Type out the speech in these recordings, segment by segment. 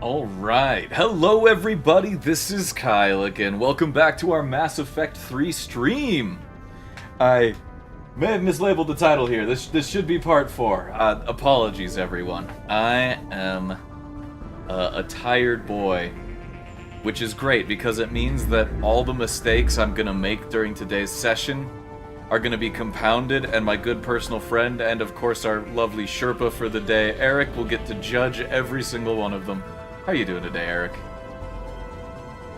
Alright, hello everybody, this is Kyle again. Welcome back to our Mass Effect 3 stream. I may have mislabeled the title here. This should be part 4. Apologies everyone. I am a tired boy, which is great because it means that all the mistakes I'm gonna make during today's session are gonna be compounded, and my good personal friend and of course our lovely Sherpa for the day, Eric, will get to judge every single one of them. How are you doing today, Eric?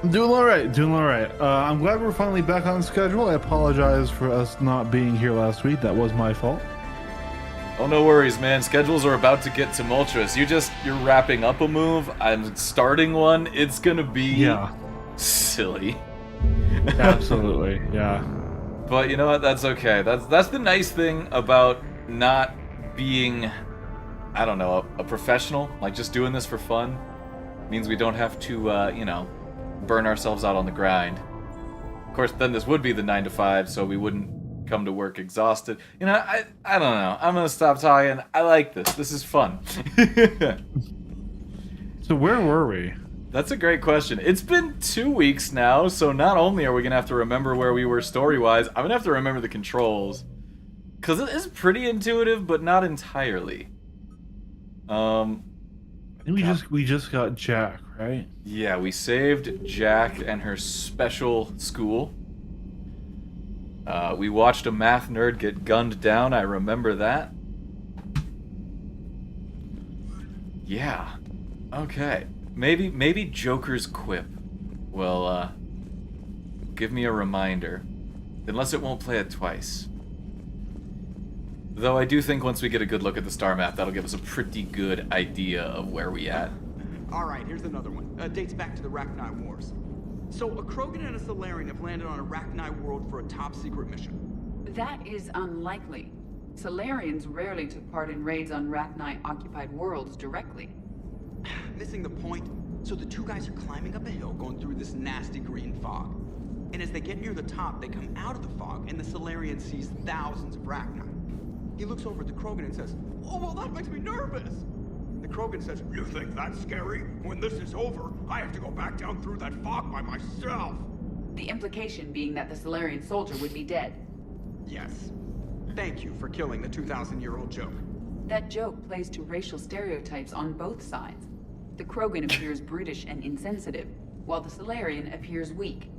I'm doing all right. I'm glad we're finally back on schedule. I apologize for us not being here last week. That was my fault. Oh, no worries, man. Schedules are about to get tumultuous. You're wrapping up a move. I'm starting one. It's gonna be silly. Absolutely, yeah. But you know what? That's okay. That's the nice thing about not being, I don't know, a professional. Like just doing this for fun. Means we don't have to, burn ourselves out on the grind. Of course, then this would be the 9 to 5, so we wouldn't come to work exhausted. You know, I don't know. I'm gonna stop talking. I like this. This is fun. So where were we? That's a great question. It's been 2 weeks now, so not only are we gonna have to remember where we were story-wise, I'm gonna have to remember the controls. Because it is pretty intuitive, but not entirely. We just got Jack, right? Yeah, we saved Jack and her special school. We watched a math nerd get gunned down, I remember that. Yeah. Okay. Maybe Joker's quip will, give me a reminder. Unless it won't play it twice. Though I do think once we get a good look at the star map, that'll give us a pretty good idea of where we at. Alright, here's another one. Dates back to the Rachni Wars. So, a Krogan and a Solarian have landed on a Rachni world for a top-secret mission. That is unlikely. Solarians rarely took part in raids on Rachni-occupied worlds directly. Missing the point. So the two guys are climbing up a hill going through this nasty green fog. And as they get near the top, they come out of the fog, and the Solarian sees thousands of Rachni. He looks over at the Krogan and says, "Oh, well, that makes me nervous." The Krogan says, "You think that's scary? When this is over, I have to go back down through that fog by myself." The implication being that the Solarian soldier would be dead. Yes. Thank you for killing the 2,000-year-old joke. That joke plays to racial stereotypes on both sides. The Krogan appears brutish and insensitive, while the Solarian appears weak.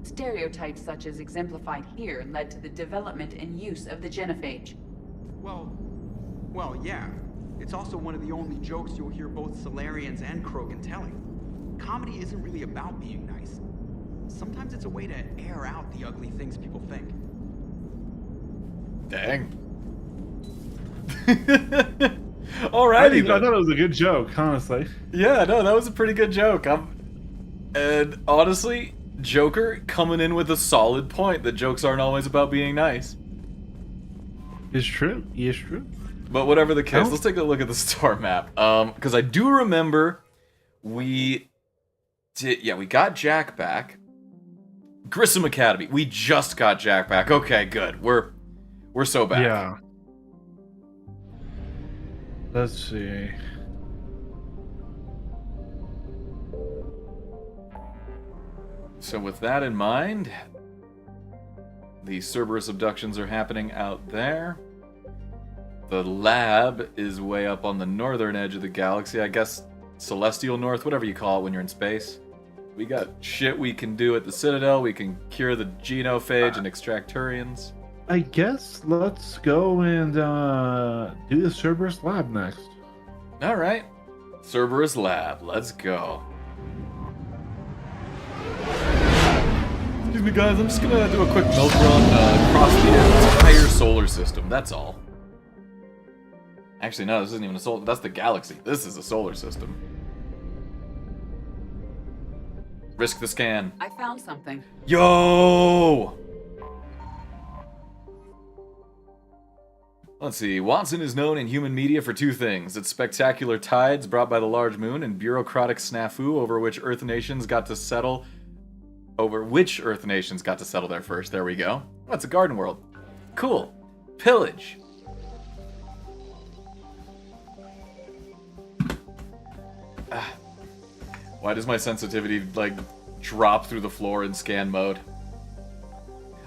Stereotypes such as exemplified here led to the development and use of the genophage. Well, yeah. It's also one of the only jokes you'll hear both Solarians and Krogan telling. Comedy isn't really about being nice. Sometimes it's a way to air out the ugly things people think. Dang. Alrighty, I thought it was a good joke, honestly. Yeah, no, that was a pretty good joke. And honestly, Joker coming in with a solid point that jokes aren't always about being nice. It's true. It's true. But whatever the case, let's take a look at the star map. Because I do remember we got Jack back. Grissom Academy. We just got Jack back. Okay, good. We're so back. Yeah. Let's see. So with that in mind, the Cerberus abductions are happening out there. The lab is way up on the northern edge of the galaxy. I guess celestial north, whatever you call it when you're in space. We got shit we can do at the Citadel. We can cure the genophage and extract Turians. I guess let's go and do the Cerberus lab next. Alright. Cerberus lab. Let's go. Excuse me guys, I'm just gonna do a quick milk run across the entire solar system. That's all. Actually, no, this isn't even a solar... That's the galaxy. This is a solar system. Risk the scan. I found something. Yo! Let's see. Watson is known in human media for two things. Its spectacular tides brought by the large moon and bureaucratic snafu over which Earth nations got to settle... there first. There we go. Oh, it's a garden world. Cool. Pillage. Why does my sensitivity, like, drop through the floor in scan mode?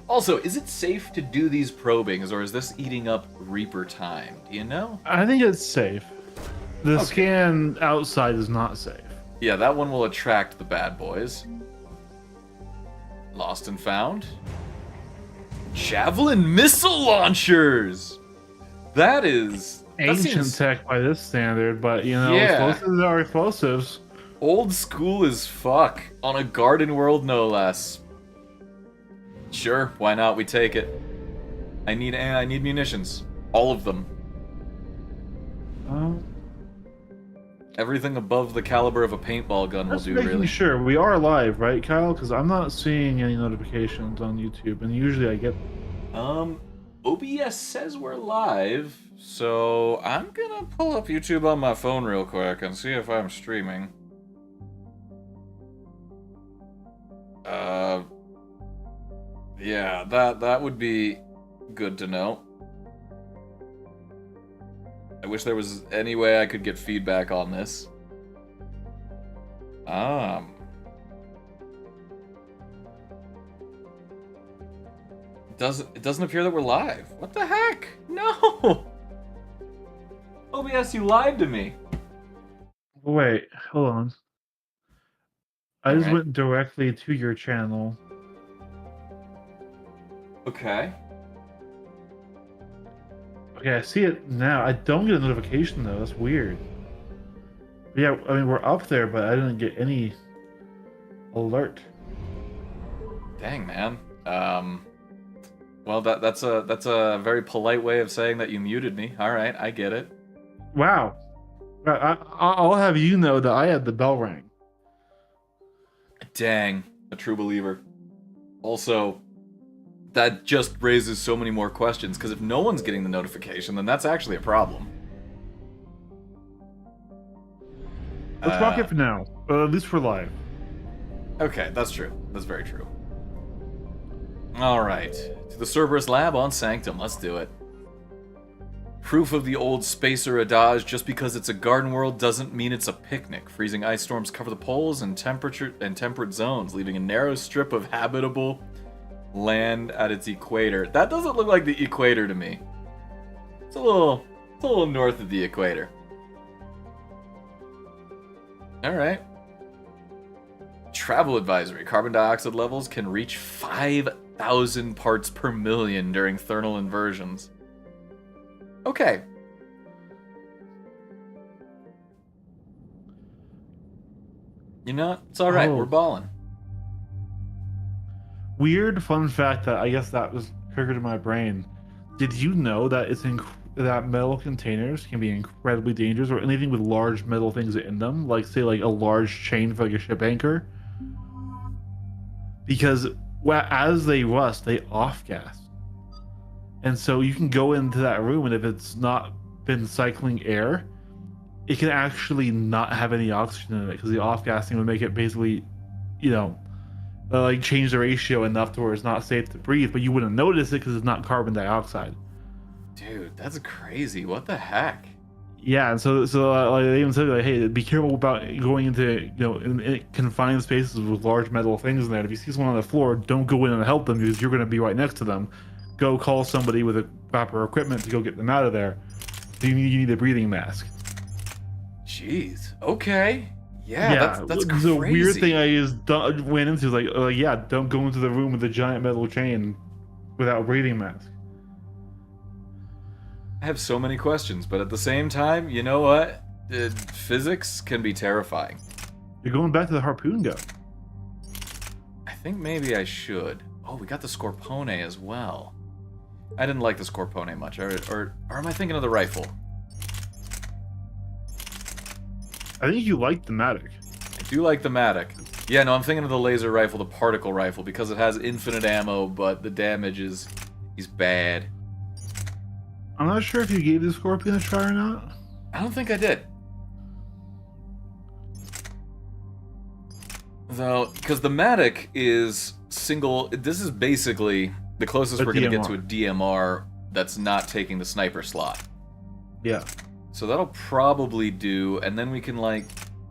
Also, is it safe to do these probings, or is this eating up Reaper time? Do you know? I think it's safe. The Okay. scan outside is not safe. Yeah, that one will attract the bad boys. Lost and found. Javelin missile launchers! That Ancient seems tech by this standard, but you know, Yeah. explosives are explosives. old school as fuck. On a garden world, no less. Sure, why not? We take it. I need munitions. All of them. Everything above the caliber of a paintball gun will Just do, making really. sure we are live, right, Kyle? Because I'm not seeing any notifications on YouTube, and usually I get. OBS says we're live, so I'm gonna pull up YouTube on my phone real quick and see if I'm streaming. Yeah, that would be good to know. I wish there was any way I could get feedback on this. It doesn't appear that we're live. What the heck? No! OBS, you lied to me. Wait, hold on. I just Alright. went directly to your channel. Okay. Okay, I see it now. I don't get a notification though. That's weird. Yeah, I mean we're up there, but I didn't get any alert. Dang, man. Well, that's a very polite way of saying that you muted me. All right, I get it. Wow. I'll have you know that I had the bell ring. Dang, a true believer. Also, that just raises so many more questions, because if no one's getting the notification, then that's actually a problem. Let's rock it for now. At least we're live. Okay, that's true. That's very true. Alright, to the Cerberus lab on Sanctum, let's do it. Proof of the old spacer adage, just because it's a garden world doesn't mean it's a picnic. Freezing ice storms cover the poles and temperate zones, leaving a narrow strip of habitable land at its equator. That doesn't look like the equator to me. It's a little north of the equator. Alright. Travel advisory. Carbon dioxide levels can reach 5,000 parts per million during thermal inversions. Okay. You know, it's alright. Oh. We're balling. Weird fun fact that I guess that was triggered in my brain. Did you know that that metal containers can be incredibly dangerous, or anything with large metal things in them, like say like a large chain for like a ship anchor? Because as they rust, they off gas, and so you can go into that room, and if it's not been cycling air, it can actually not have any oxygen in it, because the off gassing would make it basically, you know, like change the ratio enough to where it's not safe to breathe, but you wouldn't notice it because it's not carbon dioxide. Dude, that's crazy. What the heck? Yeah, and so like they even said like, hey, be careful about going into in confined spaces with large metal things in there. If you see someone on the floor, don't go in and help them, because you're going to be right next to them. Go call somebody with a proper equipment to go get them out of there. You need a breathing mask. Jeez. Okay. Yeah, that's crazy. The weird thing I just went into is like, yeah, don't go into the room with a giant metal chain without a breathing mask. I have so many questions, but at the same time, you know what? Physics can be terrifying. You're going back to the harpoon gun. I think maybe I should. Oh, we got the Scorpone as well. I didn't like the Scorpone much, or am I thinking of the rifle? I think you like the Matic. I do like the Matic. Yeah, no, I'm thinking of the laser rifle, the particle rifle, because it has infinite ammo, but the damage is bad. I'm not sure if you gave the Scorpion a try or not. I don't think I did. Though, because the Matic is single. This is basically the closest we're going to get to a DMR that's not taking the sniper slot. Yeah. So that'll probably do, and then we can, like...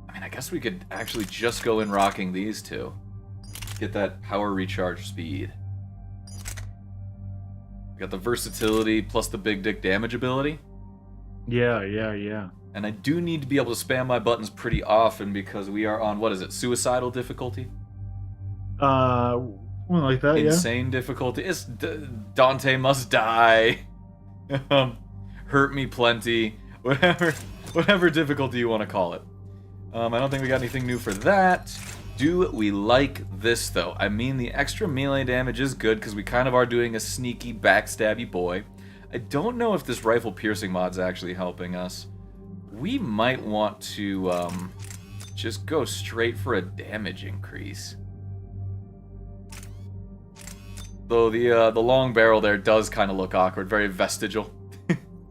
I mean, I guess we could actually just go in rocking these two. Get that power recharge speed. We got the versatility plus the big dick damage ability. Yeah, yeah, yeah. And I do need to be able to spam my buttons pretty often because we are on, what is it, suicidal difficulty? Something like that, Insane difficulty. It's Dante must die. Hurt me plenty. Whatever difficulty you want to call it. I don't think we got anything new for that. Do we like this, though? I mean, the extra melee damage is good because we kind of are doing a sneaky, backstabby boy. I don't know if this rifle piercing mod's actually helping us. We might want to just go straight for a damage increase. Though the long barrel there does kind of look awkward, very vestigial.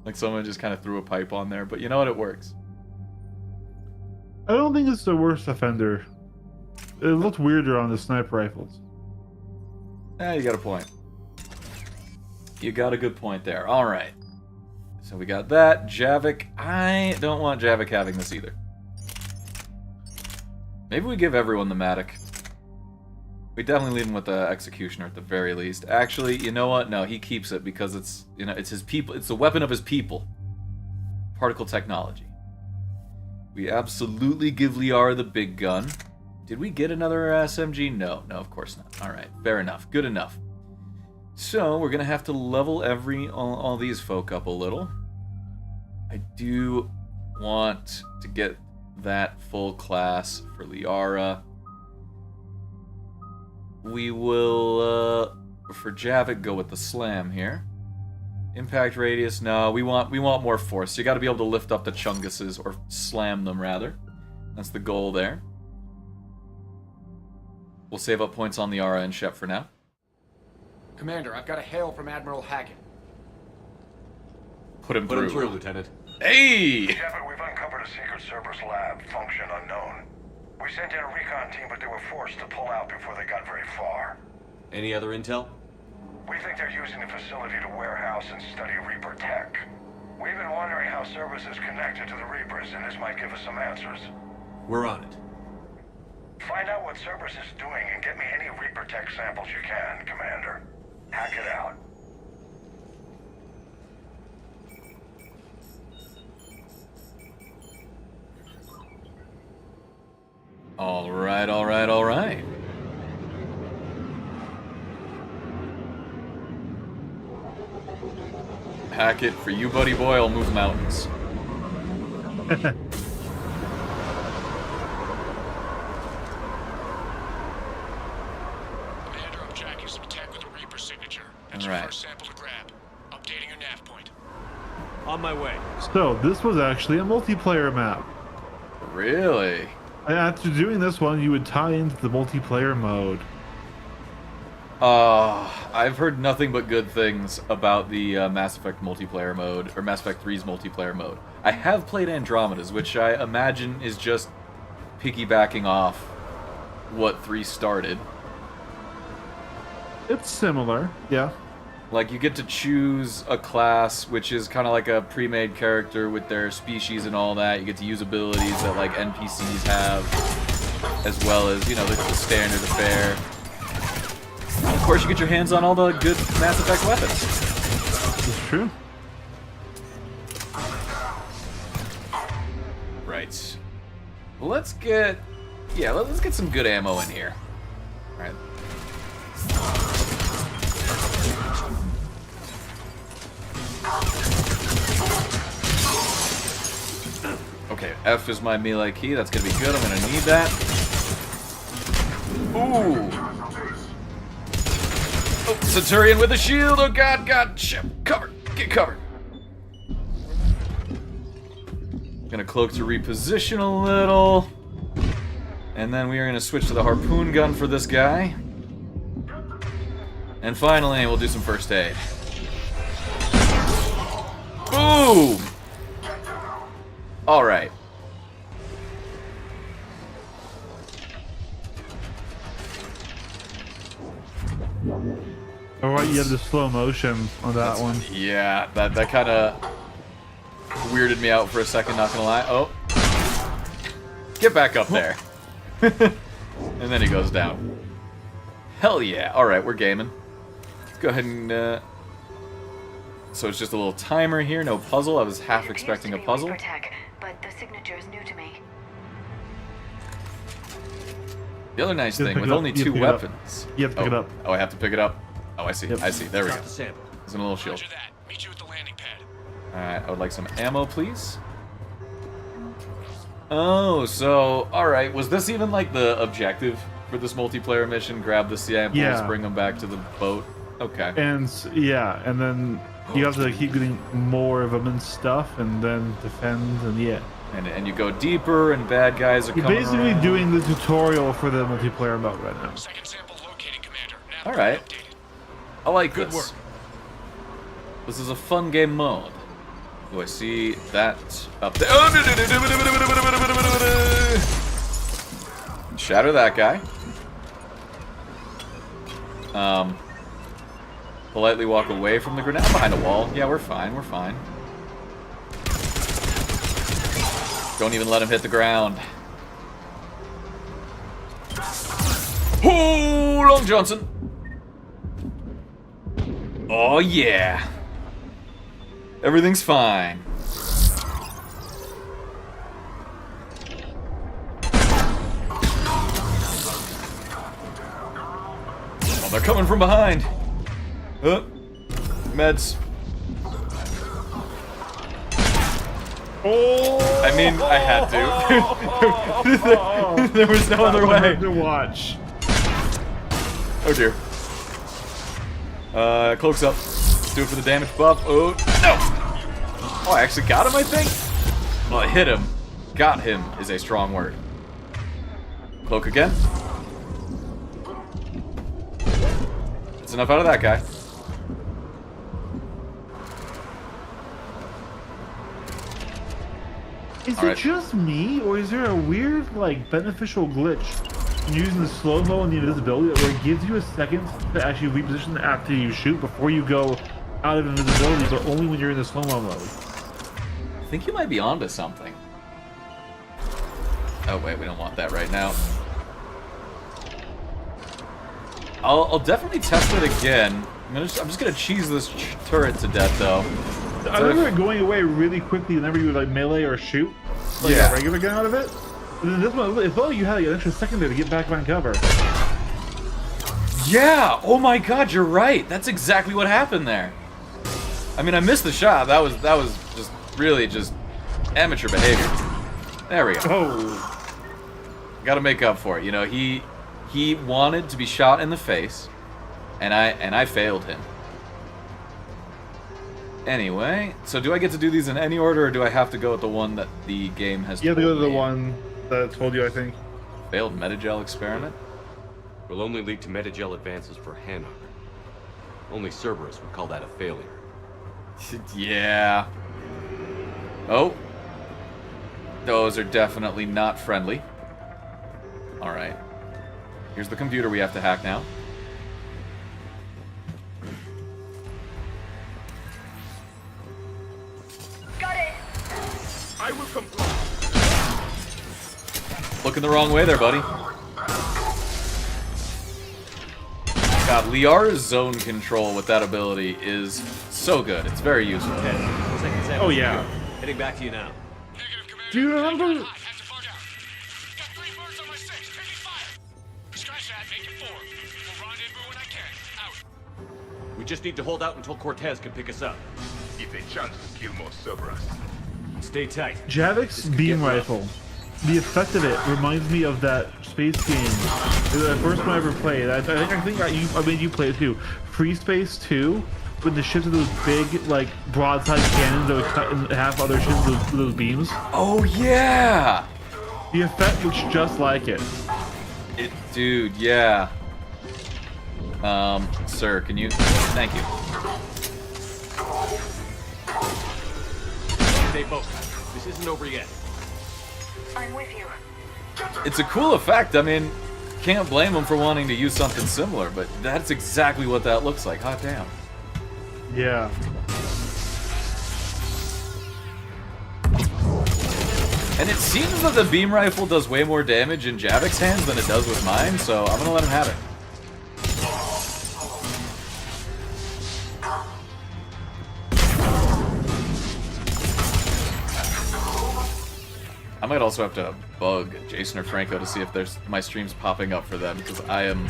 Like someone just kind of threw a pipe on there, but you know what? It works. I don't think it's the worst offender. It looked weirder on the sniper rifles. You got a point. You got a good point there. All right. So we got that. Javik. I don't want Javik having this either. Maybe we give everyone the Matic. We definitely leave him with the Executioner at the very least. Actually, you know what? No, he keeps it because it's, you know, it's his people. It's the weapon of his people. Particle technology. We absolutely give Liara the big gun. Did we get another SMG? No, of course not. All right, fair enough. Good enough. So we're gonna have to level all these folk up a little. I do want to get that full class for Liara. We will, for Javik, go with the slam here. Impact radius, no, we want more force. You got to be able to lift up the Chunguses, or slam them rather. That's the goal there. We'll save up points on Liara and Shep for now. Commander, I've got a hail from Admiral Hackett. Put him through, Lieutenant. Hey! Shepard, we've uncovered a secret Cerberus lab, function unknown. We sent in a recon team, but they were forced to pull out before they got very far. Any other intel? We think they're using the facility to warehouse and study Reaper tech. We've been wondering how Cerberus is connected to the Reapers, and this might give us some answers. We're on it. Find out what Cerberus is doing and get me any Reaper tech samples you can, Commander. Hack it out. All right. Hack it for you, buddy boy. I'll move mountains. Commander, I'm tracking some tech with a Reaper signature. That's your first sample to grab. Updating your nav point. On my way. So this was actually a multiplayer map. Really? And after doing this one, you would tie into the multiplayer mode. I've heard nothing but good things about the Mass Effect multiplayer mode, or Mass Effect 3's multiplayer mode. I have played Andromeda's, which I imagine is just piggybacking off what 3 started. It's similar, yeah. Like, you get to choose a class, which is kind of like a pre-made character with their species and all that. You get to use abilities that, like, NPCs have, as well as, you know, the standard affair. And of course, you get your hands on all the good Mass Effect weapons. It's true. Right. Well, let's get some good ammo in here. All right. Okay, F is my melee key. That's gonna be good. I'm gonna need that. Ooh. Oh, Centurion with a shield. Oh God, Ship, cover, get covered. Gonna cloak to reposition a little, and then we are gonna switch to the harpoon gun for this guy. And finally, we'll do some first aid. Boom! Alright. Alright, you have the slow motion on that one. Yeah, that kind of weirded me out for a second, not gonna lie. Oh. Get back up there. And then he goes down. Hell yeah. Alright, we're gaming. Let's go ahead and... So it's just a little timer here, no puzzle. I was half expecting a puzzle. But the signature is new to me. The other nice You have thing, to with pick it only up. You 2 have to pick it up. weapons... You have to pick it up. Oh, I have to pick it up? Oh, I see. Yep. I see. There we go. Got the sample. There's a little shield. Roger that. Meet you at the landing pad. Alright, I would like some ammo, please. Oh, so... Alright, was this even, like, the objective for this multiplayer mission? Grab the samples, Yeah. bring them back to the boat? Okay. And yeah, and then you have to keep getting more of them and stuff, and then defend, and yeah. And you go deeper, and bad guys are You're coming basically around. doing the tutorial for the multiplayer mode right now. Second sample located, Commander. Nav All right. updated. I like Good this. work. This is a fun game mode. Do I see that up there? Oh, shatter that guy. Politely walk away from the grenade. I'm behind a wall. Yeah, we're fine. We're fine. Don't even let him hit the ground. Oh, Long Johnson. Oh, yeah. Everything's fine. Oh, they're coming from behind. Meds. Oh! I mean, I had to. There was no other way. To watch. Oh dear. Cloak's up. Let's do it for the damage buff. Oh, no! Oh, I actually got him, I think? Well, I hit him. Got him is a strong word. Cloak again. That's enough out of that guy. Is All it right. just me, or is there a weird, like, beneficial glitch in using the slow-mo and the invisibility where it gives you a second to actually reposition after you shoot before you go out of invisibility, but only when you're in the slow-mo mode? I think you might be onto something. Oh wait, we don't want that right now. I'll definitely test it again. I'm just gonna cheese this turret to death though. I remember it going away really quickly whenever you would like melee or shoot, like Yeah. a regular gun out of it. But then this one, it felt like you had like, an extra second there to get back on cover. Yeah! Oh my god, you're right. That's exactly what happened there. I mean, I missed the shot. That was just really just amateur behavior. There we go. Oh, Got to make up for it. You know, he wanted to be shot in the face, and I failed him. Anyway, so do I get to do these in any order, or do I have to go with the one that the game has? you have to go to told the me? one that I told you, I think. Failed metagel experiment. Will only lead to metagel advances for Hanar. Only Cerberus would call that a failure. Yeah. Oh. Those are definitely not friendly. Alright. Here's the computer we have to hack now. Got it. I will comply. Looking the wrong way there, buddy. God, Liara's zone control with that ability is so good. It's very useful. Second sample. Oh yeah. Heading back to you now. Negative, Commander. Do you remember? I had to bug out. Got 3 birds on my 6. Taking fire. Scratch that. Make it 4. We'll rendezvous when I can. Out. We just need to hold out until Cortez can pick us up. If a chance to kill more Cerberus. Stay tight. Javik's could beam get rough. rifle. The effect of it reminds me of that space game. The first one I ever played. I made you play it too. Free Space 2, when the ships are those big, like, broadside cannons that would cut in half other ships with those beams. Oh, yeah! The effect looks just like it. Dude, yeah. Sir, can you... Thank you. Stay focused. This isn't over yet. I'm with you. It's a cool effect. I mean, can't blame them for wanting to use something similar, but that's exactly what that looks like. Hot damn. Yeah. And it seems that the beam rifle does way more damage in Javik's hands than it does with mine, so I'm gonna let him have it. I might also have to bug Jason or Franco to see if there's my streams popping up for them, because I am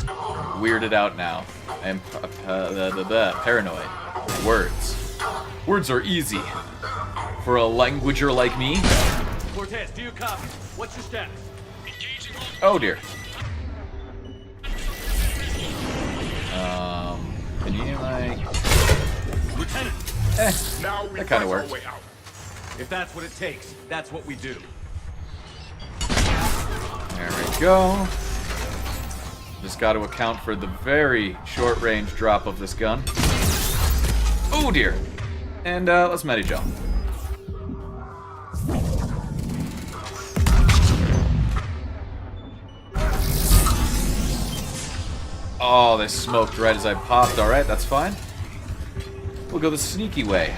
weirded out now. I am paranoid. Words. Words are easy. For a languager like me. Cortez, do you copy? What's your status? Engaging all... Oh dear. Can you like... Lieutenant! Now we that kind of find our works. way out. If that's what it takes, that's what we do. There we go. Just got to account for the very short-range drop of this gun. Oh dear. And let's medi-jump. Oh, they smoked right as I popped. Alright, that's fine. We'll go the sneaky way.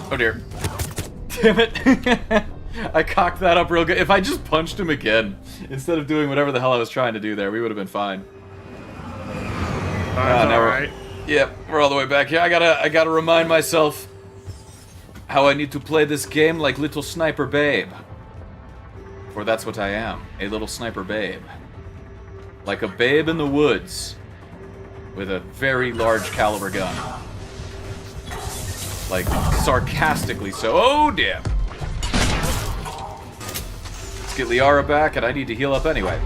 Oh dear. Damn it. I cocked that up real good. If I just punched him again, instead of doing whatever the hell I was trying to do there, we would have been fine. Now alright. Yep, we're all the way back here. I gotta remind myself how I need to play this game like little sniper babe. For that's what I am, a little sniper babe. Like a babe in the woods with a very large caliber gun. Like, sarcastically so. Oh, damn. Let's get Liara back, and I need to heal up anyway.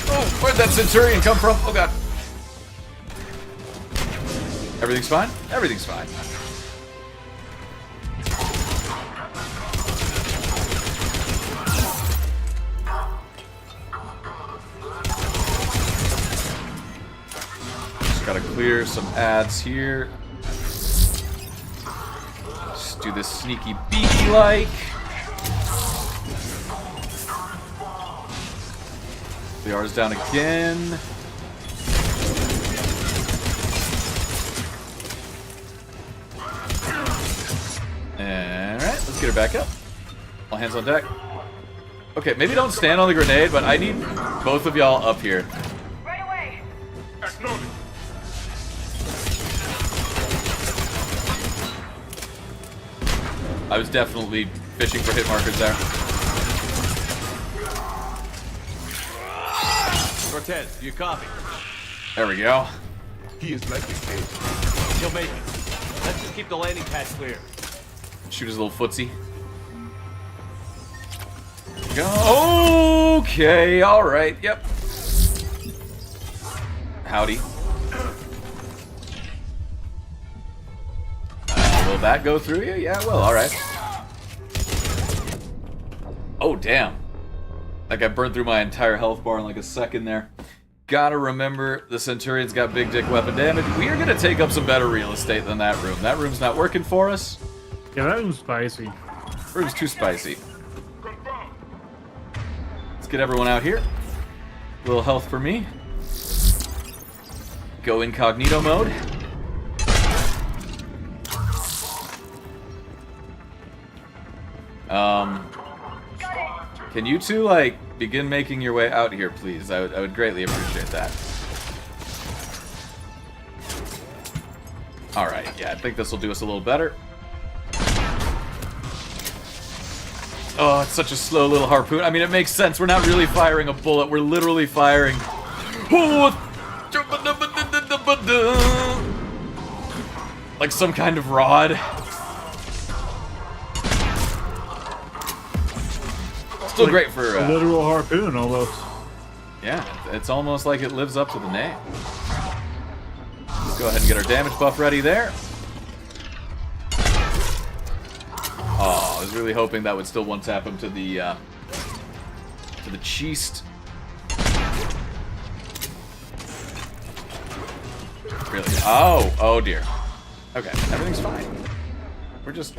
Oh, where'd that Centurion come from? Oh, God. Everything's fine? Everything's fine. Gotta clear some ads here. Just do this sneaky beaky-like. Liara's down again. Alright, let's get her back up. All hands on deck. Okay, maybe don't stand on the grenade, but I need both of y'all up here. Right away. Acknowledge. I was definitely fishing for hit markers there. Cortez, do you copy? There we go. He is likely dead. He'll make it. Let's just keep the landing pad clear. Shoot his little footsie. Go. Okay, alright, yep. Howdy. Will that go through you? Yeah, it will, alright. Oh, damn. That guy burned through my entire health bar in like a second there. Gotta remember, the Centurion's got big dick weapon damage. We are gonna take up some better real estate than that room. That room's not working for us. Yeah, that was spicy. Room's too spicy. Let's get everyone out here. A little health for me. Go incognito mode. Can you two, like, begin making your way out here, please? I would greatly appreciate that. Alright, yeah, I think this will do us a little better. Oh, it's such a slow little harpoon. I mean, it makes sense. We're not really firing a bullet. We're literally firing... like some kind of rod. Still great for... a literal harpoon, almost. Yeah, it's almost like it lives up to the name. Let's go ahead and get our damage buff ready there. Oh, I was really hoping that would still one-tap him to the chest. Really? Oh dear. Okay, everything's fine. We're just...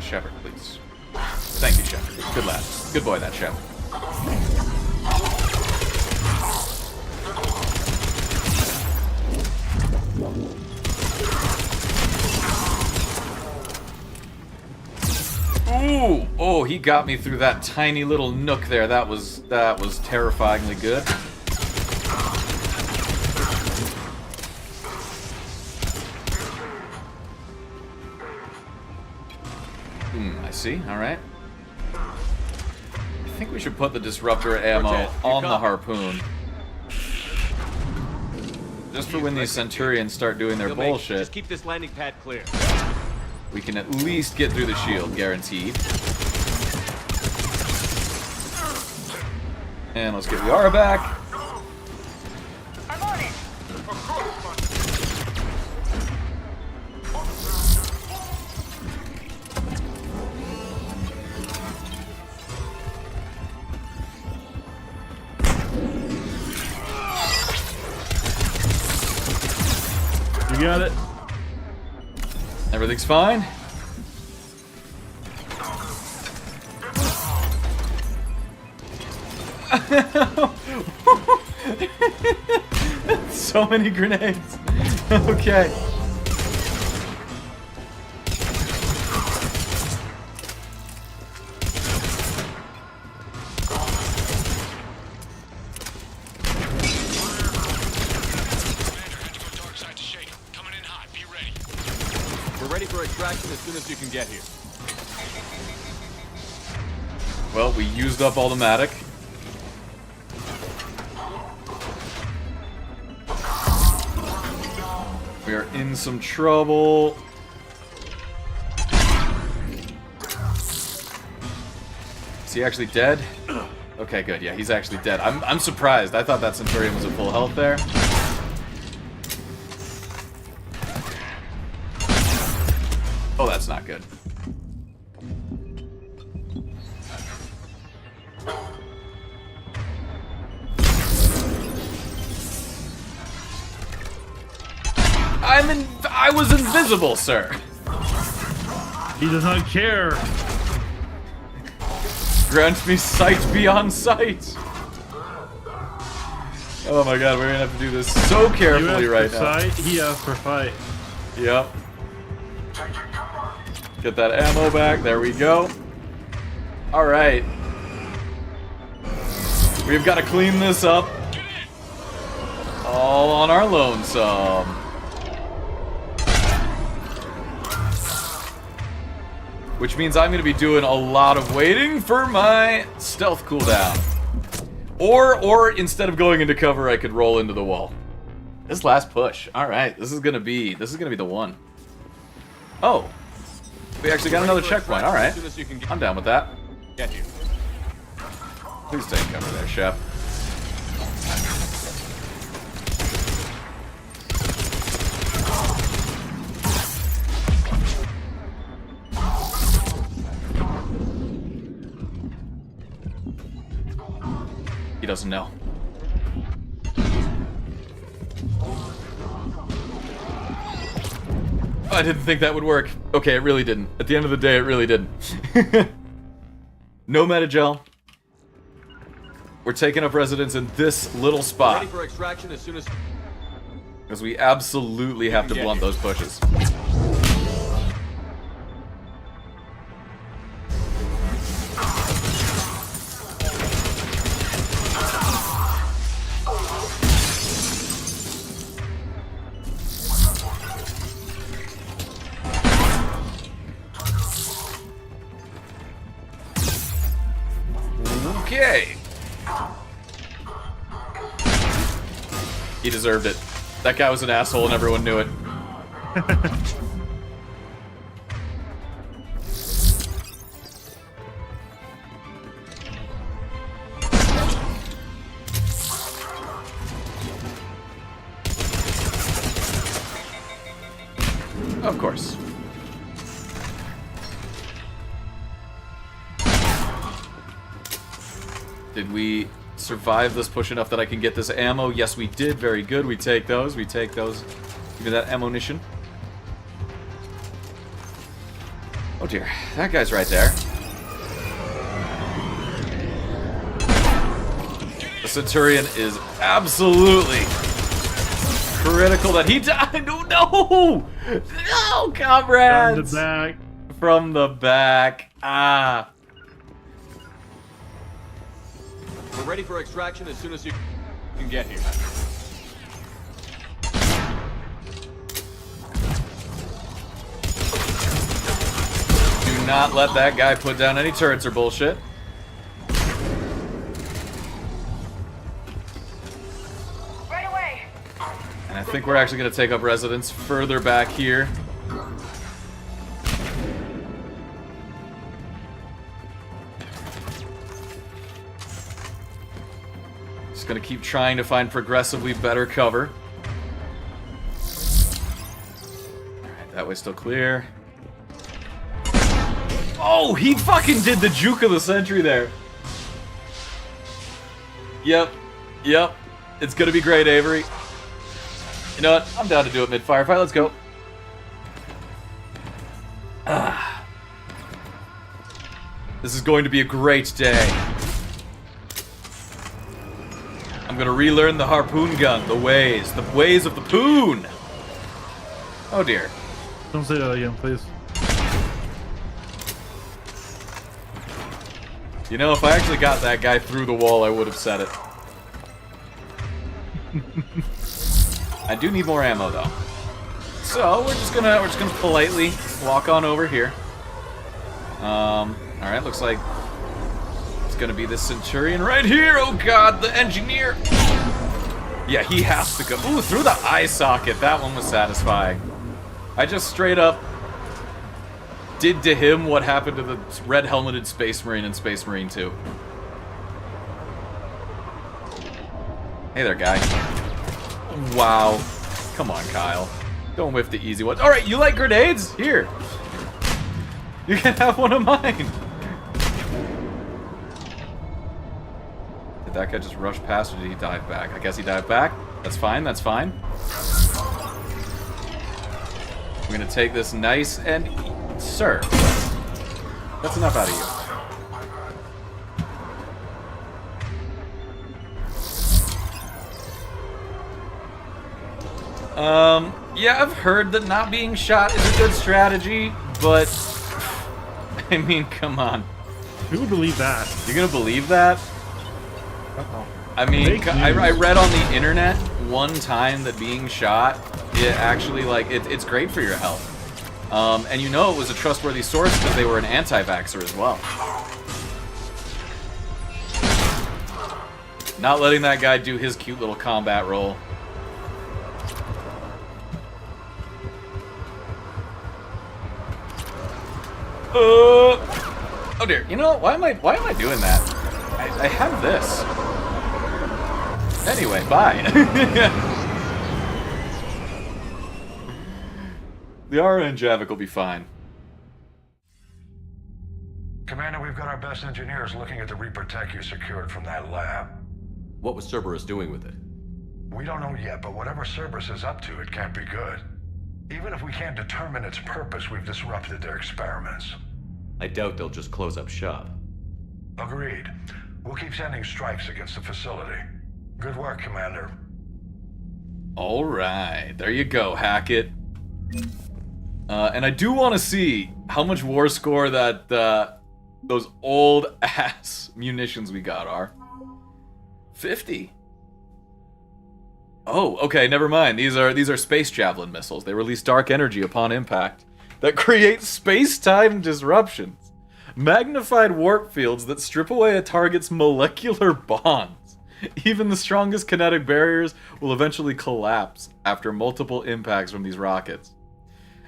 Shepard, please. Thank you, Shepard. Good lad. Good boy, that Shepard. Ooh! Oh, he got me through that tiny little nook there. That was terrifyingly good. I see. All right. I think we should put the disruptor ammo on the harpoon. Just for when these Centurions start doing their bullshit. Just keep this landing pad clear. We can at least get through the shield, guaranteed. And let's get Liara back. I'm on it. You got it. Everything's fine. So many grenades. Okay. We're ready for extraction as soon as you can get here. Well, we used up all the Matic. We are in some trouble. Is he actually dead? Okay, good. Yeah, he's actually dead. I'm surprised. I thought that Centurion was at full health there. Oh, that's not good. I was invisible, sir. He does not care. Grant me sight beyond sight. Oh my god, we're gonna have to do this so carefully right now. Sight, he asked for fight. Yep. Get that ammo back. There we go. Alright. We've got to clean this up. All on our lonesome. Which means I'm going to be doing a lot of waiting for my stealth cooldown. Or instead of going into cover, I could roll into the wall. This last push. Alright, this is gonna be the one. Oh. We actually got another checkpoint. Alright. I'm down with that. Get you. Please take cover there, Shep. He doesn't know. I didn't think that would work. Okay, it really didn't. At the end of the day, it really didn't. No metagel. We're taking up residence in this little spot. Ready for extraction as soon as... Because we absolutely have to blunt those pushes. Okay. He deserved it. That guy was an asshole and everyone knew it. Of course. Did we survive this push enough that I can get this ammo? Yes, we did. Very good. We take those. We take those. Give me that ammunition. Oh, dear, that guy's right there. The Centurion is absolutely critical that he died. No, no, no, comrades. From the back. From the back. Ah. We're ready for extraction as soon as you can get here. Do not let that guy put down any turrets or bullshit. Right away. And I think we're actually going to take up residence further back here. Just going to keep trying to find progressively better cover. Alright, that way's still clear. Oh, he fucking did the juke of the sentry there. Yep. Yep. It's gonna be great, Avery. You know what? I'm down to do it mid-firefight. Let's go. Ah. This is going to be a great day. I'm gonna relearn the harpoon gun, the ways of the poon. Oh dear. Don't say that again, please. You know, if I actually got that guy through the wall, I would have said it. I do need more ammo, though. So we're just gonna politely walk on over here. All right, looks like it's gonna be this Centurion right here. Oh God, the engineer. Yeah, he has to go. Ooh, through the eye socket. That one was satisfying. I just straight up did to him what happened to the red-helmeted Space Marine in Space Marine 2. Hey there, guy. Wow. Come on, Kyle. Don't whiff the easy ones. Alright, you like grenades? Here. You can have one of mine. Did that guy just rush past or did he dive back? I guess he dived back. That's fine, that's fine. We're gonna take this nice and... Sir, that's enough out of you. Yeah, I've heard that not being shot is a good strategy, but I mean, come on. Who would believe that? You're gonna believe that? Uh-oh. I mean, Fake I news. read on the internet one time that being shot, it actually, like, it's great for your health. And you know it was a trustworthy source because they were an anti-vaxxer as well. Not letting that guy do his cute little combat roll. Oh dear. You know, why am I doing that? I have this. Anyway, bye. The RN Javik will be fine. Commander, we've got our best engineers looking at the Reaper tech you secured from that lab. What was Cerberus doing with it? We don't know yet, but whatever Cerberus is up to, it can't be good. Even if we can't determine its purpose, we've disrupted their experiments. I doubt they'll just close up shop. Agreed. We'll keep sending strikes against the facility. Good work, Commander. Alright, there you go, Hackett. And I do want to see how much war score that those old ass munitions we got are. 50. Oh, okay, never mind. These are space javelin missiles. They release dark energy upon impact that creates space-time disruptions. Magnified warp fields that strip away a target's molecular bonds. Even the strongest kinetic barriers will eventually collapse after multiple impacts from these rockets.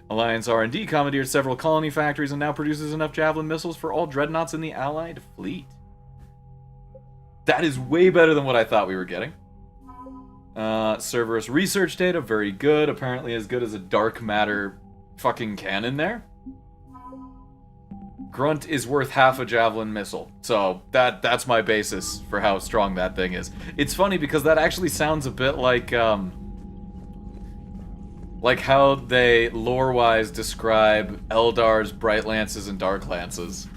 Alliance R&D commandeered several colony factories and now produces enough javelin missiles for all dreadnoughts in the Allied fleet. That is way better than what I thought we were getting. Cerberus research data, very good. Apparently as good as a dark matter fucking cannon there. Grunt is worth half a javelin missile. So that's my basis for how strong that thing is. It's funny because that actually sounds a bit like Like how they, lore-wise, describe Eldar's Bright Lances and Dark Lances.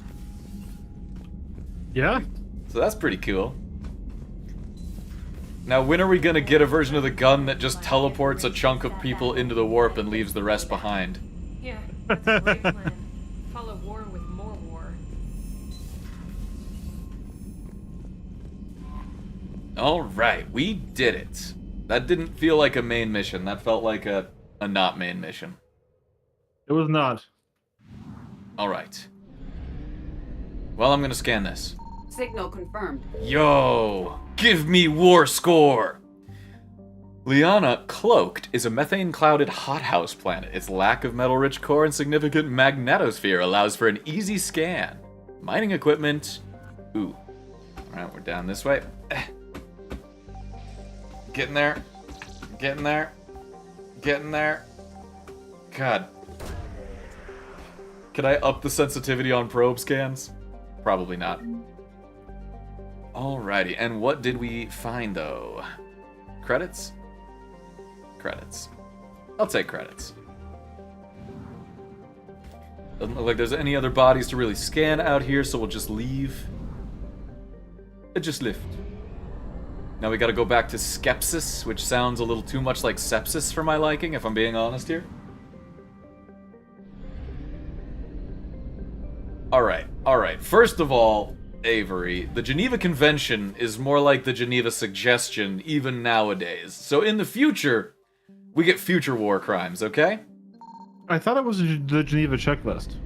Yeah. So that's pretty cool. Now, when are we gonna get a version of the gun that just teleports a chunk of people into the warp and leaves the rest behind? Yeah, that's a great plan. Follow war with more war. Alright, we did it. That didn't feel like a main mission. That felt like a not main mission. It was not. Alright. Well, I'm gonna scan this. Signal confirmed. Yo! Give me war score! Liana Cloaked is a methane-clouded hothouse planet. Its lack of metal-rich core and significant magnetosphere allows for an easy scan. Mining equipment. Ooh. Alright, we're down this way. Getting there. Getting there. Getting there. God. Can I up the sensitivity on probe scans? Probably not. Alrighty, and what did we find, though? Credits? Credits. I'll take credits. Doesn't look like there's any other bodies to really scan out here, so we'll just leave. Just lift. Now we gotta go back to Skepsis, which sounds a little too much like sepsis for my liking, if I'm being honest here. Alright. First of all, Avery, the Geneva Convention is more like the Geneva Suggestion, even nowadays. So in the future, we get future war crimes, okay? I thought it was the Geneva checklist.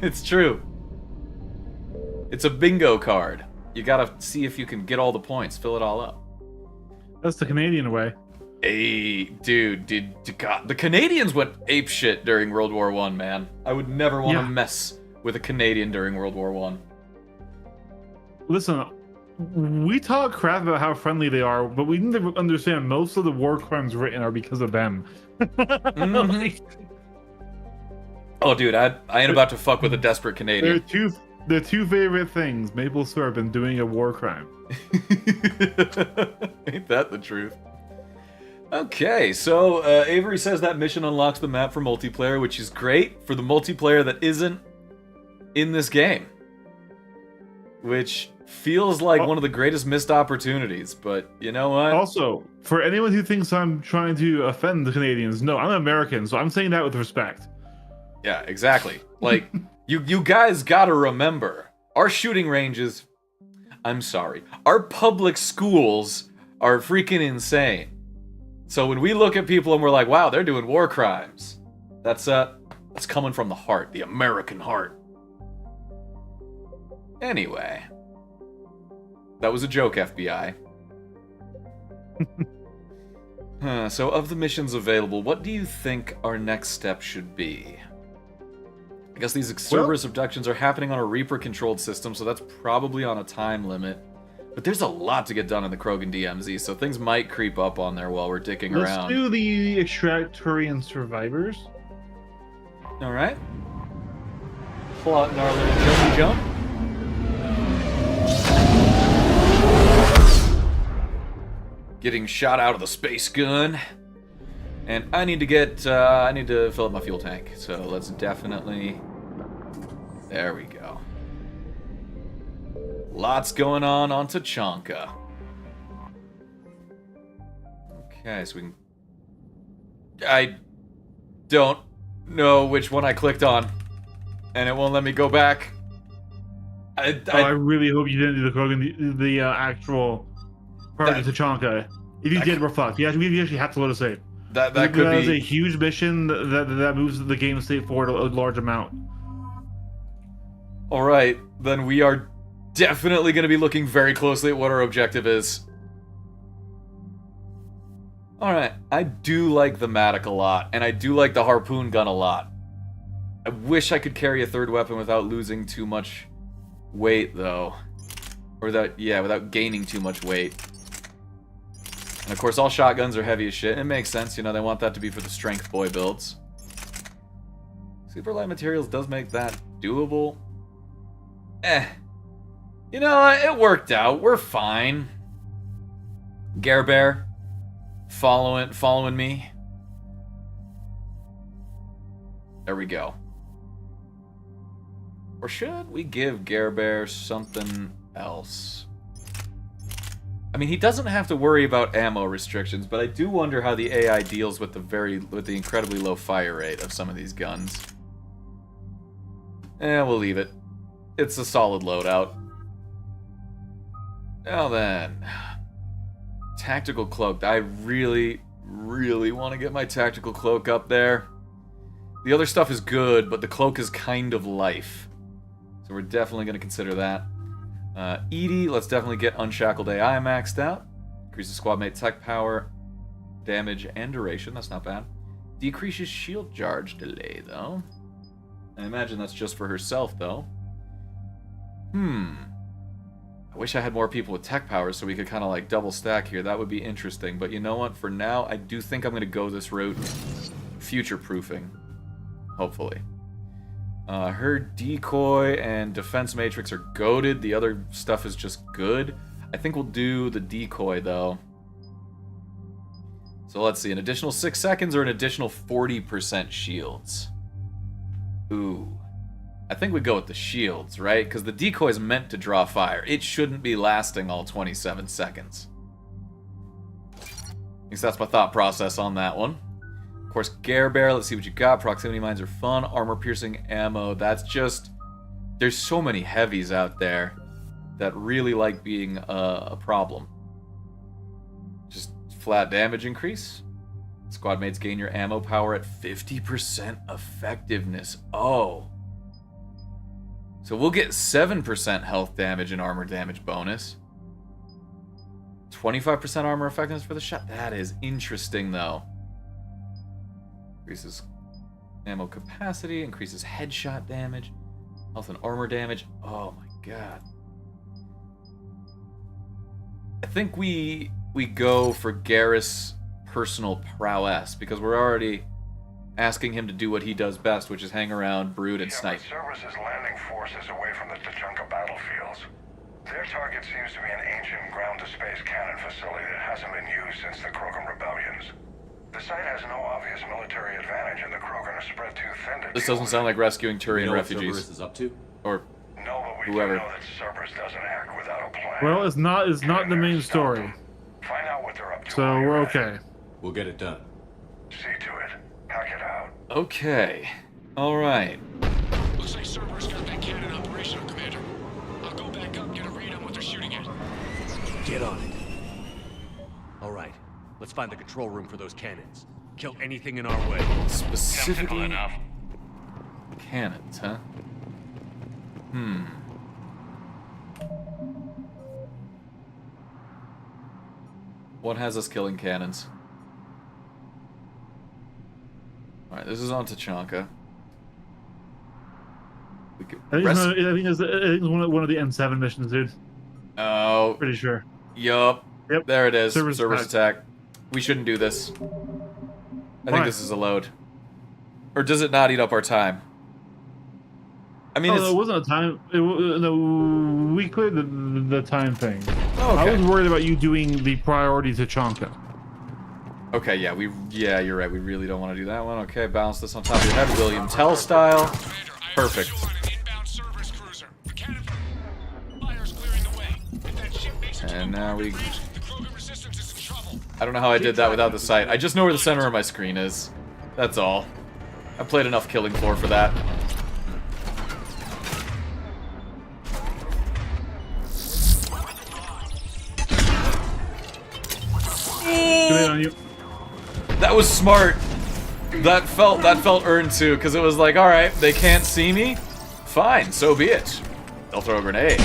It's true. It's a bingo card. You gotta see if you can get all the points, fill it all up. That's the Canadian way. Hey, dude, God, the Canadians went apeshit during World War I, man. I would never want to mess with a Canadian during World War I. Listen, we talk crap about how friendly they are, but we need to understand most of the war crimes written are because of them. Mm-hmm. Oh, dude, I ain't about to fuck with a desperate Canadian. Their two favorite things, maple syrup and doing a war crime. Ain't that the truth? Okay, so Avery says that mission unlocks the map for multiplayer, which is great for the multiplayer that isn't in this game. Which feels like one of the greatest missed opportunities, but you know what? Also, for anyone who thinks I'm trying to offend the Canadians, no, I'm American, so I'm saying that with respect. Yeah, exactly. Like, you guys gotta remember, our shooting ranges, I'm sorry, our public schools are freaking insane. So when we look at people and we're like, wow, they're doing war crimes, that's coming from the heart, the American heart. Anyway, that was a joke, FBI. So of the missions available, what do you think our next step should be? I guess these Cerberus abductions are happening on a Reaper-controlled system, so that's probably on a time limit. But there's a lot to get done in the Krogan DMZ, so things might creep up on there while we're dicking around. Let's do the Extractorian survivors. Alright. Plotting our little jumpy jump. Getting shot out of the space gun. And I need to fill up my fuel tank. So let's definitely... There we go. Lots going on Tachanka. Okay, so we can... I don't know which one I clicked on. And it won't let me go back. I really hope you didn't do the Krogan, the actual part of Tachanka. If you did, we're fucked. You actually have to load a save. That could be... That is a huge mission that moves the game state forward a large amount. Alright, then we are definitely going to be looking very closely at what our objective is. Alright, I do like the Matic a lot, and I do like the harpoon gun a lot. I wish I could carry a third weapon without losing too much weight, though. Or without gaining too much weight. And of course, all shotguns are heavy as shit. It makes sense, you know, they want that to be for the strength boy builds. Super light materials does make that doable. You know, it worked out. We're fine. Gare Bear, following me. There we go. Or should we give Bear something else? I mean, he doesn't have to worry about ammo restrictions, but I do wonder how the AI deals with the incredibly low fire rate of some of these guns. We'll leave it. It's a solid loadout. Now then, tactical cloak. I really, really want to get my tactical cloak up there. The other stuff is good, but the cloak is kind of life. So we're definitely going to consider that. Edie, let's definitely get Unshackled AI maxed out. Increases squad mate tech power, damage, and duration. That's not bad. Decreases shield charge delay, though. I imagine that's just for herself, though. I wish I had more people with tech powers so we could kind of like double stack here. That would be interesting. But you know what? For now, I do think I'm going to go this route. Future-proofing. Hopefully. Her decoy and defense matrix are goated. The other stuff is just good. I think we'll do the decoy, though. So let's see. An additional 6 seconds or an additional 40% shields? Ooh. I think we go with the shields, right? Because the decoy is meant to draw fire. It shouldn't be lasting all 27 seconds. At least that's my thought process on that one. Of course, Bear, let's see what you got. Proximity mines are fun. Armor-piercing ammo, that's just... There's so many heavies out there that really like being a problem. Just flat damage increase. Squad mates gain your ammo power at 50% effectiveness. Oh. So we'll get 7% health damage and armor damage bonus. 25% armor effectiveness for the shot. That is interesting, though. Increases ammo capacity, increases headshot damage, health and armor damage. Oh my god. I think we go for Garrus' personal prowess, because we're already asking him to do what he does best, which is hang around, brood, and snipe. Cerberus is landing forces away from the Tachanka battlefields. Their target seems to be an ancient ground-to-space cannon facility that hasn't been used since the Krogan rebellions. The site has no obvious military advantage, and the Krogan are spread too thin to... This doesn't sound like rescuing Turian refugees. What Cerberus is up to? Or no, but we whoever. do know that Cerberus doesn't act without a plan. Well, it's not the main story. Find out what they're up to. So we're okay. We'll get it done. See to it. Hack it out. Okay. Alright. Looks like Cerberus got that cannon operational, Commander. I'll go back up and get a read on what they're shooting at. Get on it. All right. Let's find the control room for those cannons. Kill anything in our way. Specifically cannons, huh? What has us killing cannons? Alright, this is on Tachanka. I think it's one of the N7 missions, dude. Oh. Pretty sure. Yup. Yep. There it is. Cerberus attack. We shouldn't do this. I think this is a load. Or does it not eat up our time? I mean, it wasn't a time. No, we cleared the time thing. Oh, okay. I was worried about you doing the priority to Tachanka. Okay, yeah, you're right. We really don't want to do that one. Okay, balance this on top of your head, William Tell style. Perfect. And now we... I don't know how I did that without the sight. I just know where the center of my screen is. That's all. I played enough Killing Floor for that. On you. That was smart. That felt earned too, because it was like, all right, they can't see me. Fine, so be it. They'll throw a grenade.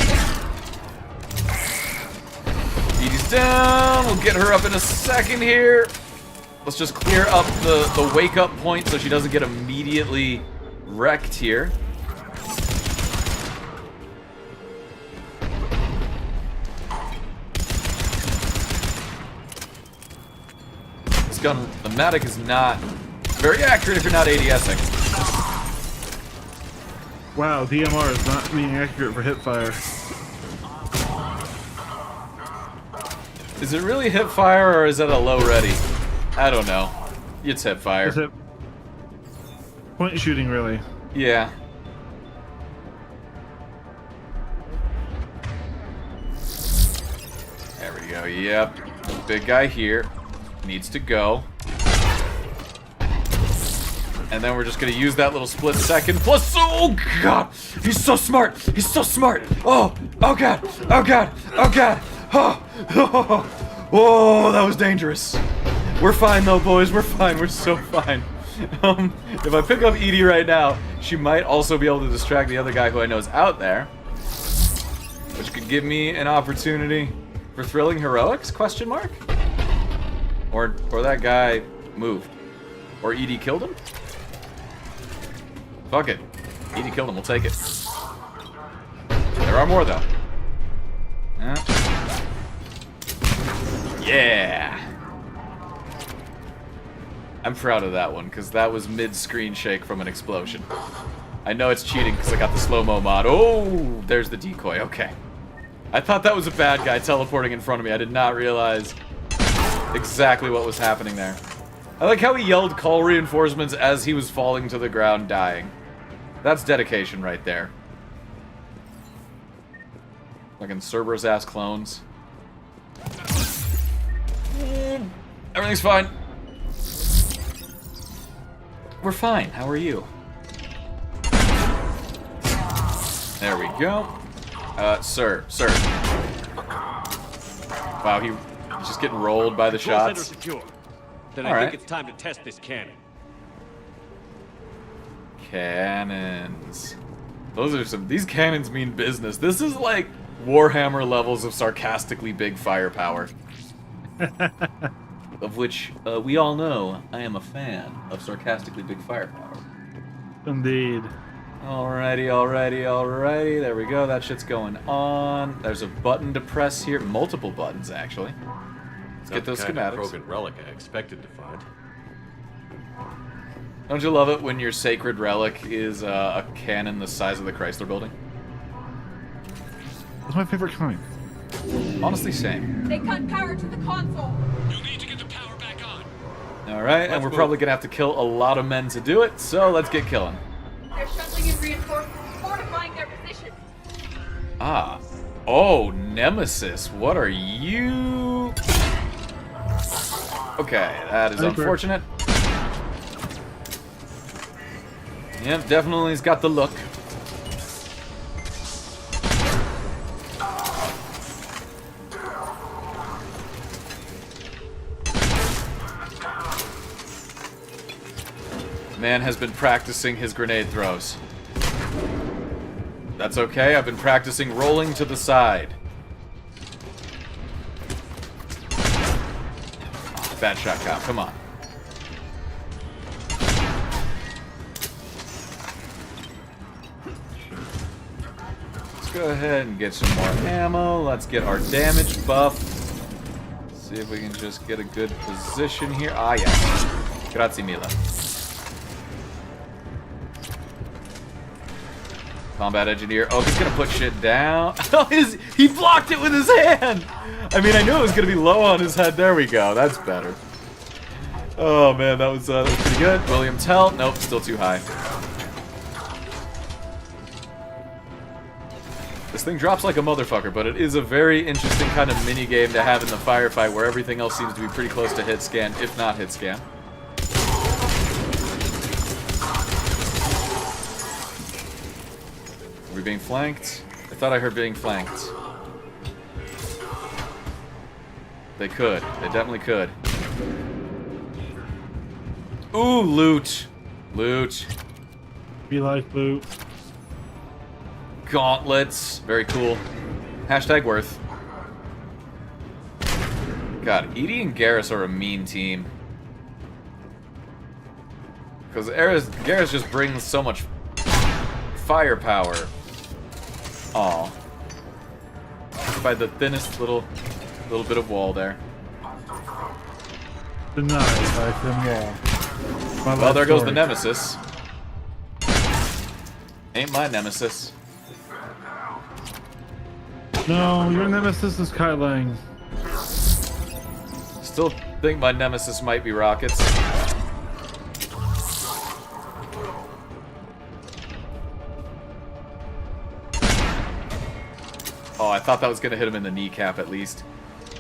Edie's down. We'll get her up in a second here. Let's just clear up the wake up point so she doesn't get immediately wrecked here. Gun, the Matic is not very accurate if you're not ADSing. Wow, DMR is not being accurate for hipfire. Is it really hipfire or is it a low ready? I don't know. It's hipfire. point shooting, really. Yeah. There we go. Yep. Big guy here needs to go. And then we're just gonna use that little split second plus. Oh god! He's so smart! He's so smart! Oh! Oh god! Oh god! Oh god! Oh! Oh! Oh! That was dangerous. We're fine though, boys. We're fine. We're so fine. If I pick up Edie right now, she might also be able to distract the other guy who I know is out there, which could give me an opportunity for thrilling heroics? Question mark? Or that guy moved, or Edie killed him? Fuck it. Edie killed him, we'll take it. There are more, though. Yeah! I'm proud of that one, because that was mid-screen shake from an explosion. I know it's cheating, because I got the slow-mo mod. Oh! There's the decoy, okay. I thought that was a bad guy teleporting in front of me. I did not realize exactly what was happening there. I like how he yelled call reinforcements as he was falling to the ground dying. That's dedication right there. Fucking Cerberus-ass clones. Everything's fine. We're fine. How are you? There we go. Sir. Wow, he's just getting rolled by the shots. Secure. Then All I right. think it's time to test this cannon. Cannons. These cannons mean business. This is like Warhammer levels of sarcastically big firepower. Of which we all know I am a fan of sarcastically big firepower. Indeed. Alrighty. There we go. That shit's going on. There's a button to press here. Multiple buttons, actually. Let's get those schematics. Krogan relic I expected to find. Don't you love it when your sacred relic is a cannon the size of the Chrysler Building? That's my favorite kind. Honestly, same. They cut power to the console. You'll need to get the power back on. Alright, and we're probably gonna have to kill a lot of men to do it, so let's get killing. They're shuttling in reinforcements, fortifying their position. Ah. Oh, Nemesis, what are you? Okay, that is unfortunate. Yep, definitely he's got the look. Man has been practicing his grenade throws. That's okay, I've been practicing rolling to the side. Oh, bad shot, cop, come on. Let's go ahead and get some more ammo. Let's get our damage buff. See if we can just get a good position here. Ah, yes. Grazie mille. Combat engineer. Oh, he's gonna put shit down. Oh, he blocked it with his hand. I mean, I knew it was gonna be low on his head. There we go. That's better. Oh man, that was pretty good. William Tell. Nope, still too high. This thing drops like a motherfucker, but it is a very interesting kind of mini game to have in the firefight, where everything else seems to be pretty close to hit scan, if not hit scan. Are we being flanked? I thought I heard being flanked. They could. They definitely could. Ooh, loot. Loot. Be like loot. Gauntlets. Very cool. Hashtag worth. God, Edie and Garrus are a mean team. Because Garrus just brings so much firepower. Aw. By the thinnest little bit of wall there. Denied by thin wall. Well, there goes the Nemesis. Ain't my Nemesis. No, your nemesis is Kai Lang. Still think my Nemesis might be rockets. Oh, I thought that was going to hit him in the kneecap at least.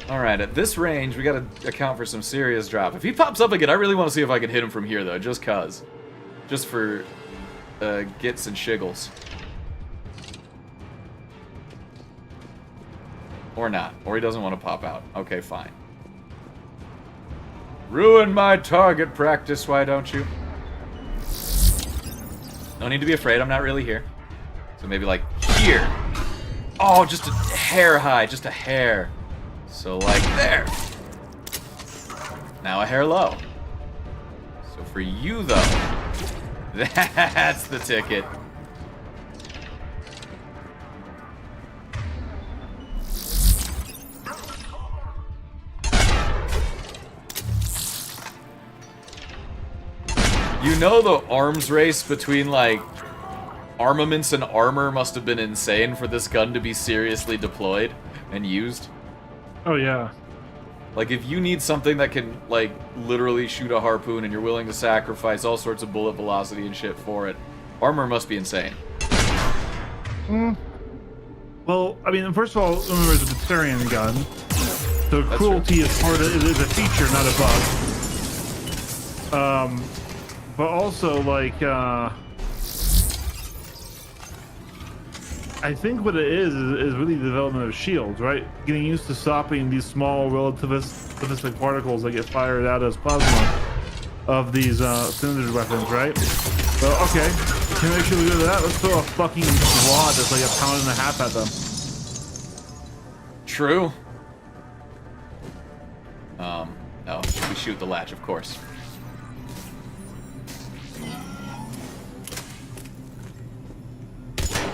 Alright, at this range, we gotta account for some serious drop. If he pops up again, I really want to see if I can hit him from here, though, just cuz. Just for gits and shiggles. Or not. Or he doesn't want to pop out. Okay, fine. Ruin my target practice, why don't you? No need to be afraid, I'm not really here. So maybe, like, here. Oh, just a hair high, just a hair. So, like, there. Now a hair low. So for you, though, that's the ticket. You know the arms race between, like, armaments and armor must have been insane for this gun to be seriously deployed and used? Oh, yeah. Like, if you need something that can, like, literally shoot a harpoon and you're willing to sacrifice all sorts of bullet velocity and shit for it, armor must be insane. Well, I mean, first of all, remember it's a Bavarian gun. So That's cruelty true. is is a feature, not a bug. But also, like, I think what it is really the development of shields, right? Getting used to stopping these small relativistic particles that get fired out as plasma of these cylinder weapons, right? So, okay, to make sure we do that, let's throw a fucking wad that's like 1.5 pounds at them. True. No, we shoot the latch, of course.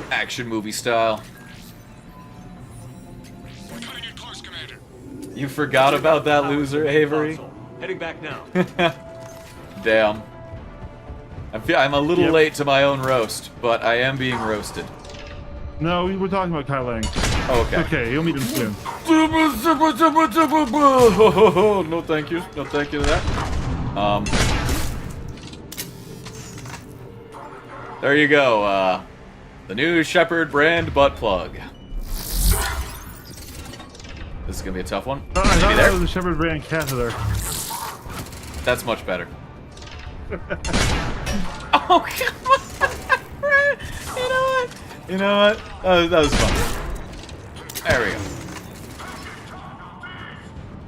Action movie style. We're cutting it close, Commander. You forgot about that loser, Avery? Heading back now. Damn. I'm a little late to my own roast, but I am being roasted. No, we were talking about Kai Lang. Oh, okay. Okay, you'll meet him soon. No thank you. No thank you to that. There you go. The new Shepard brand butt plug. This is gonna be a tough one. I Maybe thought there. that was a Shepard brand catheter. That's much better. Oh, come on! You know what? You know what? That was fun. There we go.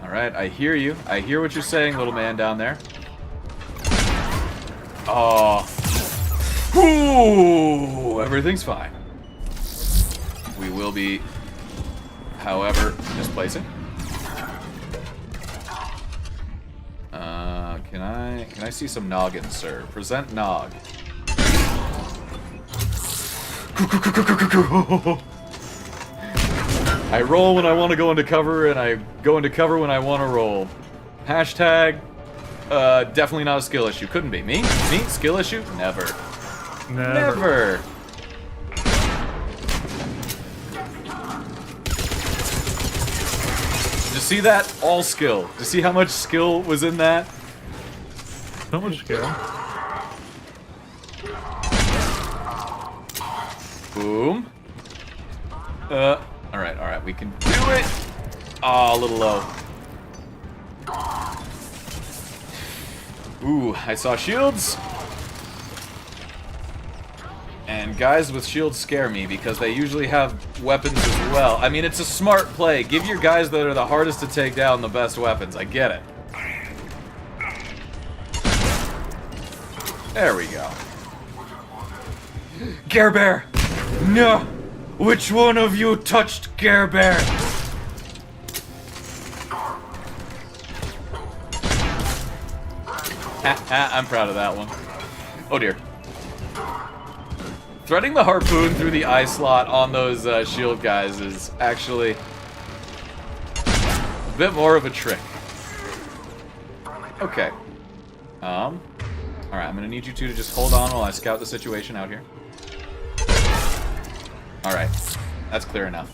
Alright, I hear you. I hear what you're saying, little man down there. Oh. Ooh, everything's fine. We will be, however, misplacing. Can I see some noggin, sir? Present nog. I roll when I want to go into cover, and I go into cover when I want to roll. Hashtag, definitely not a skill issue. Couldn't be. Me? Me? Skill issue? Never. Never. Did you see that? All skill. Did you see how much skill was in that? So much skill. Boom. Alright, we can do it. Oh, a little low. Ooh, I saw shields. And guys with shields scare me because they usually have weapons as well. I mean, it's a smart play. Give your guys that are the hardest to take down the best weapons. I get it. There we go. Gare Bear! No! Which one of you touched Gare Bear? I'm proud of that one. Oh dear. Threading the harpoon through the eye slot on those shield guys is actually a bit more of a trick. Okay. Alright, I'm gonna need you two to just hold on while I scout the situation out here. Alright, that's clear enough.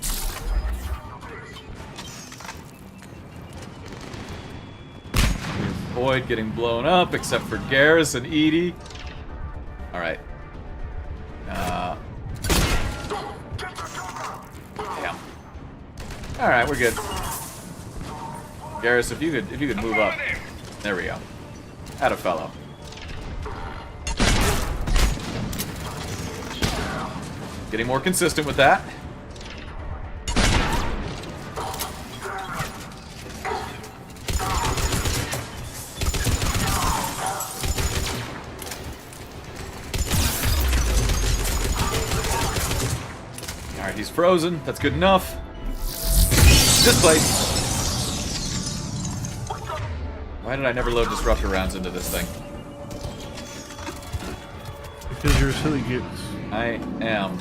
Avoid getting blown up, except for Garrus and Edie. Alright. Damn. All right, we're good. Garrus, if you could move up. There we go. Atta fellow. Getting more consistent with that. Alright, he's frozen. That's good enough. This place. Why did I never load disruptor rounds into this thing? Because you're a silly goose. I am.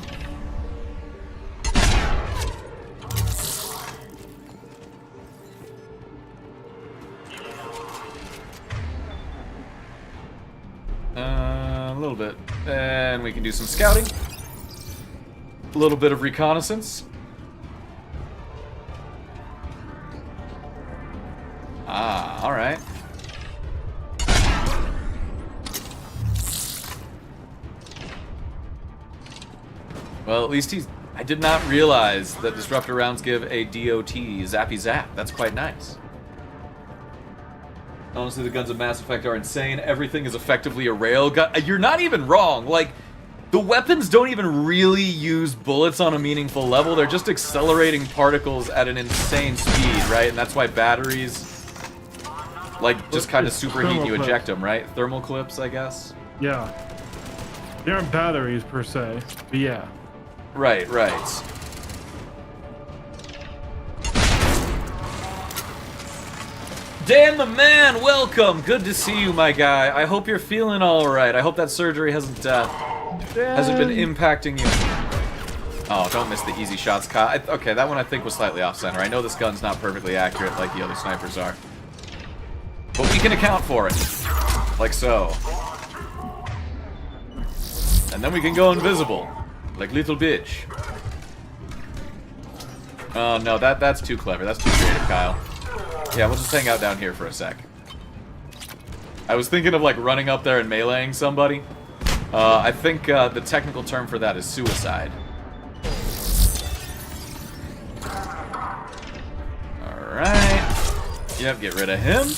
A little bit. And we can do some scouting. A little bit of reconnaissance. Ah, alright. Well, at least he's... I did not realize that disruptor rounds give a DOT zappy zap. That's quite nice. Honestly, the guns of Mass Effect are insane. Everything is effectively a railgun. You're not even wrong. Like, the weapons don't even really use bullets on a meaningful level. They're just accelerating particles at an insane speed, right? And that's why batteries, like, just kind of superheat and you eject them, right? Thermal clips, I guess? Yeah. They aren't batteries, per se. But yeah. Right, right. Dan the man, welcome! Good to see you, my guy. I hope you're feeling alright. I hope that surgery hasn't been impacting you. Oh, don't miss the easy shots, Kyle. Okay, that one I think was slightly off-center. I know this gun's not perfectly accurate like the other snipers are. But we can account for it. Like so. And then we can go invisible. Like little bitch. Oh no, that's too clever. That's too creative, Kyle. Yeah, we'll just hang out down here for a sec. I was thinking of like running up there and meleeing somebody. I think the technical term for that is suicide. Alright. Yep, get rid of him.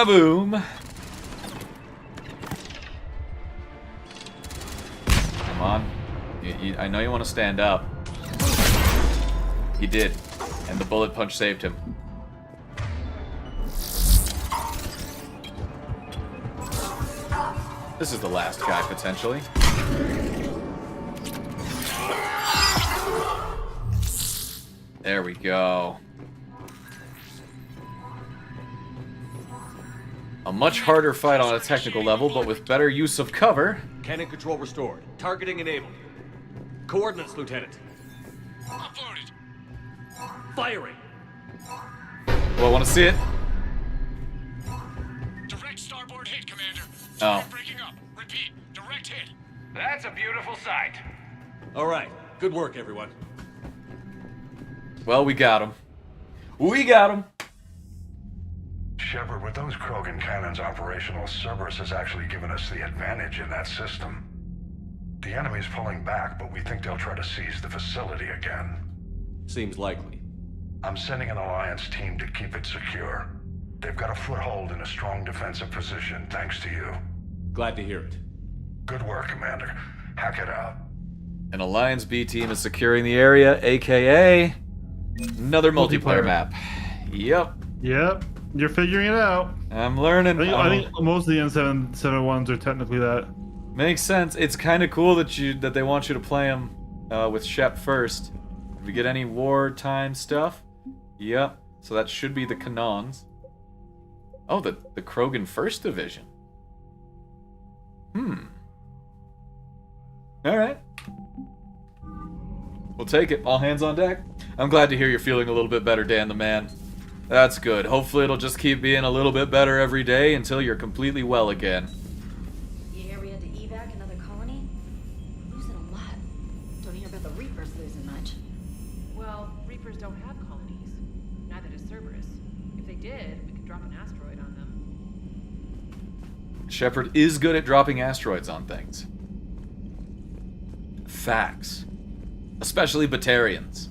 Boom. Come on. I know you want to stand up. He did. And the bullet punch saved him. This is the last guy, potentially. There we go. A much harder fight on a technical level, but with better use of cover. Cannon control restored. Targeting enabled. Coordinates, Lieutenant. Uploaded. Firing. Well, I want to see it. Direct starboard hit, Commander. Oh. Breaking up. Repeat. Direct hit. That's a beautiful sight. All right. Good work, everyone. Well, we got him. We got him. Shepard, with those Krogan cannons operational, Cerberus has actually given us the advantage in that system. The enemy's pulling back, but we think they'll try to seize the facility again. Seems likely. I'm sending an Alliance team to keep it secure. They've got a foothold in a strong defensive position, thanks to you. Glad to hear it. Good work, Commander. Hack it out. An Alliance B team is securing the area, aka another multiplayer map. Yep. Yep. You're figuring it out. I'm learning. I think most of the N771s are technically that. Makes sense. It's kind of cool that they want you to play them with Shep first. If we get any wartime stuff, yep. So that should be the Canons. Oh, the Krogan First Division. All right. We'll take it. All hands on deck. I'm glad to hear you're feeling a little bit better, Dan the man. That's good. Hopefully it'll just keep being a little bit better every day until you're completely well again. You hear we had to evac another colony? We're losing a lot. Don't hear about the Reapers losing much. Well, Reapers don't have colonies. Neither does Cerberus. If they did, we could drop an asteroid on them. Shepard is good at dropping asteroids on things. Facts. Especially Batarians.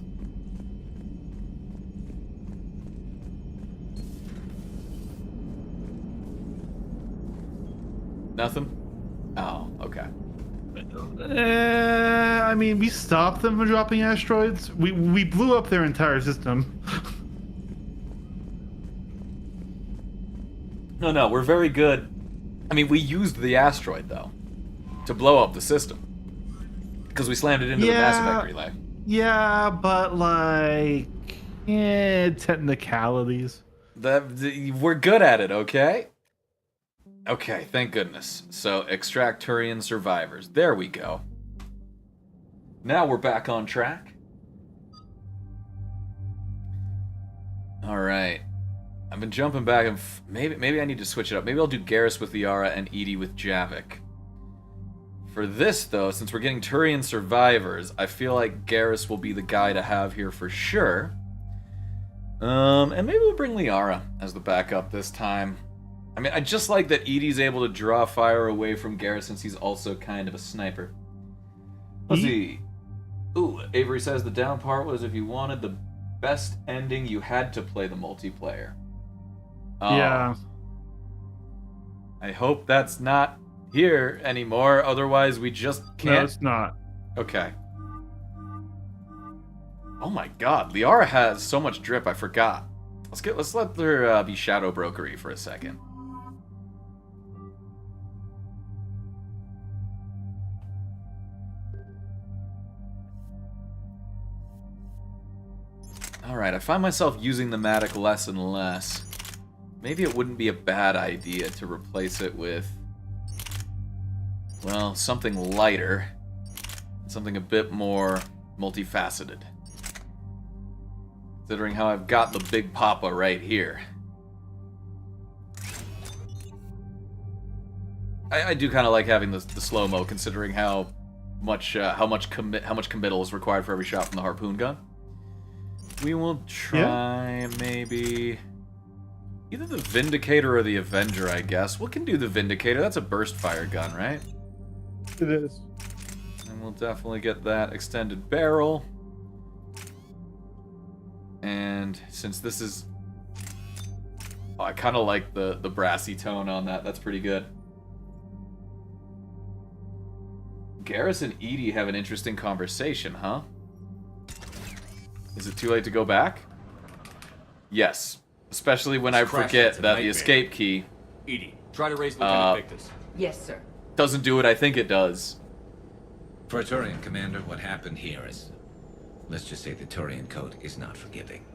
Nothing? Oh, okay. I mean, we stopped them from dropping asteroids. We blew up their entire system. No, we're very good. I mean, we used the asteroid, though, to blow up the system. Because we slammed it into the Mass Effect relay. Yeah, but like... technicalities. We're good at it, okay? Okay, thank goodness. So, extract Turian survivors. There we go. Now we're back on track. Alright. I've been jumping back and... maybe I need to switch it up. Maybe I'll do Garrus with Liara and EDI with Javik. For this, though, since we're getting Turian survivors, I feel like Garrus will be the guy to have here for sure. And maybe we'll bring Liara as the backup this time. I mean, I just like that EDI's able to draw fire away from Garrus since he's also kind of a sniper. Let's see. Ooh, Avery says the down part was if you wanted the best ending, you had to play the multiplayer. Yeah. I hope that's not here anymore, otherwise we just can't... No, it's not. Okay. Oh my god, Liara has so much drip, I forgot. Let's let her be shadow brokery for a second. Alright, I find myself using the Matic less and less. Maybe it wouldn't be a bad idea to replace it with... well, something lighter. Something a bit more multifaceted. Considering how I've got the Big Papa right here. I do kind of like having the slow-mo, considering how much committal is required for every shot from the harpoon gun. We will try maybe either the Vindicator or the Avenger, I guess. We can do the Vindicator. That's a burst fire gun, right? It is. And we'll definitely get that extended barrel. And since this is... oh, I kind of like the brassy tone on that. That's pretty good. Garrus and EDI have an interesting conversation, huh? Is it too late to go back? Yes. Especially when I forget that the escape key... EDI, try to raise Lieutenant Victus. Yes, sir. Doesn't do what I think it does. For a Turian commander, what happened here is... let's just say the Turian code is not forgiving.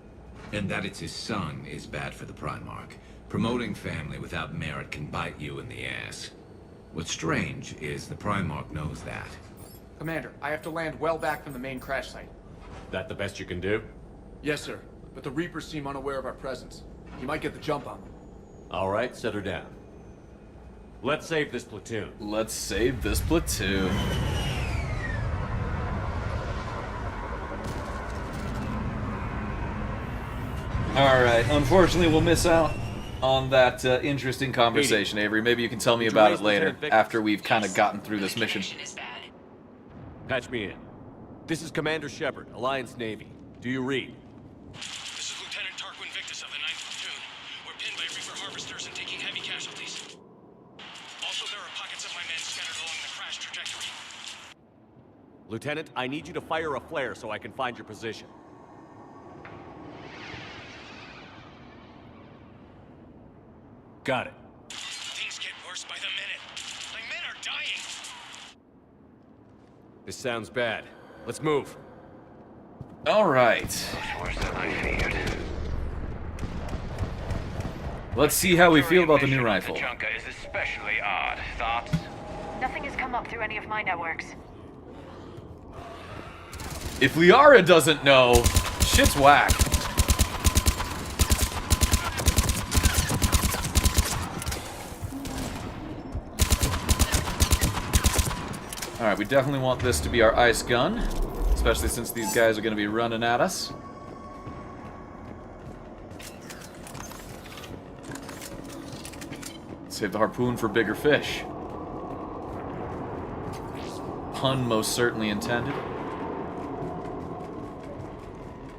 And that it's his son is bad for the Primarch. Promoting family without merit can bite you in the ass. What's strange is the Primarch knows that. Commander, I have to land well back from the main crash site. That the best you can do? Yes, sir. But the Reapers seem unaware of our presence. You might get the jump on them. All right, set her down. Let's save this platoon. Let's save this platoon. Alright, unfortunately we'll miss out on that interesting conversation, Avery. Maybe you can tell me about it later, after we've kind of gotten through this mission. Patch me in. This is Commander Shepard, Alliance Navy. Do you read? This is Lieutenant Tarquin Victus of the 9th Platoon. We're pinned by Reaper harvesters and taking heavy casualties. Also, there are pockets of my men scattered along the crash trajectory. Lieutenant, I need you to fire a flare so I can find your position. Got it. Things get worse by the minute. My men are dying. This sounds bad. Let's move. Alright. Worse than I feared. Let's see how we feel about the new rifle. Junka is especially odd. Thoughts? Nothing has come up through any of my networks. If Liara doesn't know, shit's whack. Alright, we definitely want this to be our ice gun, especially since these guys are going to be running at us. Save the harpoon for bigger fish. Pun most certainly intended.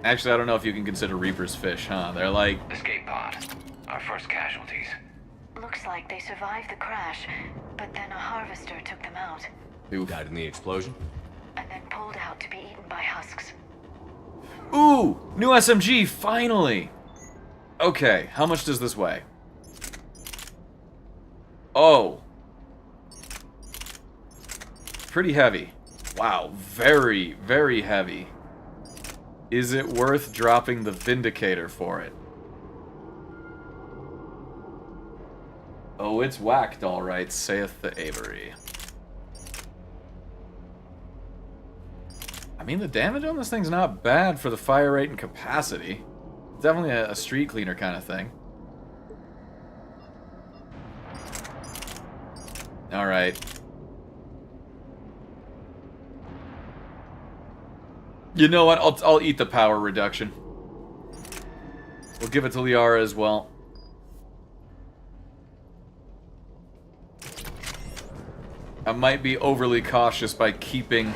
Actually, I don't know if you can consider Reapers fish, huh? They're like... Escape pod. Our first casualties. Looks like they survived the crash, but then a harvester took them out. Who died in the explosion? And then pulled out to be eaten by husks. Ooh! New SMG, finally! Okay, how much does this weigh? Oh. Pretty heavy. Wow, very, very heavy. Is it worth dropping the Vindicator for it? Oh, it's whacked, all right, saith the Avery. I mean, the damage on this thing's not bad for the fire rate and capacity. Definitely a street cleaner kind of thing. All right. You know what? I'll eat the power reduction. We'll give it to Liara as well. I might be overly cautious by keeping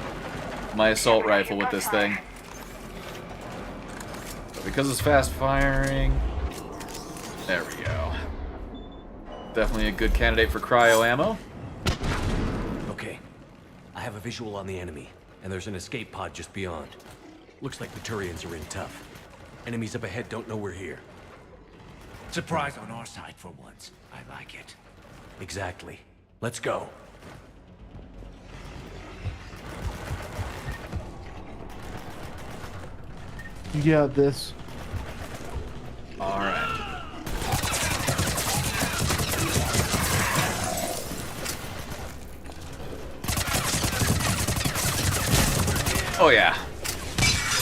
my assault rifle with this thing. But because it's fast firing, there we go. Definitely a good candidate for cryo ammo. Okay. I have a visual on the enemy, and there's an escape pod just beyond. Looks like the Turians are in tough. Enemies up ahead don't know we're here. Surprise on our side for once. I like it. Exactly. Let's go. You got this. All right. Oh yeah.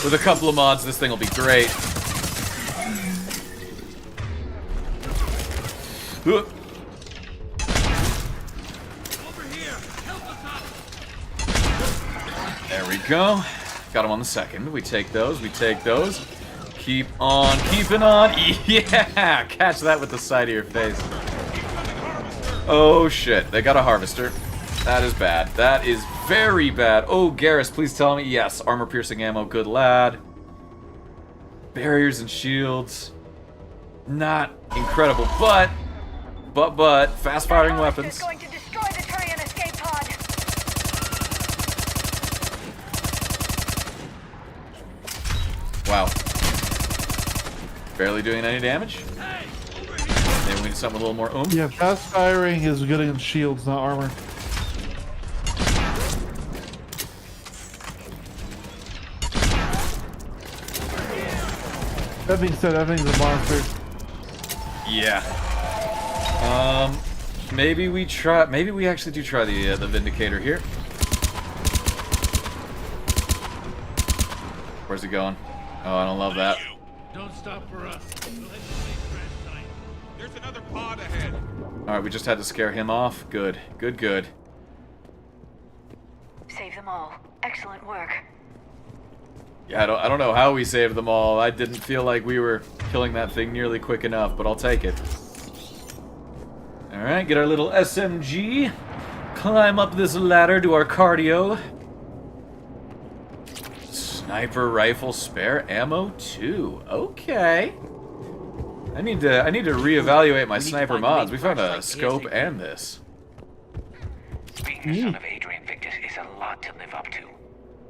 With a couple of mods, this thing will be great. There we go. Got him on the second. We take those. We take those. Keep on keeping on. Yeah! Catch that with the side of your face. Oh shit. They got a harvester. That is bad. That is very bad. Oh, Garrus, please tell me. Yes, armor-piercing ammo. Good lad. Barriers and shields. Not incredible, but fast-firing weapons. Going to destroy the Turian escape pod. Wow. Barely doing any damage. Maybe we need something with a little more oomph. Yeah, fast firing is good against shields, not armor. That being said, that thing's a monster. Yeah. Maybe we try. Maybe we actually do try the Vindicator here. Where's he going? Oh, I don't love that. Don't stop for us. There's another pod ahead. All right, we just had to scare him off. Good, good, good. Save them all. Excellent work. Yeah, I don't know how we saved them all. I didn't feel like we were killing that thing nearly quick enough, but I'll take it. Alright, get our little SMG. Climb up this ladder to our cardio. Sniper rifle spare ammo too. Okay. I need to reevaluate my sniper mods. We found a scope and this. Being the son of Adrian Victus is a lot to live up to.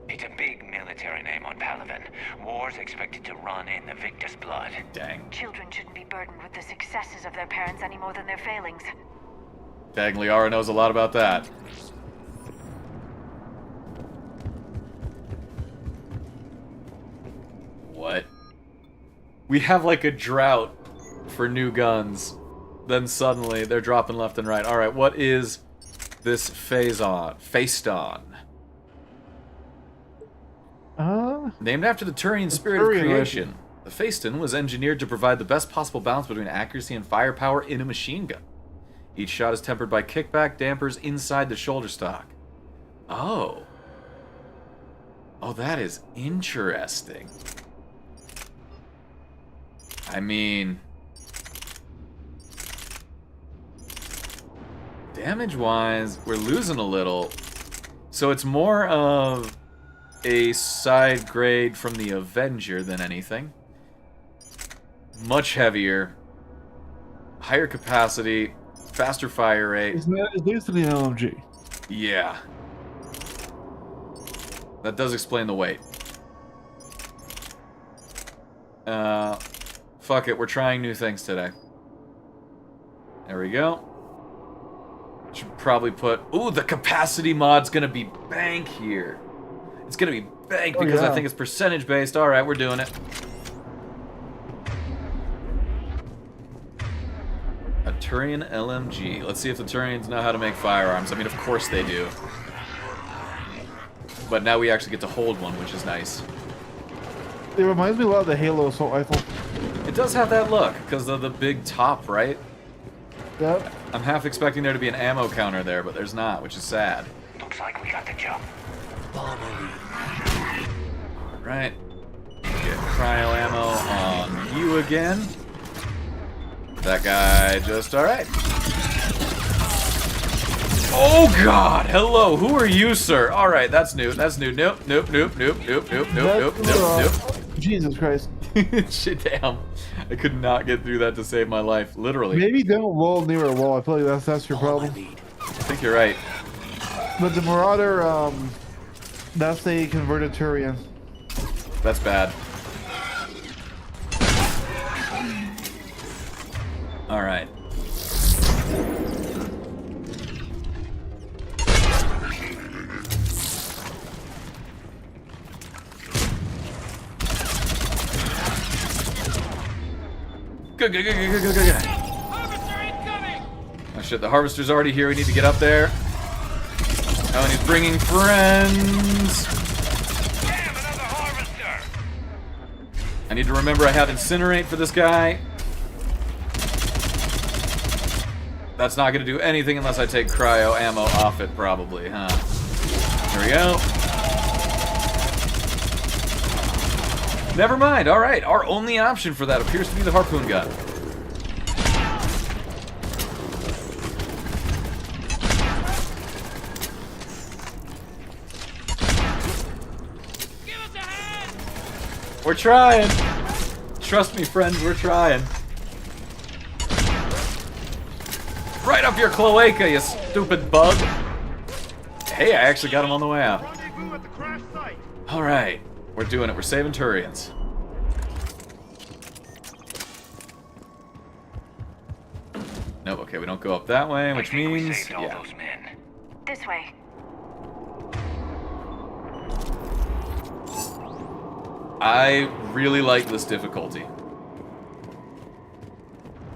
It's a big military name on Palaven. War's expected to run in the Victus blood. Dang. Children shouldn't be burdened with the successes of their parents any more than their failings. Dang, Liara knows a lot about that. What? We have like a drought for new guns. Then suddenly they're dropping left and right. Alright, what is this Phaeston? Named after the Turian spirit of creation, the Phaeston was engineered to provide the best possible balance between accuracy and firepower in a machine gun. Each shot is tempered by kickback dampers inside the shoulder stock. Oh. Oh, that is interesting. I mean, damage-wise, we're losing a little. So it's more of a side grade from the Avenger than anything. Much heavier. Higher capacity. faster fire rate. It's basically an LMG. Yeah. That does explain the weight. Fuck it, we're trying new things today. There we go. Should probably put... Ooh, the capacity mod's gonna be bank here. It's gonna be bank because I think it's percentage based. Alright, we're doing it. A Turian LMG. Let's see if the Turians know how to make firearms. I mean, of course they do. But now we actually get to hold one, which is nice. It reminds me a lot of the Halo assault rifle. It does have that look, because of the big top, right? Yep. I'm half expecting there to be an ammo counter there, but there's not, which is sad. Looks like we got the jump. Alright. Get cryo ammo on you again. That guy just... Alright. Oh god! Hello, who are you, sir? Alright, that's new. That's new. Nope, nope, nope, nope, nope, nope, nope, nope, nope. Jesus Christ. Shit, damn. I could not get through that to save my life. Literally. Maybe don't roll near a wall. I feel like that's your problem. I think you're right. But the Marauder, that's a converted Turian. That's bad. Alright. Good. Oh shit, the harvester's already here. We need to get up there. Oh, and he's bringing friends. Damn, another harvester! I need to remember I have incinerate for this guy. That's not going to do anything unless I take cryo ammo off it, probably, huh? Here we go. Never mind, alright. Our only option for that appears to be the harpoon gun. Give us a hand! We're trying. Trust me, friends, we're trying. Right up your cloaca, you stupid bug. Hey, I actually got him on the way out. Alright. We're doing it. We're saving Turians. Nope, okay, we don't go up that way, which means... Yeah. This way. I really like this difficulty.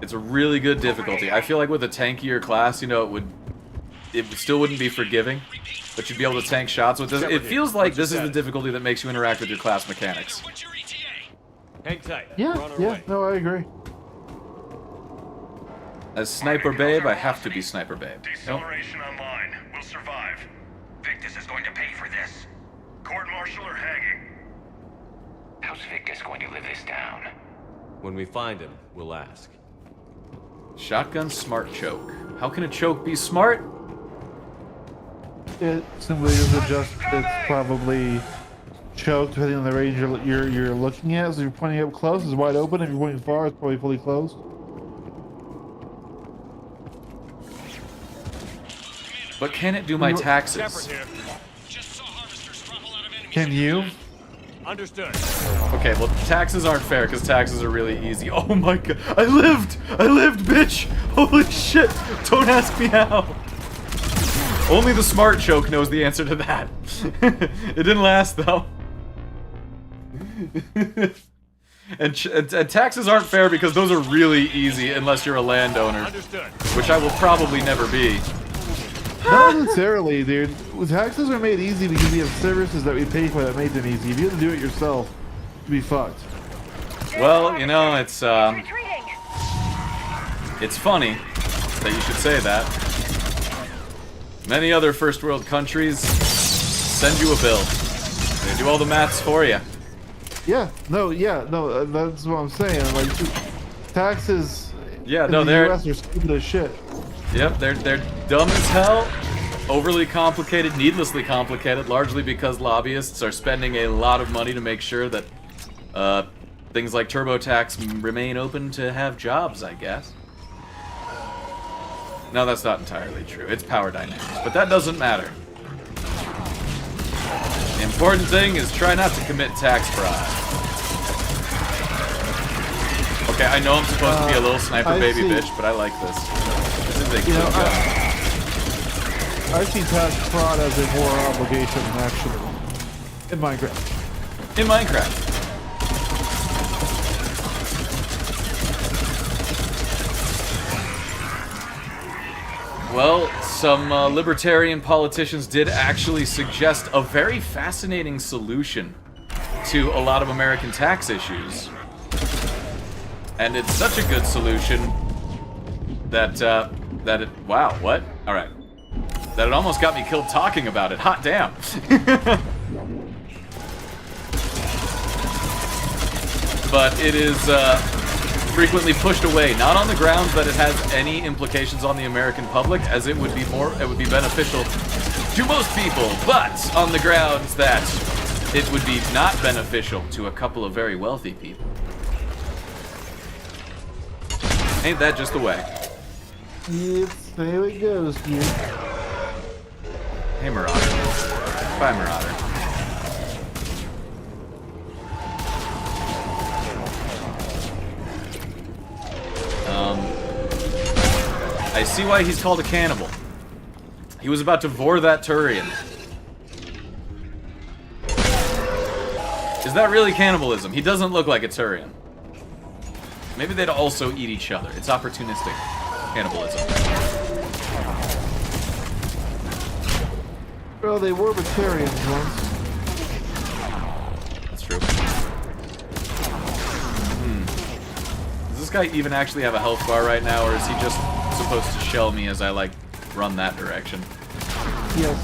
It's a really good difficulty. I feel like with a tankier class, you know, it still wouldn't be forgiving, but you'd be able to tank shots with this. It feels like this is the difficulty that makes you interact with your class mechanics. Hang tight. Yeah, no, I agree. As Sniper Babe, I have to be Sniper Babe. Deceleration online. We'll survive. Victus is going to pay for this. Court-martial or hanging? How's Victus going to live this down? When we find him, we'll ask. Shotgun smart choke. How can a choke be smart? It simply isn't just, it's probably choked depending on the range you're looking at. So if you're pointing up close, it's wide open. If you're pointing far, it's probably fully closed. But can it do my taxes? Can you? Understood. Okay, well, taxes aren't fair because taxes are really easy. Oh my god. I lived! I lived, bitch! Holy shit! Don't ask me how. Only the smart choke knows the answer to that. It didn't last, though. And taxes aren't fair because those are really easy unless you're a landowner. Understood. Which I will probably never be. Not necessarily, dude. Taxes are made easy because we have services that we pay for that made them easy. If you have to do it yourself, you'd be fucked. Well, you know, it's funny that you should say that. Many other first world countries send you a bill. They do all the maths for you. Yeah, no, that's what I'm saying. Like, taxes in the US are stupid as shit. Yep, they're dumb as hell, overly complicated, needlessly complicated, largely because lobbyists are spending a lot of money to make sure that things like TurboTax remain open to have jobs, I guess. No, that's not entirely true. It's power dynamics, but that doesn't matter. The important thing is try not to commit tax fraud. Okay, I know I'm supposed to be a little sniper baby bitch, but I like this. This is a good gun. I see tax fraud as a moral obligation, actually. In Minecraft. In Minecraft. Well, some libertarian politicians did actually suggest a very fascinating solution to a lot of American tax issues. And it's such a good solution that, wow, what? Alright. That it almost got me killed talking about it. Hot damn. But it is, frequently pushed away, not on the grounds that it has any implications on the American public, as it would be beneficial to most people, but on the grounds that it would be not beneficial to a couple of very wealthy people. Ain't that just the way? It's there it goes, dude. Hey, Marauder. Bye, Marauder. I see why he's called a cannibal. He was about to vor that Turian. Is that really cannibalism? He doesn't look like a Turian. Maybe they'd also eat each other. It's opportunistic cannibalism. Well, they were vegetarians once. That's true. Does this guy even actually have a health bar right now, or is he just supposed to shell me as I, like, run that direction? Yes.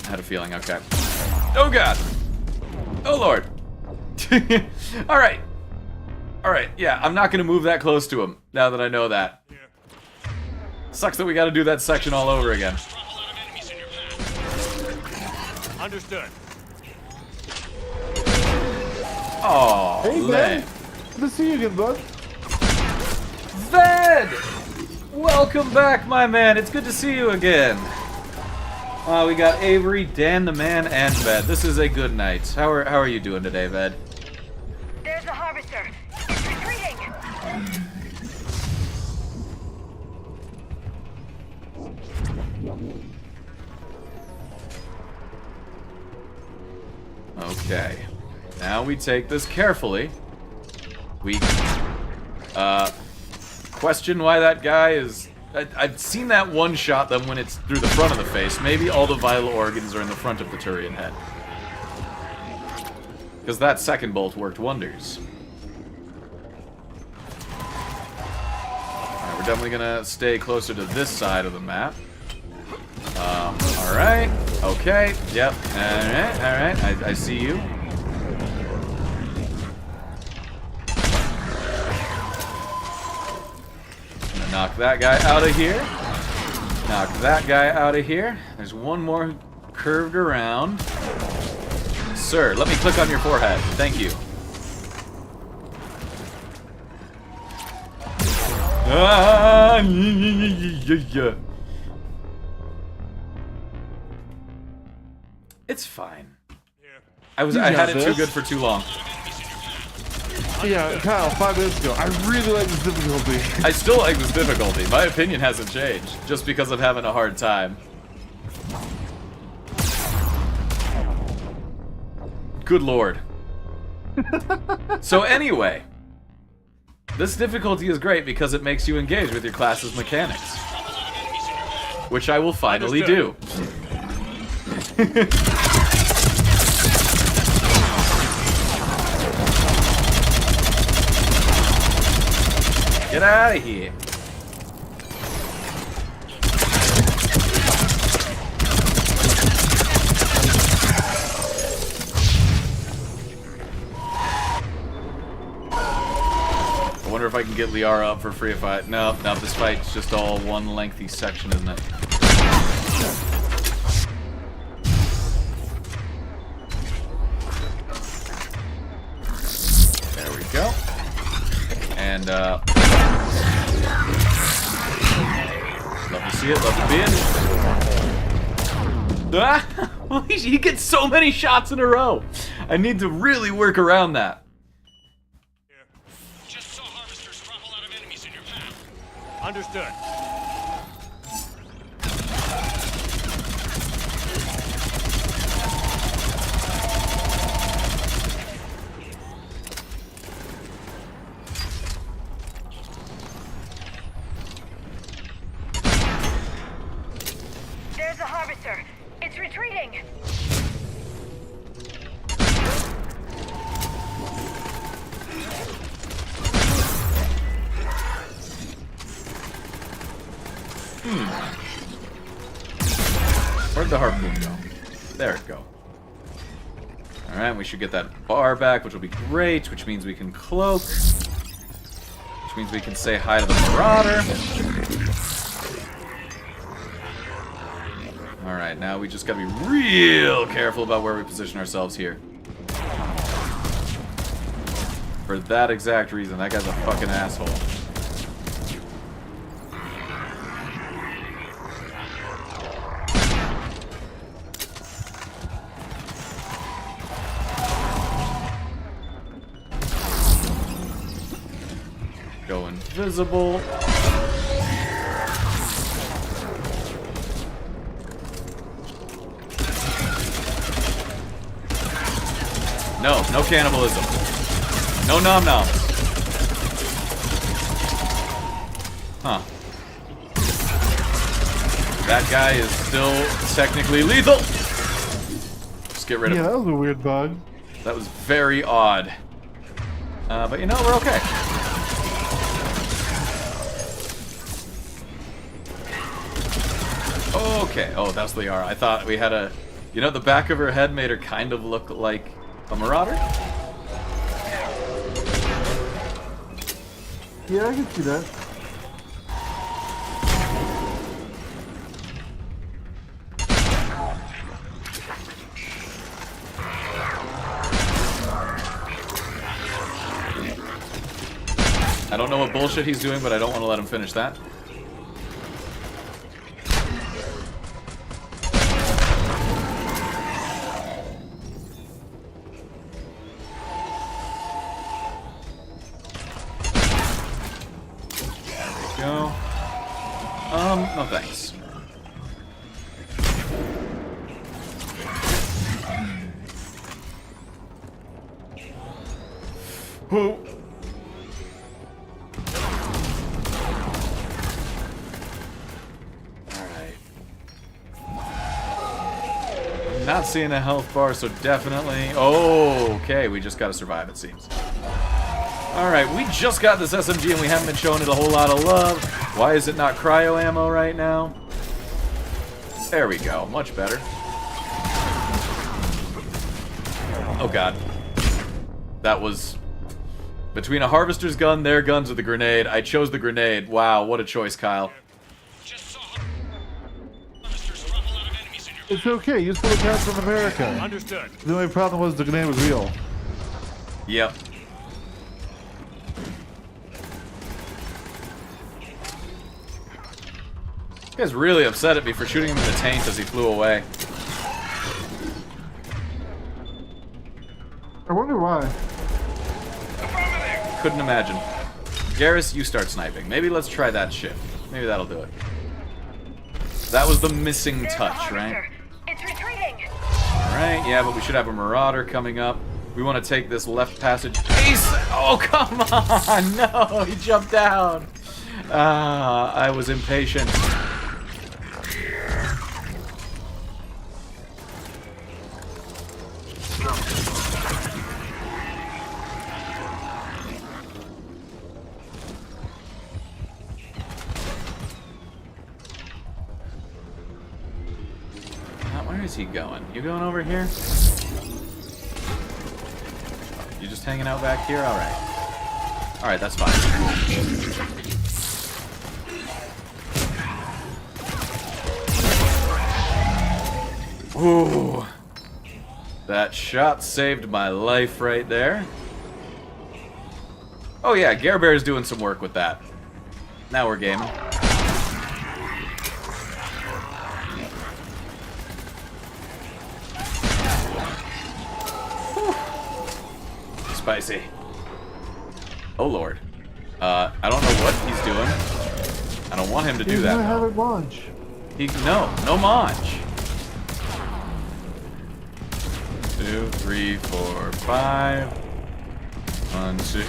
I had a feeling, okay. Oh god! Oh lord! Alright. Alright, yeah, I'm not gonna move that close to him, now that I know that. Sucks that we gotta do that section all over again. Understood. Oh, hey, man. Good to see you again, bud. Ved! Welcome back, my man. It's good to see you again. We got Avery, Dan the man, and Ved. This is a good night. How are you doing today, Ved? There's a harvester. It's retreating. Okay. Now we take this carefully. We, question why that guy is... I've seen that one shot them when it's through the front of the face. Maybe all the vital organs are in the front of the Turian head. Because that second bolt worked wonders. Alright, we're definitely gonna stay closer to this side of the map. Alright. Okay. Yep. Alright. I see you. Knock that guy out of here. Knock that guy out of here. There's one more curved around. Sir, let me click on your forehead. Thank you. It's fine. I had it too good for too long. Yeah, Kyle, 5 minutes ago. I really like this difficulty. I still like this difficulty. My opinion hasn't changed, just because I'm having a hard time. Good lord. So anyway, this difficulty is great because it makes you engage with your class's mechanics. Which I will finally do. Get out of here. I wonder if I can get Liara up for free if I... No, this fight's just all one lengthy section, isn't it? There we go. And, Love to see it, love to be it. Ah! He gets so many shots in a row. I need to really work around that. Just saw harvesters drop a lot of enemies in your path. Understood. There's a harvester. It's retreating. Where'd the harpoon go? There it go. Alright, we should get that bar back, which will be great, which means we can cloak. Which means we can say hi to the Marauder. Alright, now we just gotta be real careful about where we position ourselves here. For that exact reason, that guy's a fucking asshole. Go invisible. No, no cannibalism. No nom-noms. Huh. That guy is still technically lethal. Just get rid of him. Yeah, that was a weird bug. That was very odd. But you know, we're okay. Okay. Oh, that's Liara. I thought we had a... You know, the back of her head made her kind of look like a Marauder? Yeah, I can see that. I don't know what bullshit he's doing, but I don't want to let him finish that. Go. No thanks. Who? Alright. Not seeing a health bar, so definitely... Oh, okay, we just gotta survive, it seems. Alright, we just got this SMG and we haven't been showing it a whole lot of love. Why is it not cryo ammo right now? There we go, much better. Oh god. That was... Between a harvester's gun, their guns, or the grenade, I chose the grenade. Wow, what a choice, Kyle. It's okay, use full Captain America. Understood. The only problem was the grenade was real. Yep. This guy's really upset at me for shooting him in the taint as he flew away. I wonder why. Couldn't imagine. Garrus, you start sniping. Maybe let's try that shift. Maybe that'll do it. That was the missing touch, right? It's retreating. Alright, yeah, but we should have a Marauder coming up. We want to take this left passage. Ace! Oh, come on! No, he jumped down. Ah, I was impatient. Where is he going? You going over here? You just hanging out back here? Alright. Alright, that's fine. Ooh. That shot saved my life right there. Oh yeah, Gare Bear's doing some work with that. Now we're gaming. spicy. Oh lord. I don't know what he's doing. I don't want him to do that. I have a launch. No launch. 2, 3, 4, 5. 1, 2.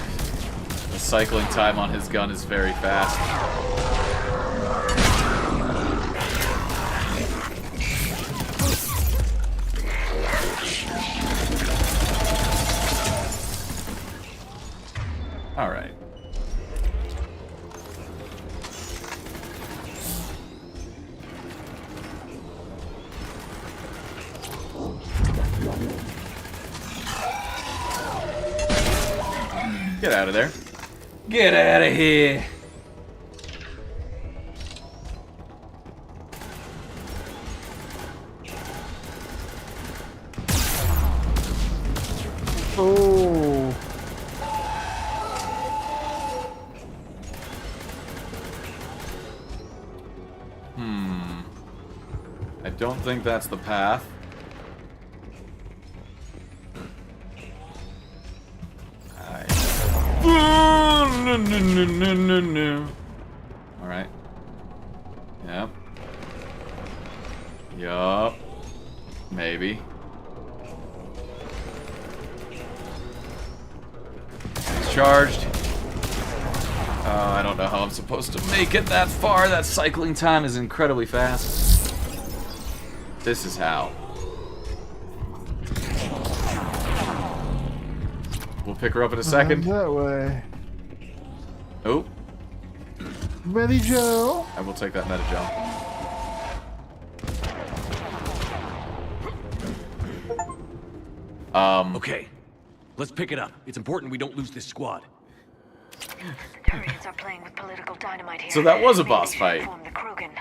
The cycling time on his gun is very fast. All right. Get out of there. Get out of here. Oh. I don't think that's the path. No. Alright. Yep. Yup. Maybe. He's charged. Oh, I don't know how I'm supposed to make it that far. That cycling time is incredibly fast. This is how. We'll pick her up in a second. That way. Oh. Ready, Joe? I will take that meta jump. Okay, let's pick it up. It's important we don't lose this squad. Turians are playing with political dynamite here. So that was a boss fight. Form the Krogan.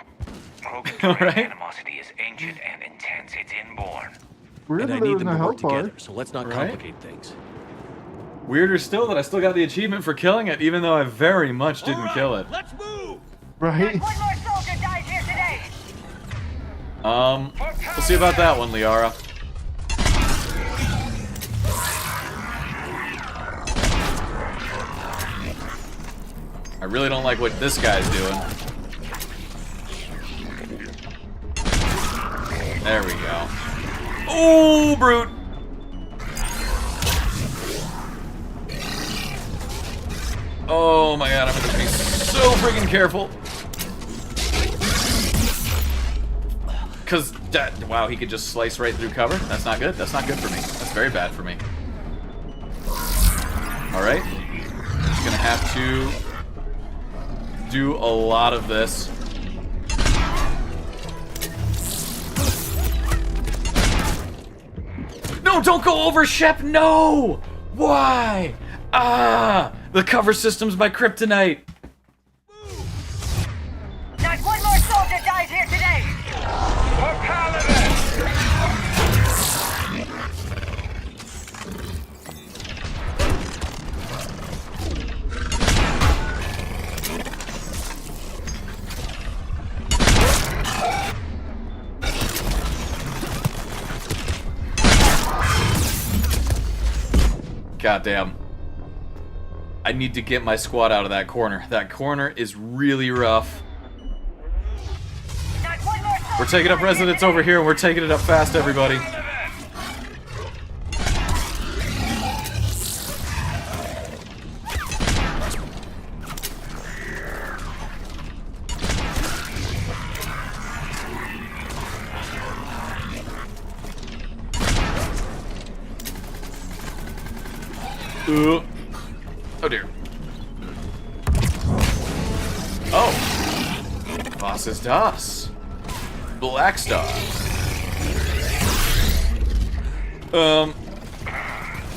Krogan animosity is ancient and intense. It's inborn. And I need them to work together, so let's not Right? complicate things. Weirder still that I still got the achievement for killing it, even though I very much didn't kill it. Let's move! Right? One more soldier died here today. We'll see about that one, Liara. I really don't like what this guy's doing. There we go. Oh, brute! Oh my god, I'm gonna be so freaking careful. Cause wow, he could just slice right through cover. That's not good. That's not good for me. That's very bad for me. Alright. Just gonna have to do a lot of this. No, don't go over, Shep! No! Why? Ah! The cover system's my kryptonite. Not one more soldier dies here today. For Paladin! Goddamn. I need to get my squad out of that corner. That corner is really rough. We're taking up residence over here, and we're taking it up fast, everybody. Oh dear. Oh. Was ist das? Black Star.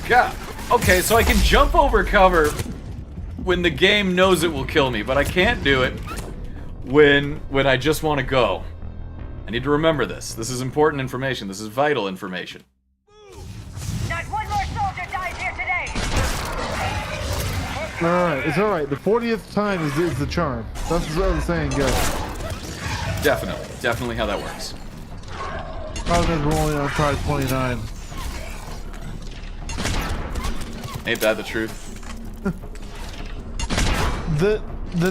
God. Okay, so I can jump over cover when the game knows it will kill me, but I can't do it when I just want to go. I need to remember this. This is important information. This is vital information. Not one more soldier dies here today. Alright, it's alright. The 40th time is the charm. That's what the saying goes. Definitely. Definitely how that works. I was only on try 29. Ain't that the truth? The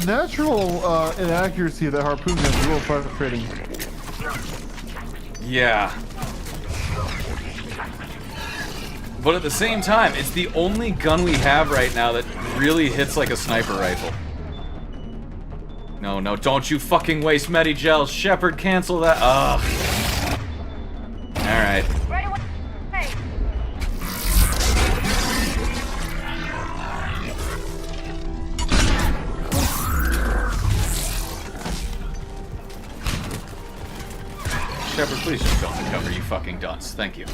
natural inaccuracy of that harpoon gun is a little frustrating. Yeah. But at the same time, it's the only gun we have right now that really hits like a sniper rifle. No, no, don't you fucking waste Medigel. Shepard, cancel that. Ugh. Alright. Shepard, please just don't recover, you fucking dunce. Thank you.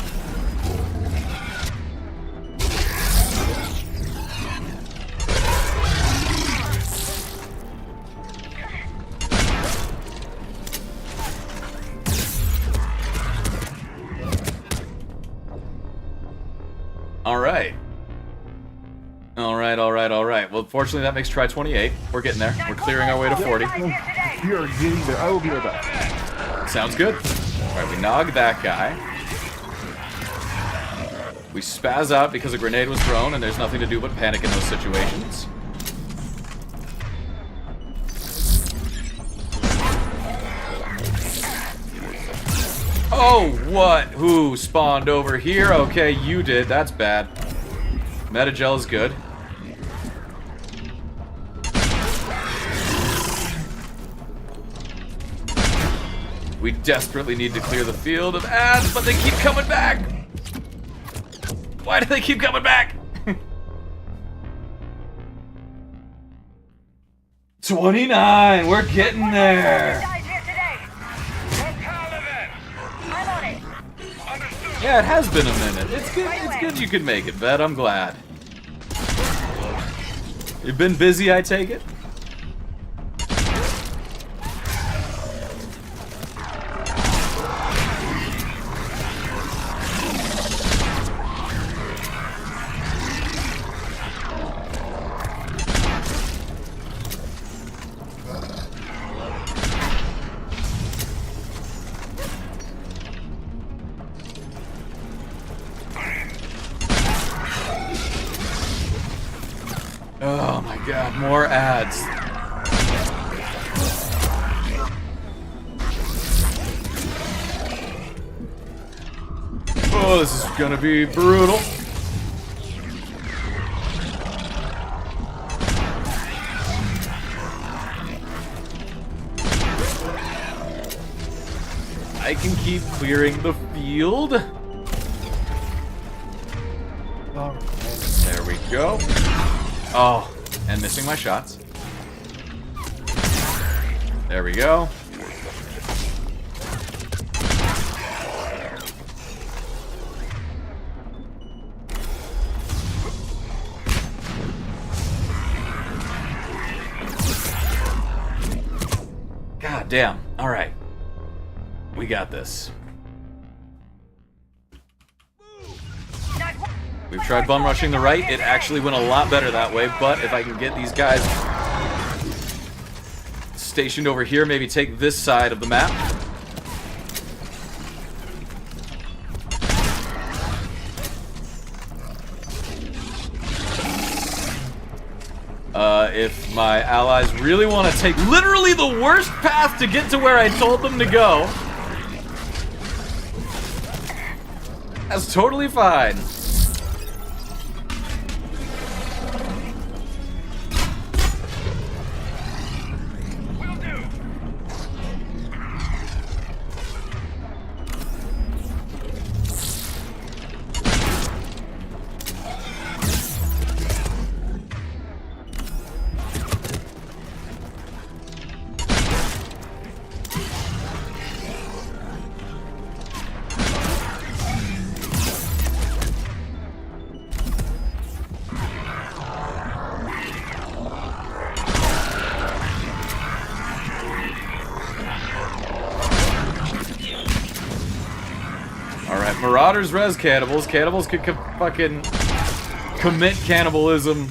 Alright. Alright. Well, fortunately that makes try 28. We're getting there. We're clearing our way to 40. We are getting there. I will be right back. Sounds good. Alright, we nog that guy. We spaz out because a grenade was thrown and there's nothing to do but panic in those situations. Oh, what? Who spawned over here? Okay, you did. That's bad. Medigel is good. We desperately need to clear the field of ads, but they keep coming back! Why do they keep coming back? 29! We're getting there! Yeah, it has been a minute. It's good you could make it, Vet. I'm glad. You've been busy, I take it? Oh my god, more ads. Oh, this is gonna be brutal. I can keep clearing the field. There we go. Oh, and missing my shots. There we go. God damn. All right. We got this. We've tried bum rushing the right. It actually went a lot better that way, but if I can get these guys stationed over here, maybe take this side of the map. If my allies really want to take literally the worst path to get to where I told them to go, that's totally fine. Marauders res cannibals. Cannibals could fucking commit cannibalism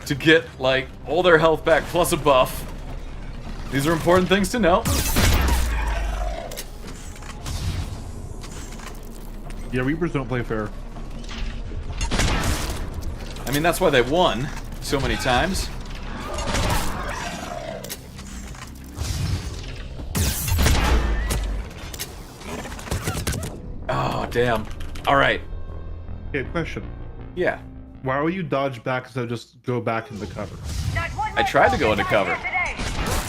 to get, like, all their health back plus a buff. These are important things to know. Yeah, Reapers don't play fair. I mean, that's why they won so many times. Oh, damn. Alright. Okay, question. Yeah. Why will you dodge back instead of just go back into cover? I tried to go into cover.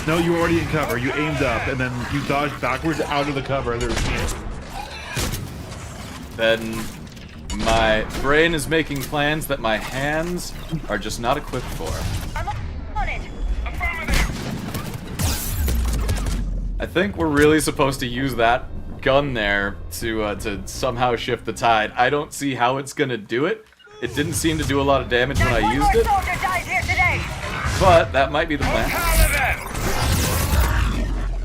No, you were already in cover. You aimed up, and then you dodged backwards out of the cover, and there was me. Then my brain is making plans that my hands are just not equipped for. I'm on it. I think we're really supposed to use that gun there to somehow shift the tide. I don't see how it's gonna do it. It didn't seem to do a lot of damage when I used it. But that might be the plan.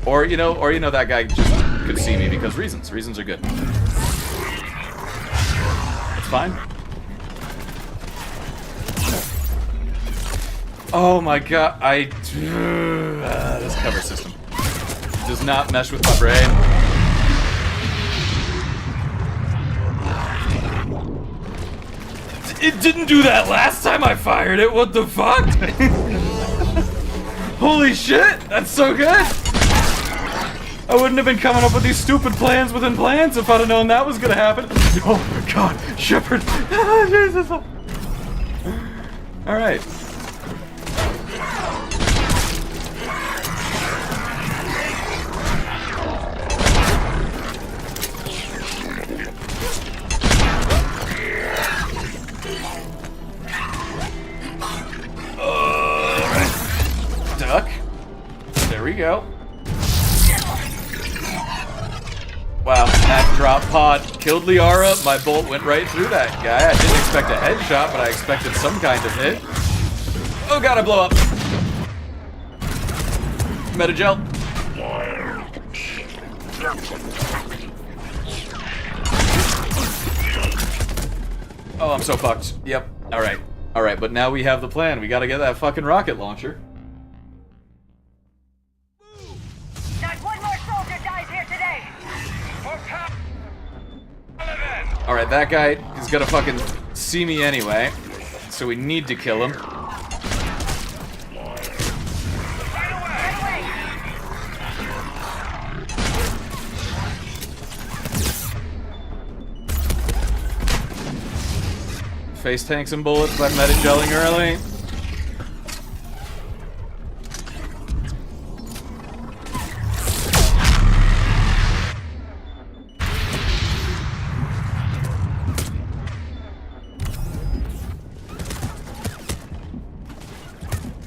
Or you know that guy just could see me because reasons. Reasons are good. It's fine. Oh my god, this cover system does not mesh with my brain. It didn't do that last time I fired it, what the fuck? Holy shit, that's so good! I wouldn't have been coming up with these stupid plans within plans if I'd have known that was gonna happen. Oh god, Shepard! Jesus! Alright. Duck. There we go. Wow, that drop pod killed Liara. My bolt went right through that guy. I didn't expect a headshot, but I expected some kind of hit. Oh god, I blow up. Metagel. Oh, I'm so fucked. Yep. Alright. Alright, but now we have the plan. We gotta get that fucking rocket launcher. Not one more soldier dies here today. Alright, that guy is gonna fucking see me anyway. So we need to kill him. Face tanks and bullets by metagelling early.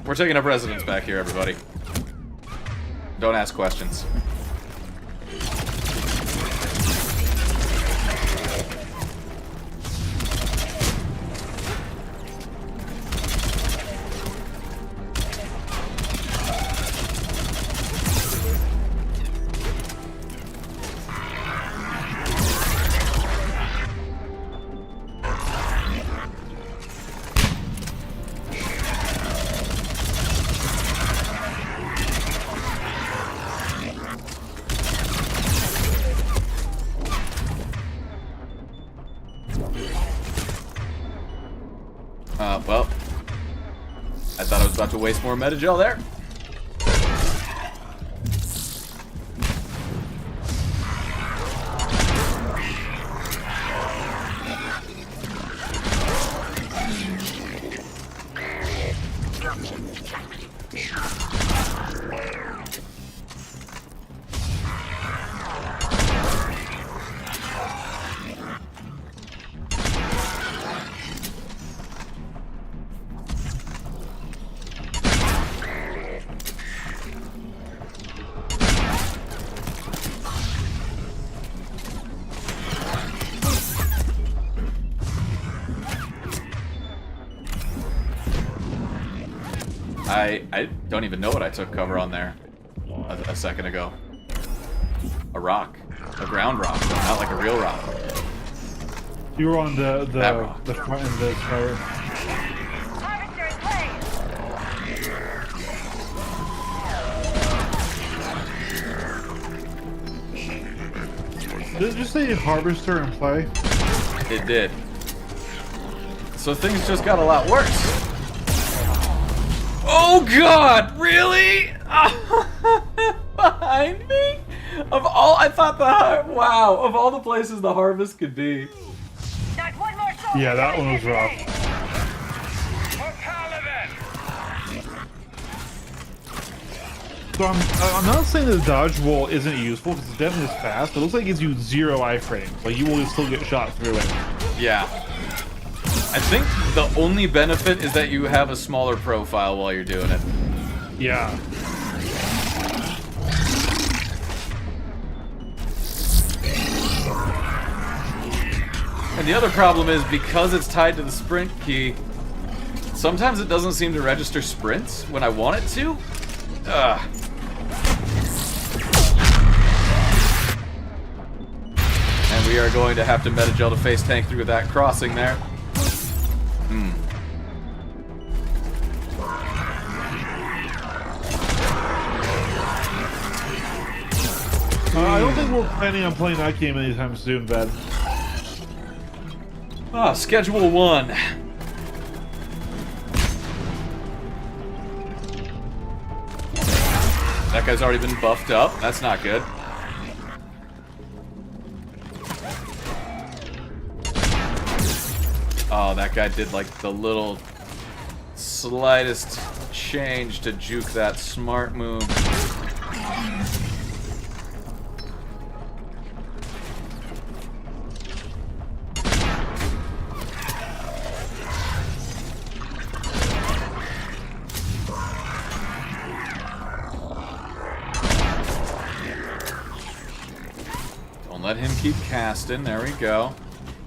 We're taking up residence back here, everybody. Don't ask questions. Well, I thought I was about to waste more metagel there. I don't even know what I took cover on there a second ago. A rock. A ground rock, not like a real rock. You were on the front of the tower. Did it just say Harvester in play? It did. So things just got a lot worse. Oh god, really? Behind me? Of all, I thought wow, of all the places the harvest could be. Yeah, that one was rough. So I'm not saying that the dodge roll isn't useful, because it definitely is fast, but it looks like it gives you 0 iframes. Like, you will still get shot through it. Yeah. I think the only benefit is that you have a smaller profile while you're doing it. Yeah. And the other problem is, because it's tied to the sprint key, sometimes it doesn't seem to register sprints when I want it to. Ugh. And we are going to have to metagel to face tank through that crossing there. I don't think we're planning on playing that game anytime soon, Ben. Ah, Schedule 1. That guy's already been buffed up. That's not good. Oh, that guy did like the little slightest change to juke that smart move. Let him keep casting. There we go.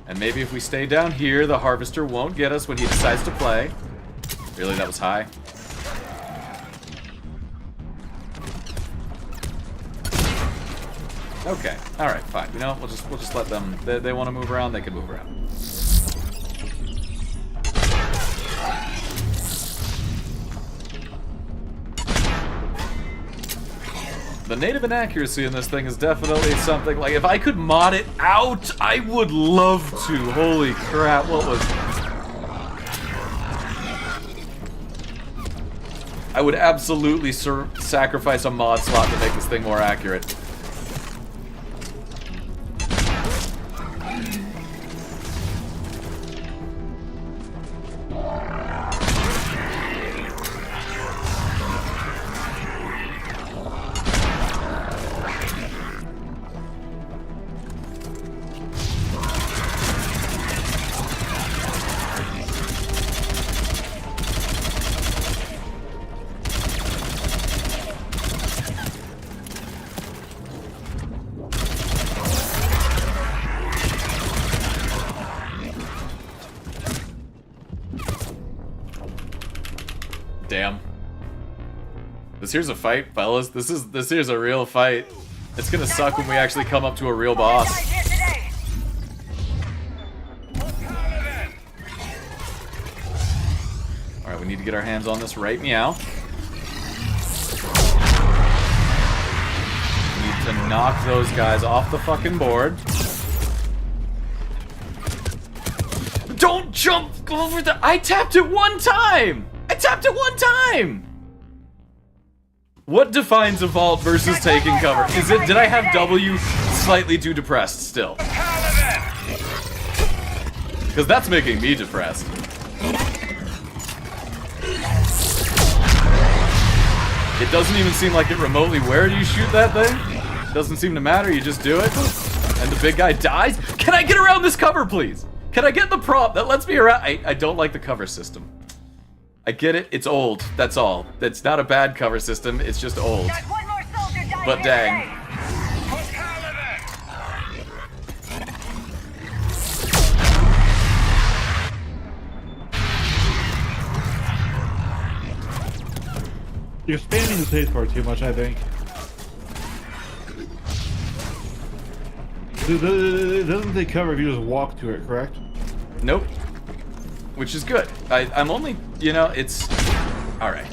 And maybe if we stay down here, the Harvester won't get us when he decides to play. Really, that was high. Okay. All right. Fine. You know, we'll just let them. They want to move around. They can move around. The native inaccuracy in this thing is definitely something, like, if I could mod it out, I would love to. Holy crap, what was... I would absolutely sacrifice a mod slot to make this thing more accurate. Damn. This here's a fight, fellas. This here's a real fight. It's gonna suck when we actually come up to a real boss. Alright, we need to get our hands on this right meow. We need to knock those guys off the fucking board. Don't jump over the... I tapped it one time! I tapped it one time! What defines a vault versus taking cover? Is it, did I have W slightly too depressed still? Because that's making me depressed. It doesn't even seem like it remotely. Where do you shoot that thing? Doesn't seem to matter, you just do it. And the big guy dies? Can I get around this cover, please? Can I get the prop that lets me around? I don't like the cover system. I get it, it's old, that's all. It's not a bad cover system, it's just old. But dang. You're spamming the spacebar too much, I think. It doesn't take cover if you just walk to it, correct? Nope. Which is good. I'm only, you know, it's... Alright.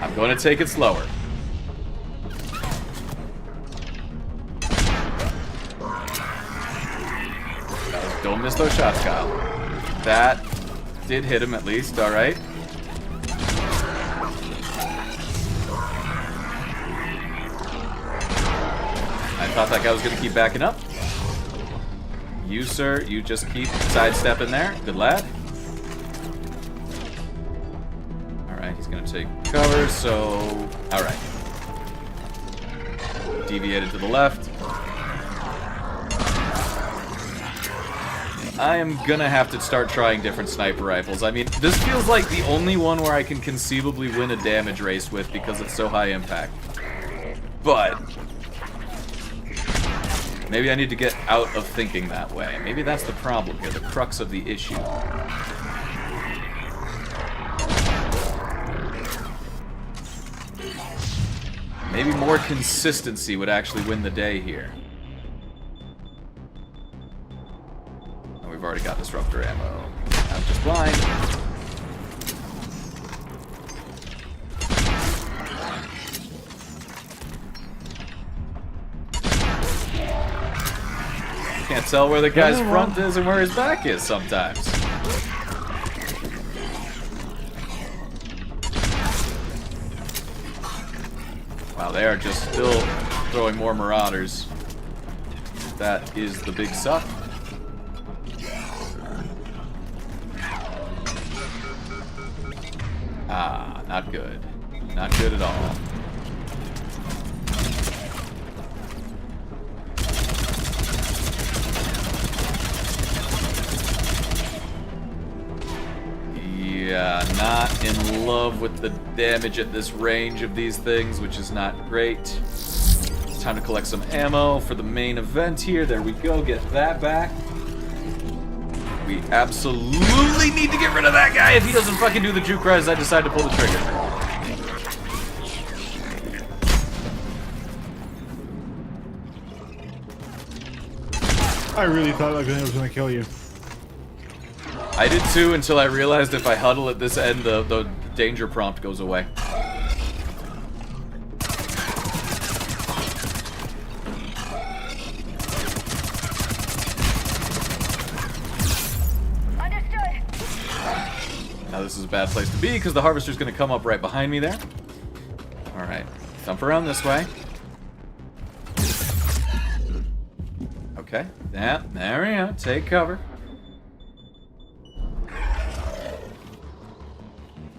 I'm going to take it slower. Don't miss those shots, Kyle. That did hit him at least, alright. I thought that guy was going to keep backing up. You, sir, you just keep sidestepping there. Good lad. Alright, he's going to take cover, so... Alright. Deviated to the left. I am gonna have to start trying different sniper rifles. I mean, this feels like the only one where I can conceivably win a damage race with because it's so high impact. But maybe I need to get out of thinking that way. Maybe that's the problem here, the crux of the issue. Maybe more consistency would actually win the day here. Oh, we've already got disruptor ammo. I'm just blind. Can't tell where the guy's front is and where his back is sometimes. Wow, they are just still throwing more marauders. That is the big suck. Ah, not good. Not good at all. Yeah, not in love with the damage at this range of these things, which is not great. It's time to collect some ammo for the main event here. There we go, get that back. We absolutely need to get rid of that guy if he doesn't fucking do the juke res. I decide to pull the trigger. I really thought that was going to kill you. I did too, until I realized if I huddle at this end, the danger prompt goes away. Understood. Now this is a bad place to be, because the harvester's going to come up right behind me there. Alright, thump around this way. Okay, yeah, there we go, take cover.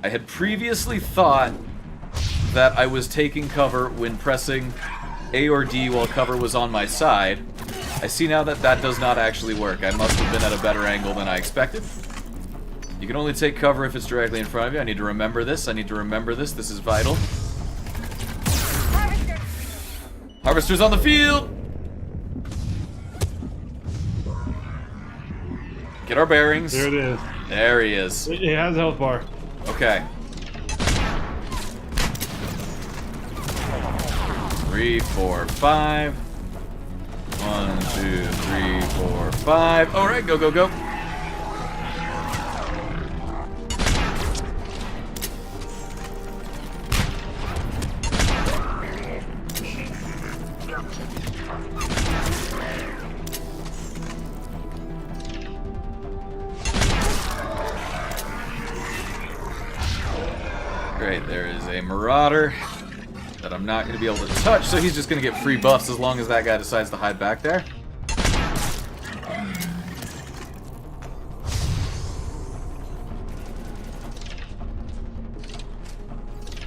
I had previously thought that I was taking cover when pressing A or D while cover was on my side. I see now that that does not actually work. I must have been at a better angle than I expected. You can only take cover if it's directly in front of you. I need to remember this. I need to remember this. This is vital. Harvester. Harvester's on the field! Get our bearings. There it is. There he is. It has a health bar. Okay. 3, 4, 5. 1, 2, 3, 4, 5. All right, go, go, go. Great, there is a marauder that I'm not going to be able to touch, so he's just going to get free buffs as long as that guy decides to hide back there.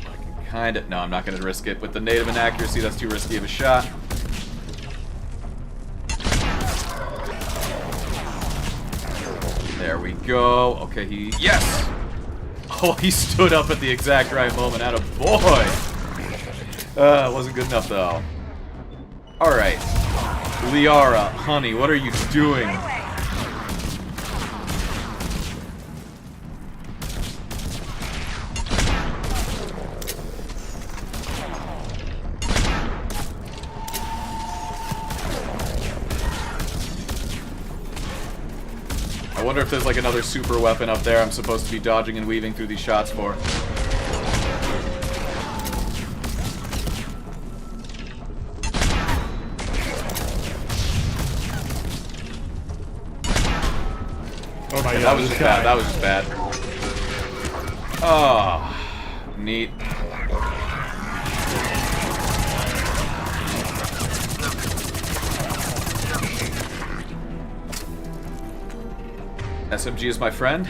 I can kind of... No, I'm not going to risk it. With the native inaccuracy, that's too risky of a shot. There we go. Okay, he... Yes! Oh, he stood up at the exact right moment. Atta boy! Wasn't good enough, though. Alright. Liara, honey, what are you doing? I wonder if there's like another super weapon up there I'm supposed to be dodging and weaving through these shots for. Oh my Yeah, god, that was this just guy. bad. That was just bad. Oh, neat. SMG is my friend.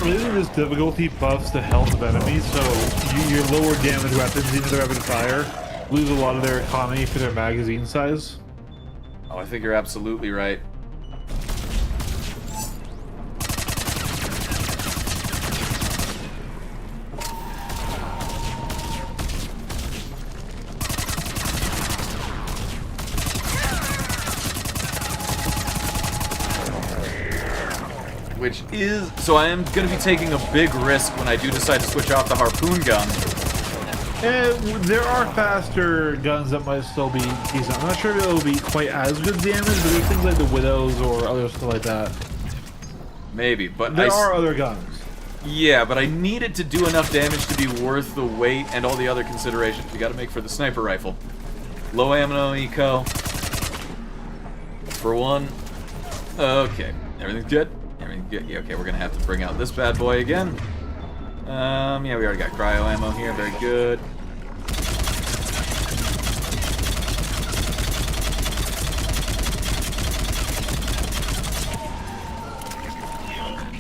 I think this difficulty buffs the health of enemies, so your lower damage weapons, even if they're rapid fire, lose a lot of their economy for their magazine size. Oh, I think you're absolutely right. Which is... So I am going to be taking a big risk when I do decide to switch off the harpoon gun. And there are faster guns that might still be decent. I'm not sure if it'll be quite as good damage, but there's things like the Widows or other stuff like that. Maybe, but There are other guns. Yeah, but I need it to do enough damage to be worth the weight and all the otother considerations we gotta make for the sniper rifle. Low ammo eco. For one. Okay, everything's good. Everything's good. Yeah, okay, we're gonna have to bring out this bad boy again. Yeah, we already got cryo ammo here. Very good.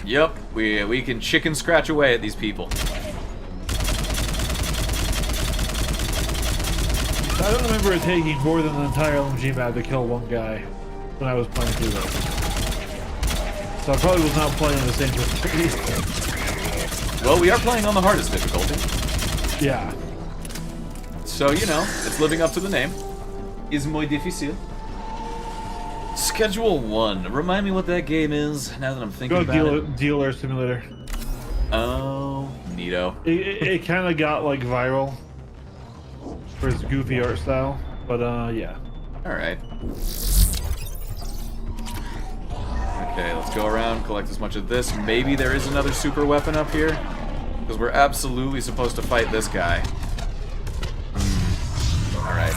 Yep, we can chicken scratch away at these people. I don't remember it taking more than an entire LMG mag to kill one guy when I was playing through this. So I probably was not playing the same difficulty. Well, we are playing on the hardest difficulty. Yeah. So, you know, it's living up to the name. Is muy difícil. Schedule 1. Remind me what that game is, now that I'm thinking about it. Dealer Simulator. Oh, neato. It kind of got, like, viral for its goofy art style, but, yeah. Alright. Okay, let's go around, collect as much of this. Maybe there is another super weapon up here? Because we're absolutely supposed to fight this guy. Alright.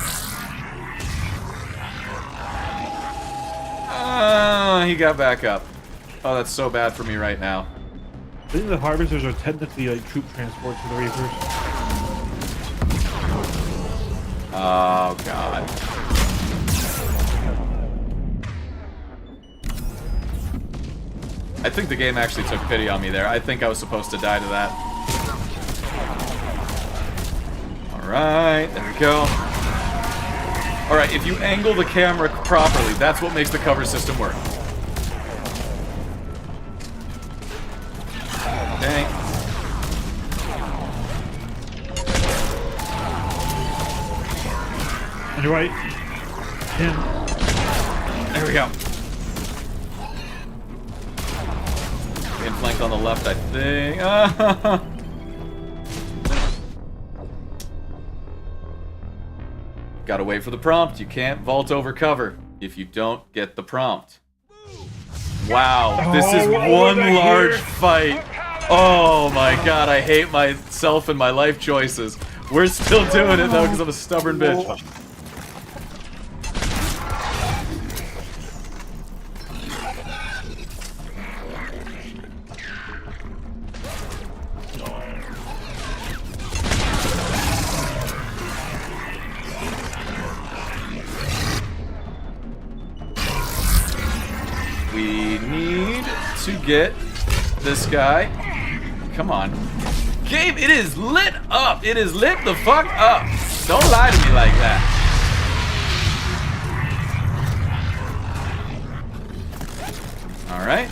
He got back up. Oh, that's so bad for me right now. I think the Harvesters are technically like troop transports for the Reapers. Oh, God. I think the game actually took pity on me there. I think I was supposed to die to that. Alright, there we go. Alright, if you angle the camera properly, that's what makes the cover system work. Okay. On your right. Him. There we go. Being flanked on the left, I think. Gotta wait for the prompt. You can't vault over cover if you don't get the prompt. Wow, this is one large fight. Oh my god, I hate myself and my life choices. We're still doing it though because I'm a stubborn bitch. We need to get this guy. Come on. Game, it is lit up. It is lit the fuck up. Don't lie to me like that. Alright.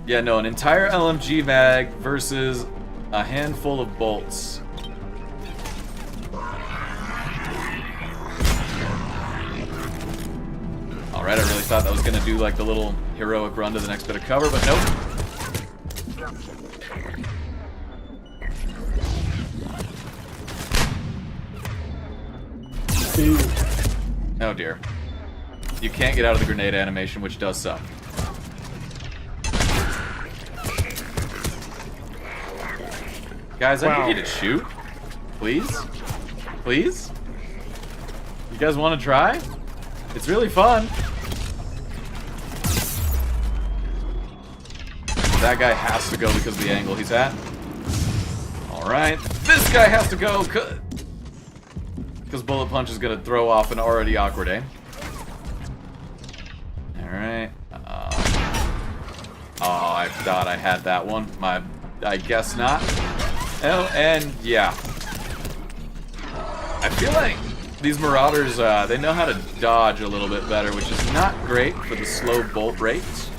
Yeah, no, an entire LMG mag versus a handful of bolts. Alright, I really thought that was going to do like the little heroic run to the next bit of cover, but nope. Oh dear. you can't get out of the grenade animation, which does suck. Guys, I need you to shoot. Please? Please? You guys want to try? It's really fun. That guy has to go because of the angle he's at. Alright. This guy has to go because Bullet Punch is going to throw off an already awkward aim. Alright. Oh, I thought I had that one. I guess not. Oh, and yeah. I feel like these Marauders, they know how to dodge a little bit better, which is not great for the slow bolt rates.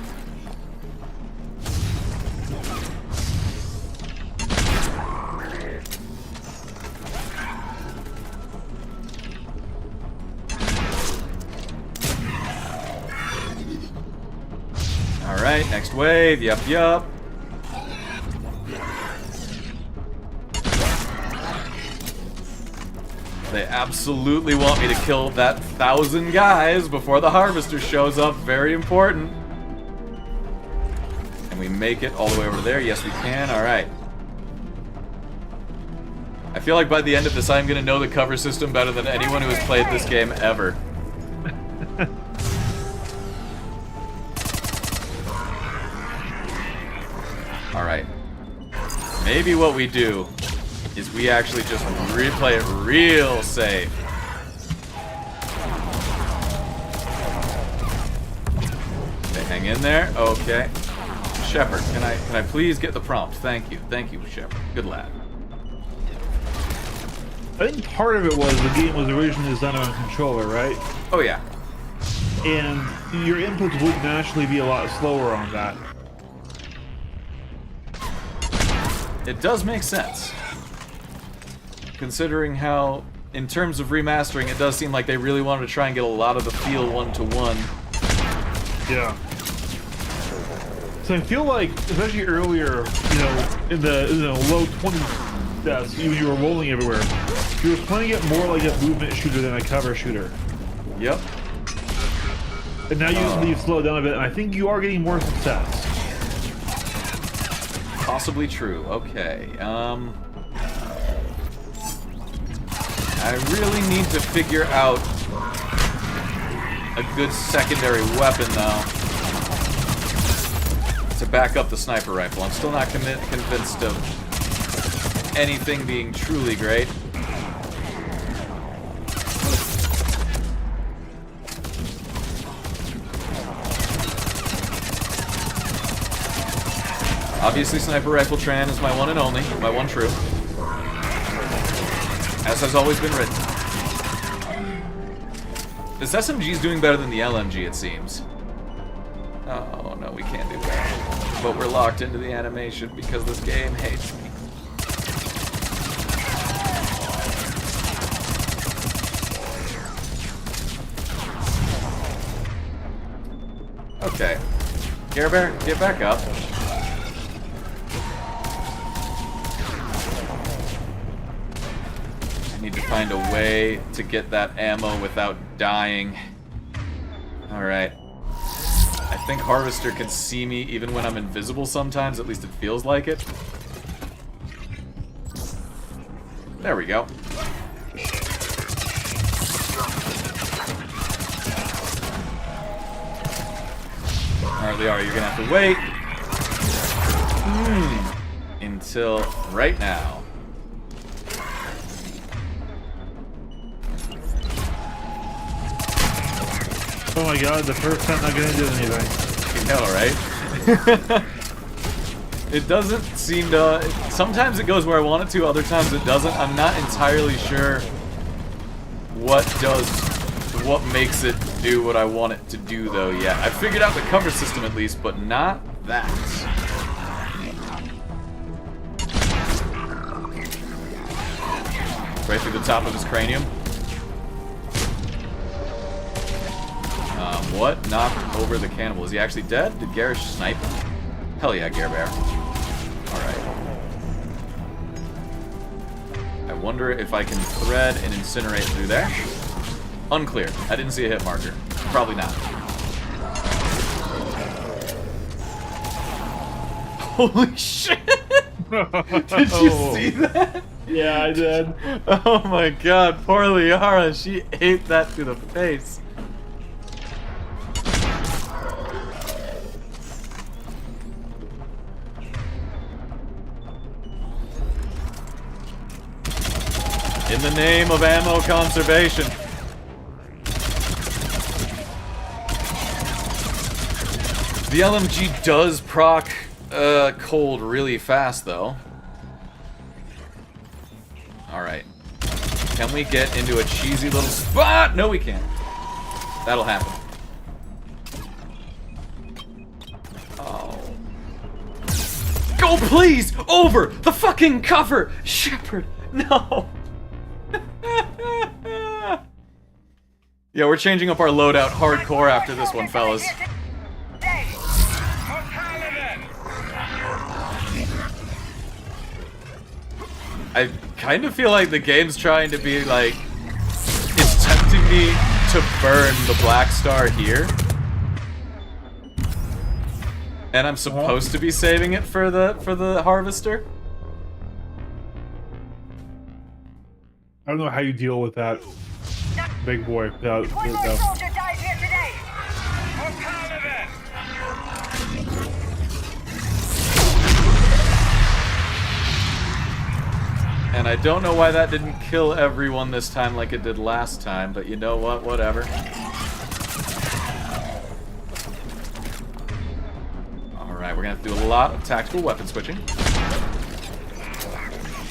Alright, next wave. Yup. They absolutely want me to kill that 1,000 guys before the Harvester shows up. Very important. Can we make it all the way over there? Yes, we can. Alright. I feel like by the end of this, I'm going to know the cover system better than anyone who has played this game ever. Alright. Maybe what we do is we actually just replay it real safe. Okay, hang in there. Okay. Shepard, can I please get the prompt? Thank you, Shepard. Good lad. I think part of it was the game was originally designed on a controller, right? Oh yeah. And your inputs would naturally be a lot slower on that. It does make sense. Considering how, in terms of remastering, it does seem like they really wanted to try and get a lot of the feel one-to-one. Yeah. So I feel like, especially earlier, you know, in the low 20s deaths, when you were rolling everywhere, you were playing it more like a movement shooter than a cover shooter. Yep. And now you've slowed down a bit, and I think you are getting more success. Possibly true. Okay. I really need to figure out a good secondary weapon, though, to back up the sniper rifle. I'm still not convinced of anything being truly great. Obviously, Sniper Rifle Tran is my one and only, my one true. As has always been written. This SMG is doing better than the LMG, it seems. Oh, no, we can't do that. But we're locked into the animation because this game hates me. Okay. Care Bear, get back up. I need to find a way to get that ammo without dying. Alright. I think Harvester can see me even when I'm invisible sometimes, at least it feels like it. There we go. Alright, they are. You're gonna have to wait. Until right now. Oh my god, the first time not gonna do anything. You know, right? It doesn't seem to... Sometimes it goes where I want it to, other times it doesn't. I'm not entirely sure what makes it do what I want it to do, though, yet. I figured out the cover system, at least, but not that. Right through the top of his cranium. What knocked over the cannibal? Is he actually dead? Did Garish snipe him? Hell yeah, Gare Bear. Alright. I wonder if I can thread and incinerate through there. Unclear. I didn't see a hit marker. Probably not. Holy shit! Did you see that? Yeah, I did. Oh my god, poor Liara, she ate that to the face. In the name of ammo conservation. The LMG does proc cold really fast, though. Alright. Can we get into a cheesy little spot? No, we can't. That'll happen. Oh. Go, please! Over the fucking cover! Shepard! No! Yeah, we're changing up our loadout hardcore after this one, fellas. I kind of feel like the game's trying to be like, it's tempting me to burn the Black Star here. And I'm supposed to be saving it for the Harvester. I don't know how you deal with that big boy without. And I don't know why that didn't kill everyone this time like it did last time, but you know what, whatever. Alright, we're gonna have to do a lot of tactical weapon switching.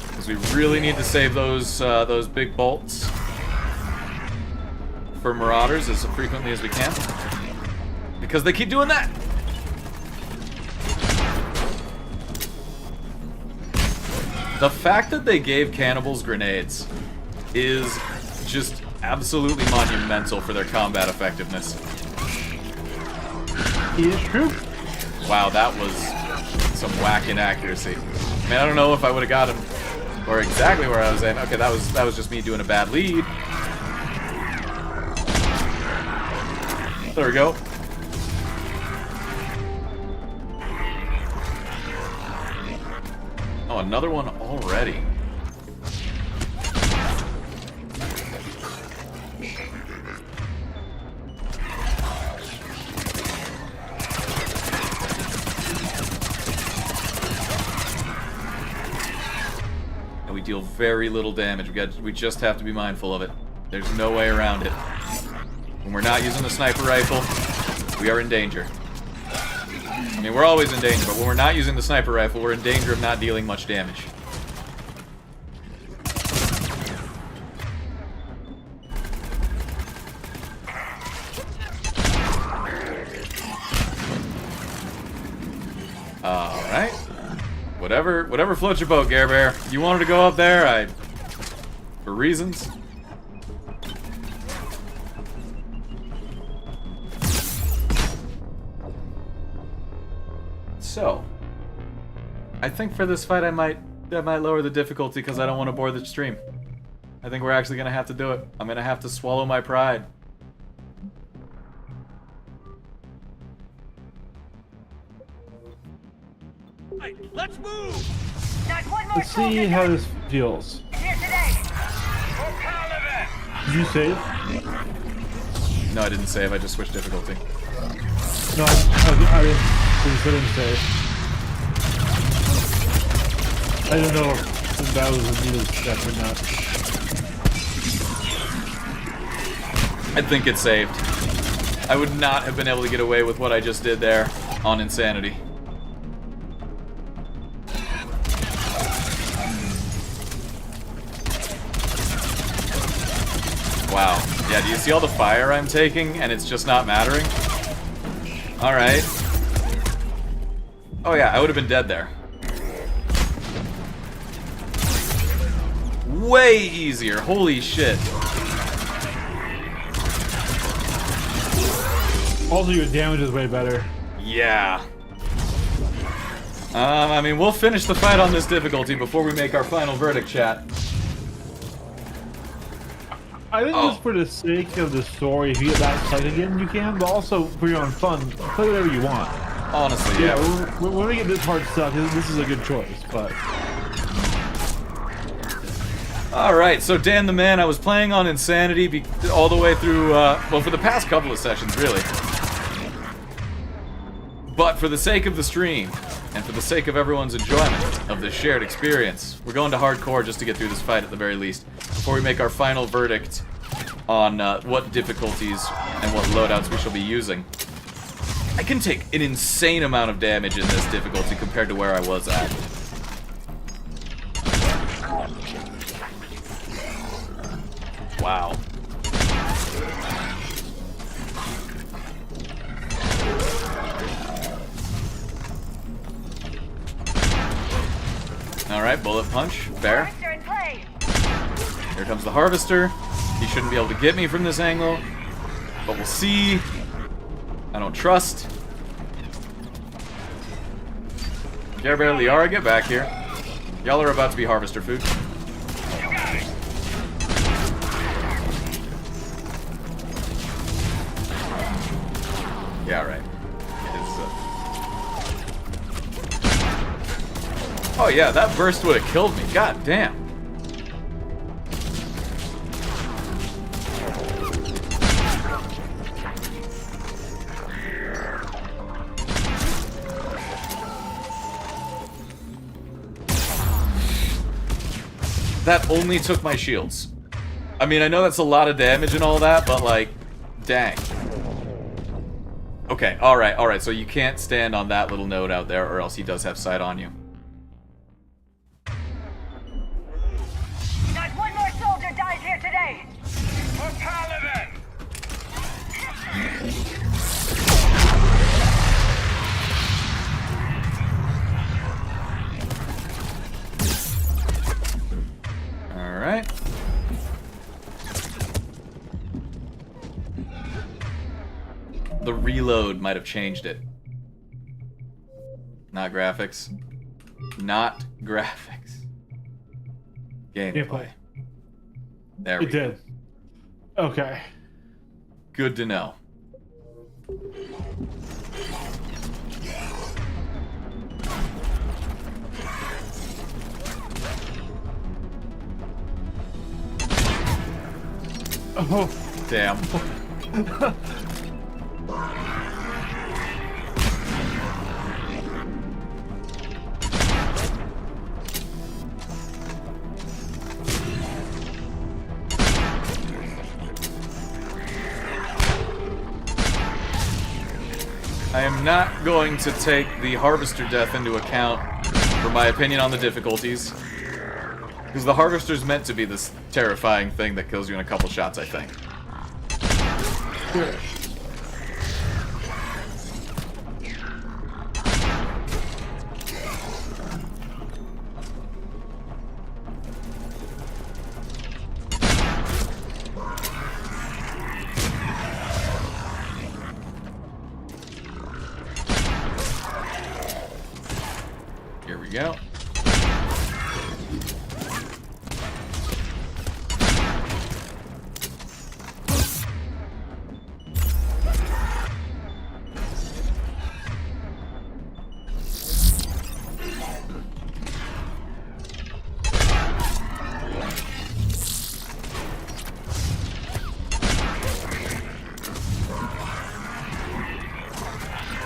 Because we really need to save those big bolts for Marauders as frequently as we can. Because they keep doing that! The fact that they gave cannibals grenades is just absolutely monumental for their combat effectiveness. It is true. Wow, that was some whack inaccuracy. I mean, I don't know if I would have got him or exactly where I was aiming. Okay, that was just me doing a bad lead. There we go. Oh, another one already. And we deal very little damage. We just have to be mindful of it. There's no way around it. When we're not using the sniper rifle, we are in danger. I mean, we're always in danger, but when we're not using the sniper rifle, we're in danger of not dealing much damage. Alright. Whatever floats your boat, Gare Bear. You wanted to go up there, for reasons. So, I think for this fight I might lower the difficulty because I don't want to bore the stream. I think we're actually gonna have to do it. I'm gonna have to swallow my pride. Let's move! Let's see how this feels. Did you save? No, I didn't save. I just switched difficulty. No, I didn't save. I don't know if that was a needed step or not. I think it's saved. I would not have been able to get away with what I just did there on Insanity. Wow. Yeah, do you see all the fire I'm taking and it's just not mattering? Alright. Oh yeah, I would have been dead there. Way easier. Holy shit. Also, your damage is way better. Yeah. I mean, we'll finish the fight on this difficulty before we make our final verdict, chat. I think just for the sake of the story, if you get that site again, you can. But also for your own fun, play whatever you want. Honestly, yeah. When we get this hard stuff, this is a good choice. But all right, so Dan the Man, I was playing on Insanity all the way through. Well, for the past couple of sessions, really. But for the sake of the stream, and for the sake of everyone's enjoyment of this shared experience, we're going to hardcore just to get through this fight at the very least, before we make our final verdict on what difficulties and what loadouts we shall be using. I can take an insane amount of damage in this difficulty compared to where I was at. Wow. Alright, bullet punch. Fair. Here comes the Harvester. He shouldn't be able to get me from this angle. But we'll see. I don't trust. Care Bear, Liara, get back here. Y'all are about to be Harvester food. Yeah, right. Oh yeah, that burst would have killed me. God damn. That only took my shields. I mean, I know that's a lot of damage and all that, but like, dang. Okay, alright, so you can't stand on that little node out there, or else he does have sight on you. Not one more soldier dies here today! For Paladin! Alright. The reload might have changed it. Not graphics. Not graphics. Gameplay. There we go. It did. Okay. Good to know. Oh. Damn. I am not going to take the Harvester death into account for my opinion on the difficulties. Because the Harvester's meant to be this terrifying thing that kills you in a couple shots, I think. Sure. Here we go.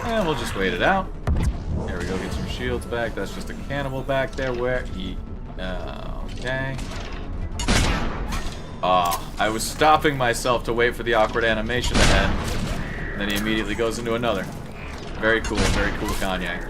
And we'll just wait it out. There we go, get some shields back. That's just a cannibal back there where he... okay. I was stopping myself to wait for the awkward animation to end. And then he immediately goes into another. Very cool, Kanye.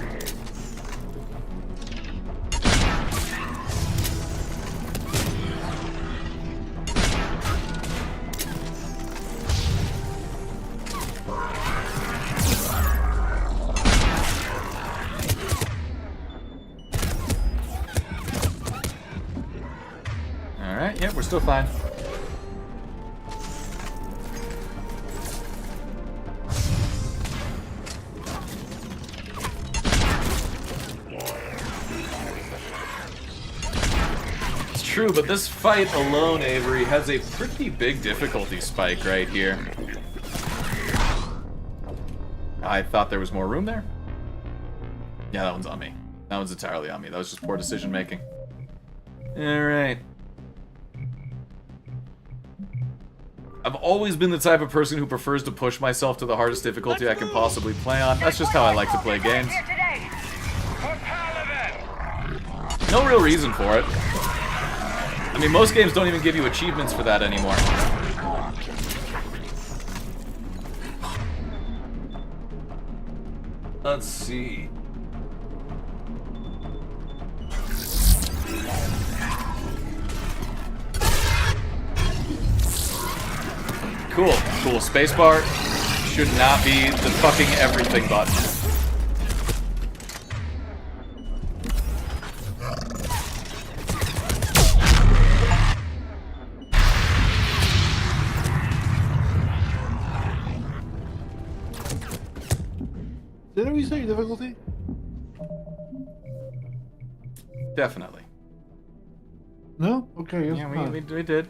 Alright, yeah, we're still fine. true, but this fight alone, Avery, has a pretty big difficulty spike right here. I thought there was more room there. Yeah, that one's on me. That one's entirely on me. That was just poor decision making. Alright. I've always been the type of person who prefers to push myself to the hardest difficulty I can possibly play on. That's just how I like to play games. No real reason for it. I mean, most games don't even give you achievements for that anymore. Let's see. Cool. Cool. Spacebar should not be the fucking everything button. Didn't we say difficulty? Definitely. No? Okay. Yeah, we did.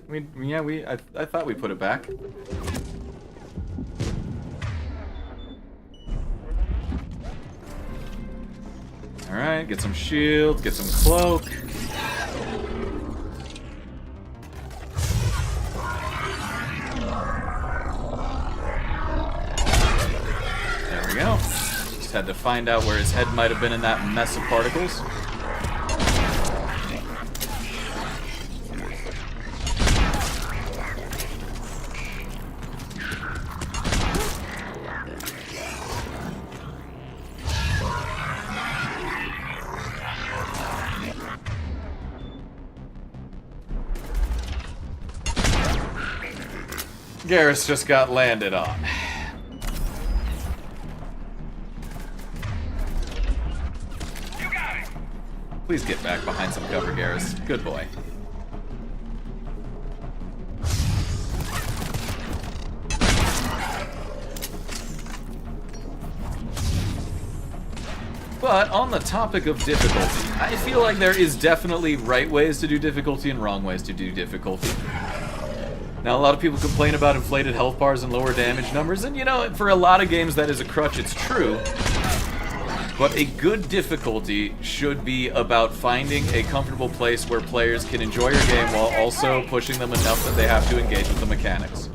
I thought we put it back. Alright, get some shield, get some cloak. There we go. Just had to find out where his head might have been in that mess of particles. Garrus just got landed on. Please get back behind some cover, Garrus. Good boy. But on the topic of difficulty, I feel like there is definitely right ways to do difficulty and wrong ways to do difficulty. Now, a lot of people complain about inflated health bars and lower damage numbers, and you know, for a lot of games that is a crutch, it's true. But a good difficulty should be about finding a comfortable place where players can enjoy your game while also pushing them enough that they have to engage with the mechanics.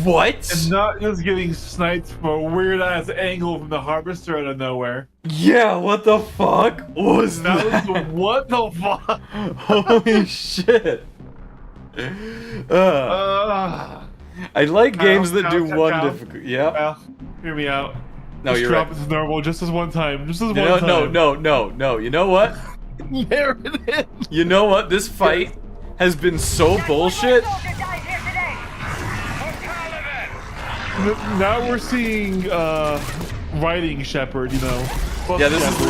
What? And not just getting sniped from a weird-ass angle from the harvester out of nowhere. Yeah, what the fuck was that? What the fuck? Holy shit. I like games that do one difficulty. Yeah. Hear me out. No, just you're drop right. it to normal just as one time. Just as one No, time. no. You know what? There it is. You know what? This fight has been so bullshit. Now we're seeing riding Shepherd, you know. Fuck Yeah, this Shepherd.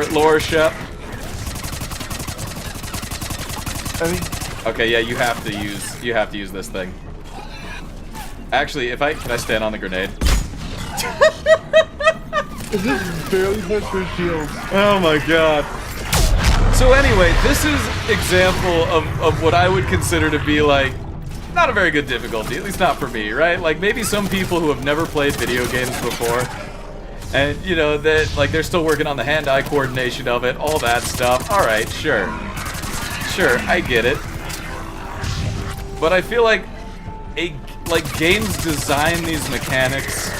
is lore Shep. I mean, okay, yeah, you have to use this thing. Actually, can I stand on the grenade? is this barely touch her shield? Oh my god. So anyway, this is example of what I would consider to be like not a very good difficulty, at least not for me, right? Like maybe some people who have never played video games before, and you know that like they're still working on the hand-eye coordination of it, all that stuff. All right, sure, I get it. But I feel like games design these mechanics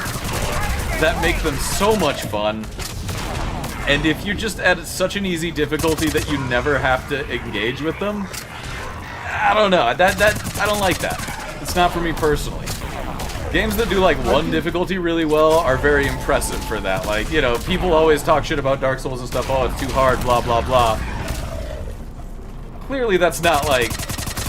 that make them so much fun. And if you're just at such an easy difficulty that you never have to engage with them, I don't know. I don't like that. It's not for me personally. Games that do like one difficulty really well are very impressive for that. Like, you know, people always talk shit about Dark Souls and stuff. Oh, it's too hard, blah, blah, blah. Clearly that's not like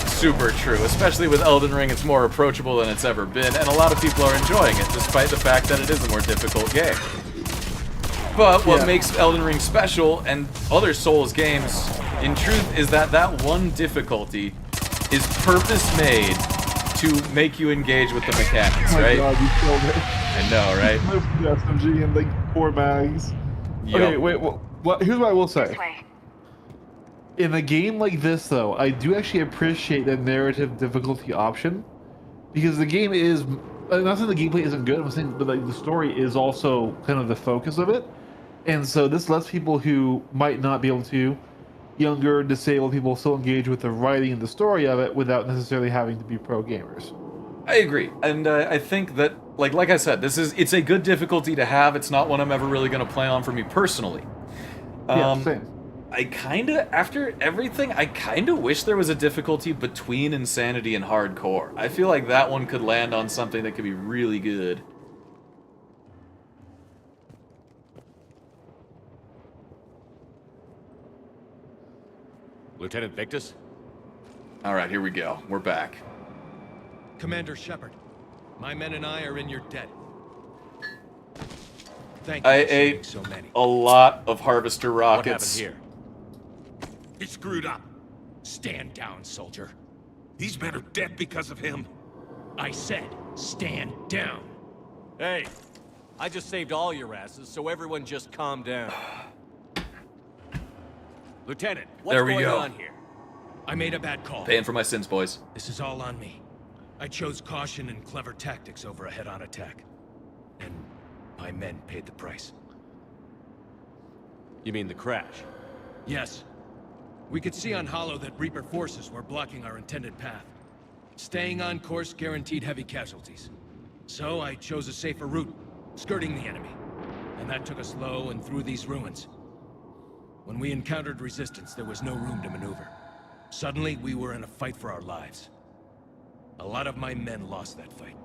super true, especially with Elden Ring. It's more approachable than it's ever been, and a lot of people are enjoying it, despite the fact that it is a more difficult game. But what makes Elden Ring special, and other Souls games, in truth, is that that one difficulty is purpose-made to make you engage with the mechanics, right? Oh my god, you killed it. I know, right? The SMG and like 4 mags. Yep. Okay, wait, what? Here's what I will say. In a game like this, though, I do actually appreciate the narrative difficulty option, because the game is, I'm not saying the gameplay isn't good, I'm saying, but like the story is also kind of the focus of it, and so this lets people who might not be able to, younger, disabled people, still engage with the writing and the story of it without necessarily having to be pro gamers. I agree, and I think that, like I said, it's a good difficulty to have. It's not one I'm ever really going to play on for me personally. Yeah, same. I kinda, after everything, I kinda wish there was a difficulty between Insanity and Hardcore. I feel like that one could land on something that could be really good. Lieutenant Victus? Alright, here we go. We're back. Commander Shepard, my men and I are in your debt. Thank you I for saving ate so many. a lot of Harvester rockets. What happened here? He screwed up. Stand down, soldier. These men are dead because of him. I said, stand down. Hey, I just saved all your asses, so everyone just calm down. Lieutenant, what's going on here? I made a bad call. Paying for my sins, boys. This is all on me. I chose caution and clever tactics over a head-on attack. And my men paid the price. You mean the crash? Yes. We could see on Hollow that Reaper forces were blocking our intended path. Staying on course guaranteed heavy casualties. So I chose a safer route, skirting the enemy. And that took us low and through these ruins. When we encountered resistance, there was no room to maneuver. Suddenly, we were in a fight for our lives. A lot of my men lost that fight.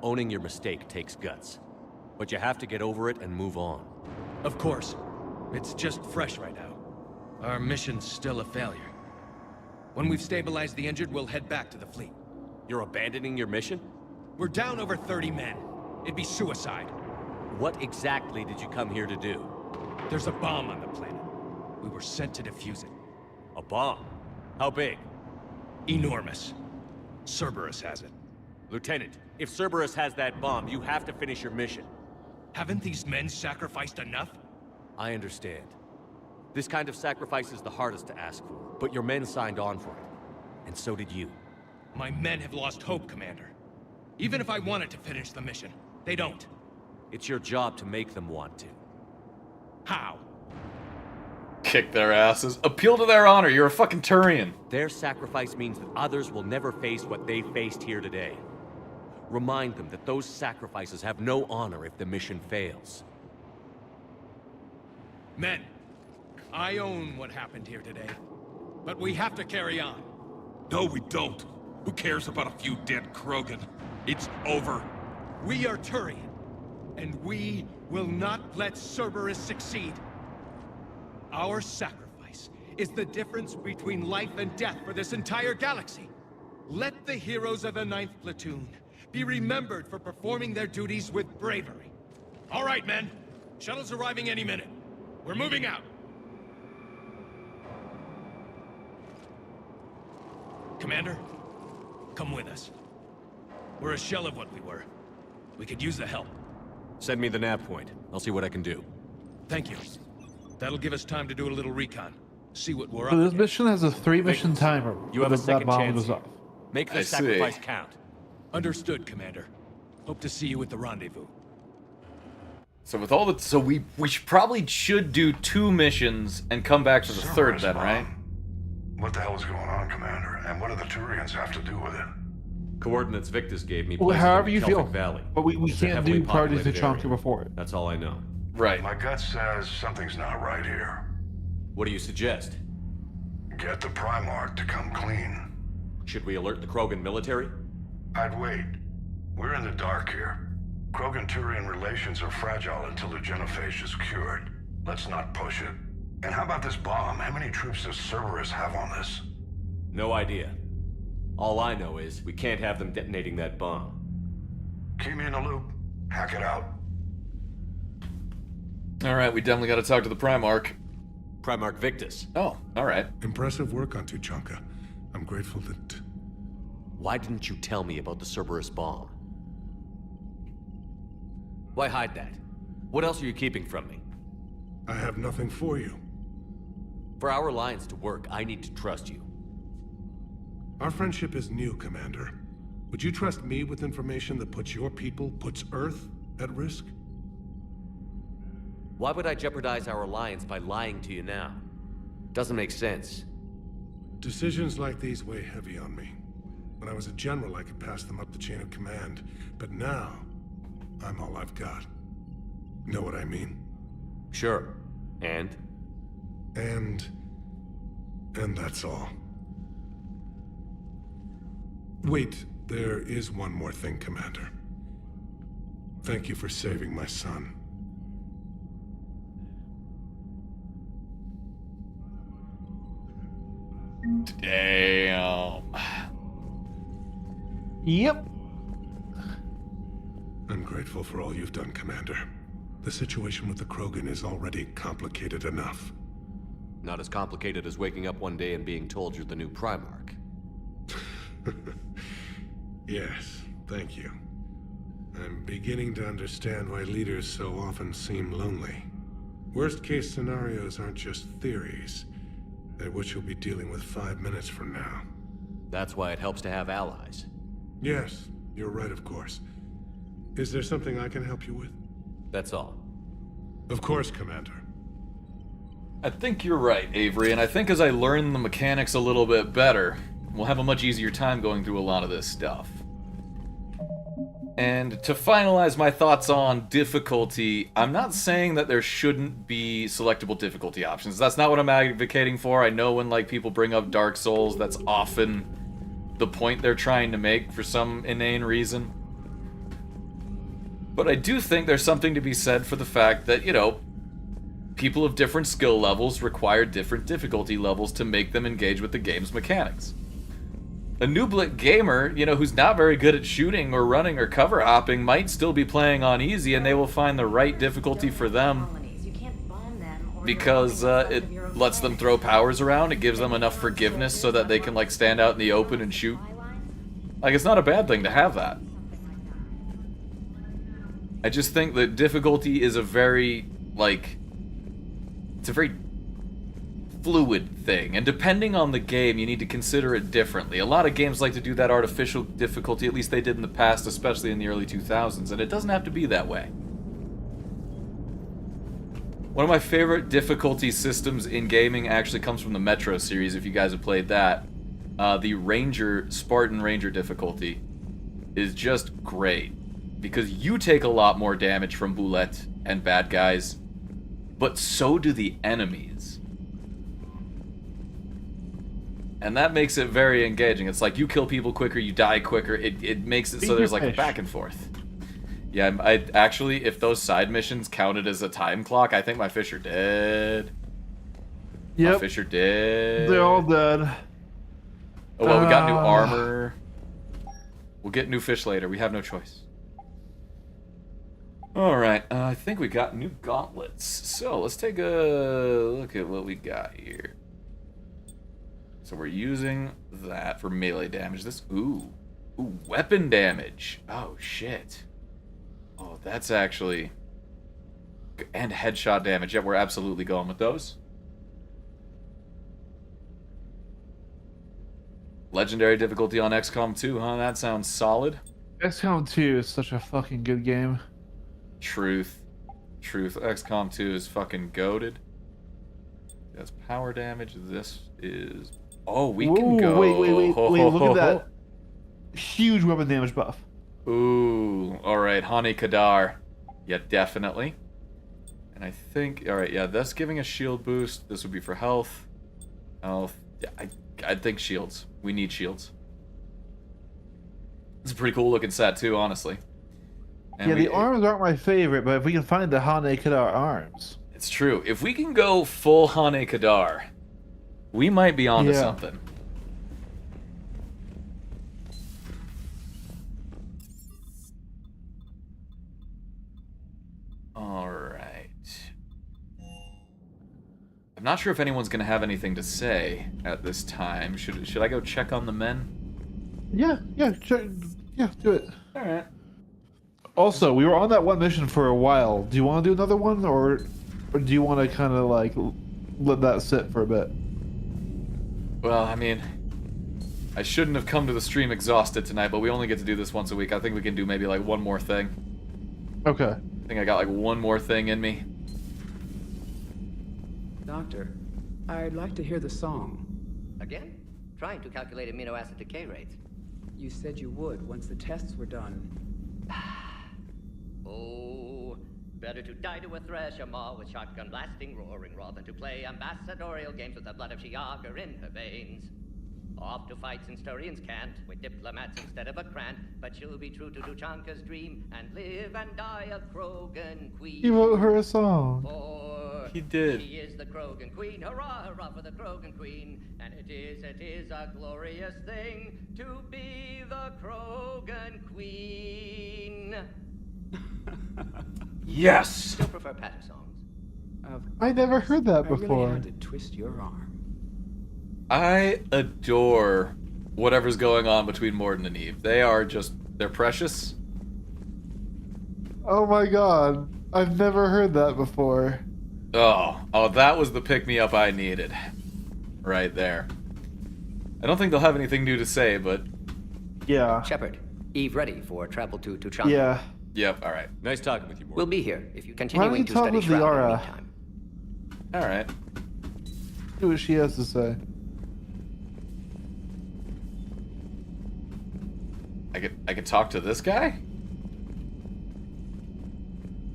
Owning your mistake takes guts. But you have to get over it and move on. Of course. It's just fresh right now. Our mission's still a failure. When we've stabilized the injured, we'll head back to the fleet. You're abandoning your mission? We're down over 30 men. It'd be suicide. What exactly did you come here to do? There's a bomb on the planet. We were sent to defuse it. A bomb? How big? Enormous. Cerberus has it. Lieutenant, if Cerberus has that bomb, you have to finish your mission. Haven't these men sacrificed enough? I understand. This kind of sacrifice is the hardest to ask for, but your men signed on for it. And so did you. My men have lost hope, Commander. Even if I wanted to finish the mission, they don't. It's your job to make them want to. How? Kick their asses. Appeal to their honor. You're a fucking Turian. Their sacrifice means that others will never face what they faced here today. Remind them that those sacrifices have no honor if the mission fails. Men, I own what happened here today. But we have to carry on. No, we don't. Who cares about a few dead Krogan? It's over. We are Turian, and we will not let Cerberus succeed. Our sacrifice is the difference between life and death for this entire galaxy. Let the heroes of the 9th Platoon be remembered for performing their duties with bravery. All right, men. Shuttle's arriving any minute. We're moving out. Commander, come with us. We're a shell of what we were. We could use the help. Send me the nav point. I'll see what I can do. Thank you. That'll give us time to do a little recon. See what we're So up this against. mission has a 3-mission timer. You have a that second bomb chance goes here. off. Make the I see. sacrifice count. Understood, Commander. Hope to see you at the rendezvous. So with all the, so we probably should do 2 missions and come back for the third then, right? What the hell is going on, Commander? And what do the Turians have to do with it? Coordinates Victus gave me. Well, places however in you the feel. Kelvin Valley. But we It's a can't heavily do Parties to populated Chonka area. before it. That's all I know. Right. My gut says something's not right here. What do you suggest? Get the Primarch to come clean. Should we alert the Krogan military? I'd wait. We're in the dark here. Krogan-Turian relations are fragile until the genophage is cured. Let's not push it. And how about this bomb? How many troops does Cerberus have on this? No idea. All I know is we can't have them detonating that bomb. Keep me in the loop. Hack it out. Alright, we definitely gotta talk to the Primarch. Primarch Victus. Oh, alright. Impressive work on Tuchanka. I'm grateful that... Why didn't you tell me about the Cerberus bomb? Why hide that? What else are you keeping from me? I have nothing for you. For our alliance to work, I need to trust you. Our friendship is new, Commander. Would you trust me with information that puts your people, puts Earth, at risk? Why would I jeopardize our alliance by lying to you now? Doesn't make sense. Decisions like these weigh heavy on me. When I was a general, I could pass them up the chain of command. But now, I'm all I've got. Know what I mean? Sure. And? And that's all. Wait, there is one more thing, Commander. Thank you for saving my son. Damn. Yep. I'm grateful for all you've done, Commander. The situation with the Krogan is already complicated enough. Not as complicated as waking up one day and being told you're the new Primarch. Yes, thank you. I'm beginning to understand why leaders so often seem lonely. Worst-case scenarios aren't just theories. They're what you'll be dealing with 5 minutes from now. That's why it helps to have allies. Yes, you're right, of course. Is there something I can help you with? That's all. Of course, Commander. I think you're right, Avery, and I think as I learn the mechanics a little bit better, we'll have a much easier time going through a lot of this stuff. And to finalize my thoughts on difficulty, I'm not saying that there shouldn't be selectable difficulty options. That's not what I'm advocating for. I know when people bring up Dark Souls, that's often the point they're trying to make for some inane reason. But I do think there's something to be said for the fact that, people of different skill levels require different difficulty levels to make them engage with the game's mechanics. A nooblet gamer, who's not very good at shooting or running or cover hopping might still be playing on easy, and they will find the right difficulty for them because it lets them throw powers around. It gives them enough forgiveness so that they can stand out in the open and shoot. It's not a bad thing to have that. I just think that difficulty is a very it's a very fluid thing, and depending on the game, you need to consider it differently. A lot of games like to do that artificial difficulty, at least they did in the past, especially in the early 2000s, and it doesn't have to be that way. One of my favorite difficulty systems in gaming actually comes from the Metro series, if you guys have played that. The Spartan Ranger difficulty is just great, because you take a lot more damage from boulette and bad guys, but so do the enemies. And that makes it very engaging. It's you kill people quicker, you die quicker. It makes it so there's a back and forth. Yeah, I actually, if those side missions counted as a time clock, I think my fish are dead. Yep. My fish are dead. They're all dead. Oh well, we got new armor. We'll get new fish later. We have no choice. Alright, I think we got new gauntlets. So, let's take a look at what we got here. So we're using that for melee damage. Ooh, weapon damage. Oh, shit. Oh, that's actually... And headshot damage. Yeah, we're absolutely going with those. Legendary difficulty on XCOM 2, huh? That sounds solid. XCOM 2 is such a fucking good game. Truth. XCOM 2 is fucking goated. That's power damage. This is... Oh, we can go... Wait, look at that. Huge weapon damage buff. Ooh, alright, Hani Kadar. Yeah, definitely. And I think... Alright, yeah, that's giving a shield boost. This would be for health. Health. Yeah, I think shields. We need shields. It's a pretty cool looking set, too, honestly. And the arms aren't my favorite, but if we can find the Hane Kadar arms... It's true. If we can go full Hane Kadar, we might be onto something. Alright. I'm not sure if anyone's going to have anything to say at this time. Should I go check on the men? Yeah, do it. Alright. Also, we were on that one mission for a while. Do you want to do another one, or do you want to kind of let that sit for a bit. Well, I mean, I shouldn't have come to the stream exhausted tonight, but we only get to do this once a week. I think we can do maybe like one more thing. Okay. I think I got like one more thing in me. Doctor, I'd like to hear the song. Again? Trying to calculate amino acid decay rates. You said you would once the tests were done. Oh, better to die to a thresher maw with shotgun blasting roaring raw than to play ambassadorial games with the blood of Shiagar in her veins. Off to fight since Turians can't, with diplomats instead of a Krant, but she'll be true to Tuchanka's dream and live and die a Krogan queen. He wrote her a song. For he did. She is the Krogan queen, hurrah, hurrah for the Krogan queen, and it is a glorious thing to be the Krogan queen. Yes. Still prefer patter songs. I never heard that I really before. had to twist your arm. I adore whatever's going on between Morden and Eve. They're precious. Oh my god. I've never heard that before. Oh, that was the pick-me-up I needed. Right there. I don't think they'll have anything new to say, but... Yeah. Shepard, Eve ready for travel to Tuchanka. Yeah. Yep, alright. Nice talking with you, Morgan. We'll be here if you Why don't continuing you to talk study with Shroud in the Liara? meantime. Alright. See what she has to say. I could talk to this guy?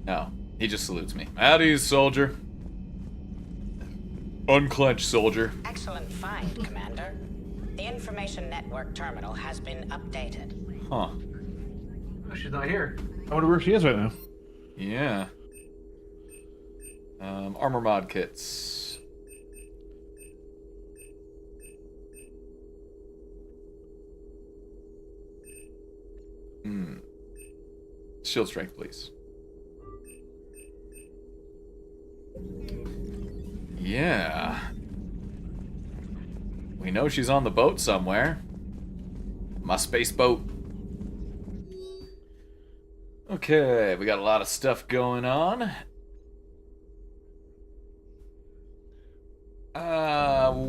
No. He just salutes me. At ease, soldier. Unclench, soldier. Excellent find, Commander. The information network terminal has been updated. Huh. Oh, she's not here. I wonder where she is right now. Yeah. Armor mod kits. Shield strength, please. Yeah. We know she's on the boat somewhere. My space boat. Okay, we got a lot of stuff going on.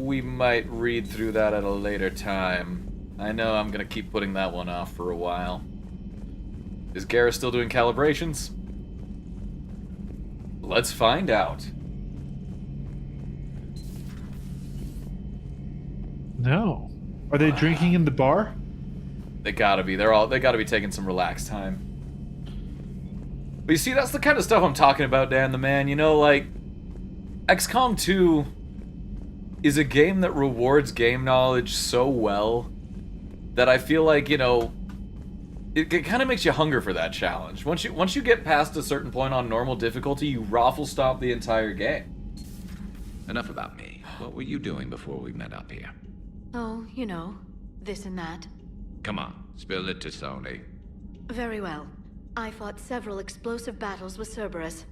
We might read through that at a later time. I know I'm gonna keep putting that one off for a while. Is Garrus still doing calibrations? Let's find out. No. Are they drinking in the bar? They gotta be. They gotta be taking some relaxed time. But you see, that's the kind of stuff I'm talking about, Dan the Man. You know, like, XCOM 2 is a game that rewards game knowledge so well that I feel like, you know, it kind of makes you hunger for that challenge. Once you get past a certain point on normal difficulty, you raffle stomp the entire game. Enough about me. What were you doing before we met up here? Oh, you know, this and that. Come on, spill it to Sony. Very well. I fought several explosive battles with Cerberus.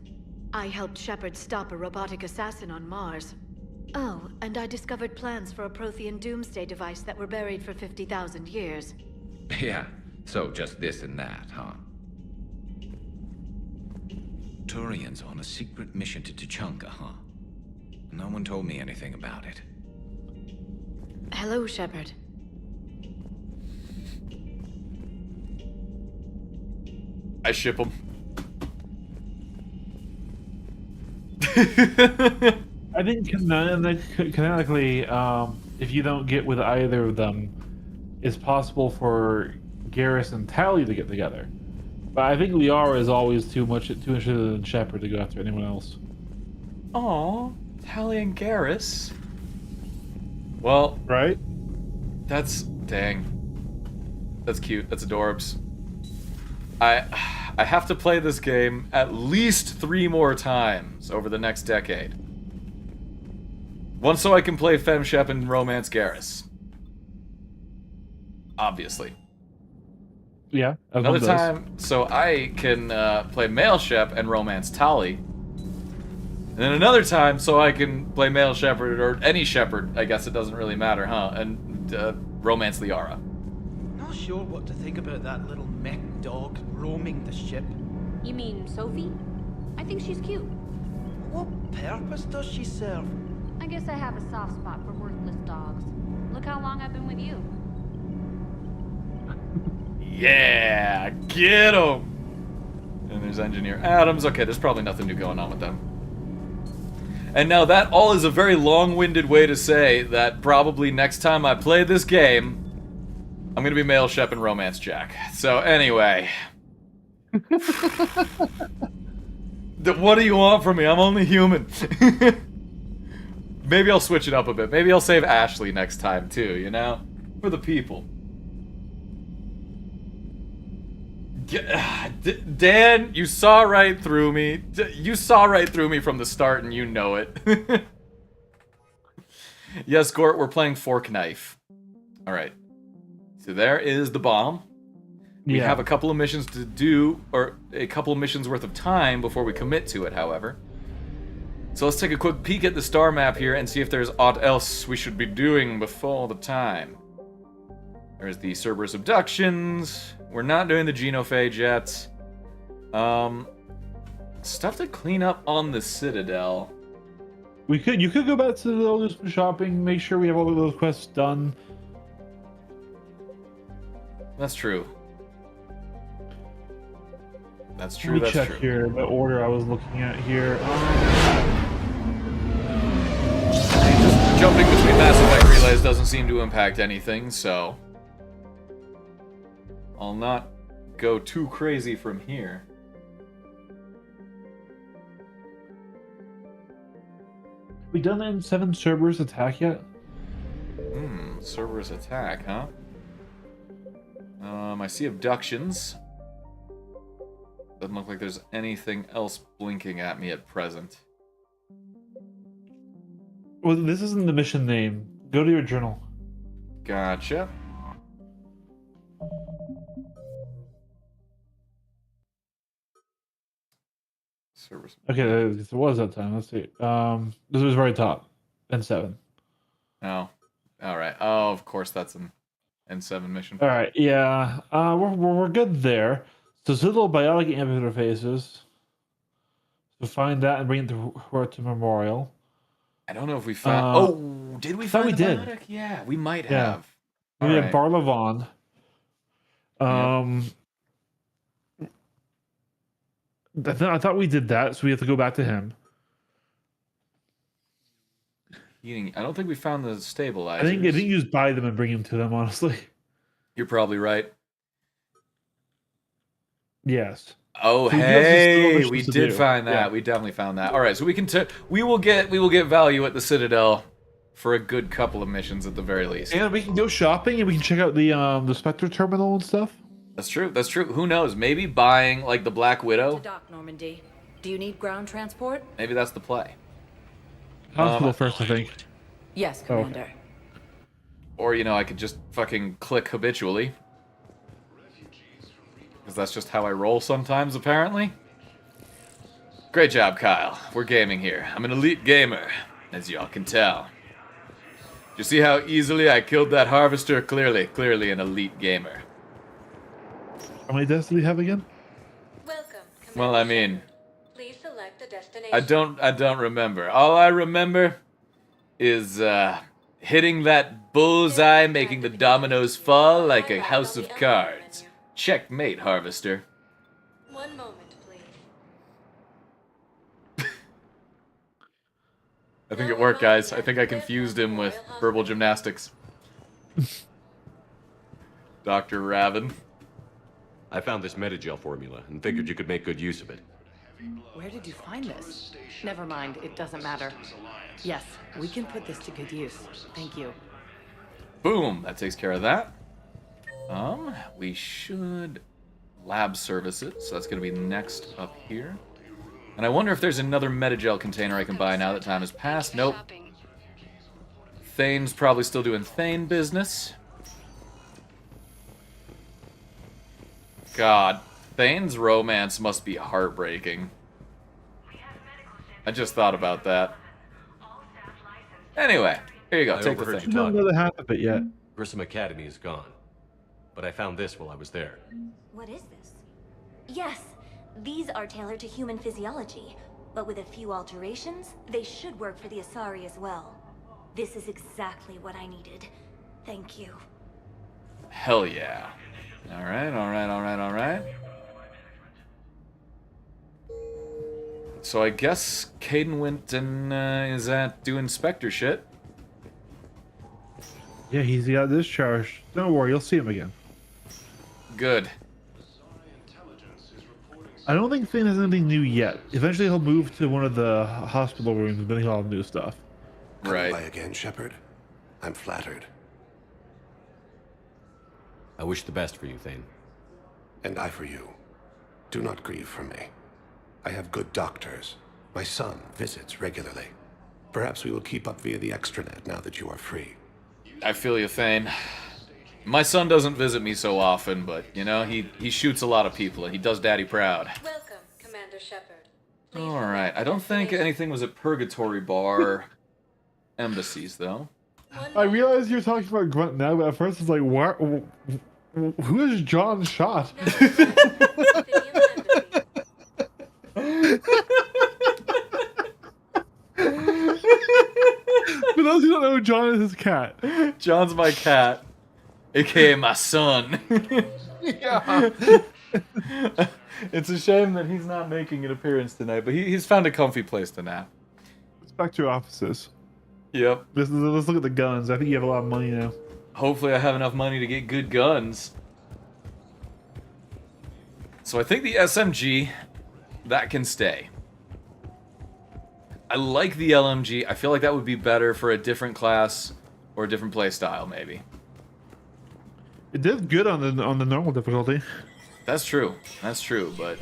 I helped Shepard stop a robotic assassin on Mars. Oh, and I discovered plans for a Prothean doomsday device that were buried for 50,000 years. Yeah, so just this and that, huh? Turians on a secret mission to Tuchanka, huh? No one told me anything about it. Hello, Shepard. I ship them. I think canonically, if you don't get with either of them, it's possible for Garrus and Tally to get together. But I think Liara is always too interested in Shepard to go after anyone else. Aw, Tally and Garrus. Well, right? Dang. That's cute. That's adorbs. I have to play this game at least 3 more times over the next decade. One so I can play FemShep and romance Garrus. Obviously. Yeah. Another time so I can play male Shep and romance Tali. And then another time so I can play male Shepard, or any Shepard, I guess it doesn't really matter, huh? And romance Liara. Not sure what to think about that little mech dog roaming the ship. You mean Sophie? I think she's cute. What purpose does she serve? I guess I have a soft spot for worthless dogs. Look how long I've been with you. Yeah, get him! And there's Engineer Adams. Okay, there's probably nothing new going on with them. And now that all is a very long-winded way to say that probably next time I play this game, I'm gonna be male Shep and Romance Jack. So anyway. What do you want from me? I'm only human. Maybe I'll switch it up a bit. Maybe I'll save Ashley next time too, you know? For the people. Dan, you saw right through me. You saw right through me from the start and you know it. Yes, Gort, we're playing Fork Knife. Alright. So there is the bomb. We have a couple of missions to do, or a couple of missions worth of time before we commit to it, however. So let's take a quick peek at the star map here and see if there's aught else we should be doing before the time. There's the Cerberus abductions. We're not doing the genophage yet. Stuff to clean up on the Citadel. You could go back to the Citadel, do some shopping, make sure we have all of those quests done. That's true. That's true. Let me check here the order I was looking at here. Just jumping between Mass Effect relays doesn't seem to impact anything, so I'll not go too crazy from here. We done the N7 Cerberus attack yet? Cerberus attack, huh? I see abductions. Doesn't look like there's anything else blinking at me at present. Well, this isn't the mission name. Go to your journal. Gotcha. Service. Okay, it was that time. Let's see. This was very top. N7. Oh. Alright. Oh, of course that's an N7 mission. Alright, yeah. We're good there. So Citadel biotic inhibitor phases. So find that and bring it to Memorial. I don't know if we found... did we find we the did. biotic? Yeah, we might Yeah. have. We have Bar Levon. I thought we did that, so we have to go back to him. I don't think we found the stabilizers. I think you just buy them and bring them to them, honestly. You're probably right. Yes. Oh, So hey, we to did do. find that. Yeah. We definitely found that. All right, so we will get value at the Citadel for a good couple of missions at the very least. And we can go shopping and we can check out the Spectre terminal and stuff. That's true. That's true. Who knows? Maybe buying like the Black Widow. To dock, Normandy. Do you need ground transport? Maybe that's the play. Hospital first, I think. Yes, Commander. Or I could just fucking click habitually. Because that's just how I roll sometimes, apparently. Great job, Kyle. We're gaming here. I'm an elite gamer, as y'all can tell. Do you see how easily I killed that harvester? Clearly an elite gamer. How many deaths do we have again? Well, I mean, Please select a destination. I don't remember. All I remember is hitting that bullseye, making the dominoes fall like a house of cards. Checkmate, harvester. One moment, please. I think it worked, guys. I think I confused him with verbal gymnastics. Dr. Raven. I found this metagel formula and figured you could make good use of it. Where did you find this? Never mind, it doesn't matter. Yes, we can put this to good use. Thank you. Boom, that takes care of that. We should lab services, so that's gonna be next up here. And I wonder if there's another metagel container I can buy now that time has passed. Nope. Thane's probably still doing Thane business. God, Thane's romance must be heartbreaking. I just thought about that. Anyway, here you go. I Take the overheard thing. you talk. know the half of it yet. Grissom Academy is gone. But I found this while I was there. What is this? Yes, these are tailored to human physiology. but with a few alterations, they should work for the Asari as well. This is exactly what I needed. Thank you. Hell yeah. Alright, alright, alright, alright. So I guess Caden went and is at doing Spectre shit. Yeah, he's got discharged. Don't worry, you'll see him again. Good. I don't think Thane has anything new yet. Eventually he'll move to one of the hospital rooms and then he'll have new stuff. Right. By again, Shepard. I'm flattered. I wish the best for you, Thane. And I for you. Do not grieve for me. I have good doctors. My son visits regularly. Perhaps we will keep up via the extranet now that you are free. I feel you, Thane. My son doesn't visit me so often, but, you know, he shoots a lot of people, and he does Daddy proud. Welcome, Commander Shepard. Alright, I don't think anything was at Purgatory Bar embassies, though. I realize you're talking about Grunt now, but at first it's like, what? Who is John Shot? For those who don't know, John is his cat. John's my cat, aka my son. Yeah. It's a shame that he's not making an appearance tonight, but he's found a comfy place to nap. Back to your offices. Yep. Let's look at the guns. I think you have a lot of money now. Hopefully I have enough money to get good guns. So I think the SMG, that can stay. I like the LMG. I feel like that would be better for a different class or a different play style, maybe. It did good on the normal difficulty. That's true. That's true, but...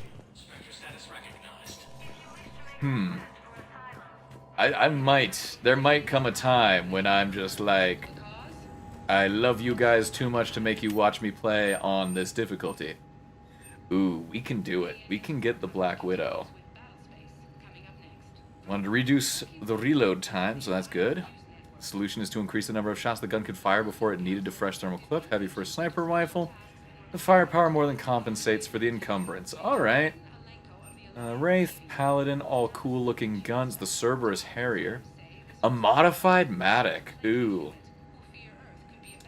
I might... There might come a time when I'm just like... I love you guys too much to make you watch me play on this difficulty. Ooh, we can do it. We can get the Black Widow. Wanted to reduce the reload time, so that's good. The solution is to increase the number of shots the gun could fire before it needed a fresh thermal clip. Heavy for a sniper rifle. The firepower more than compensates for the encumbrance. Alright. Wraith, Paladin, all cool looking guns. The Cerberus Harrier. A modified Matic. Ooh.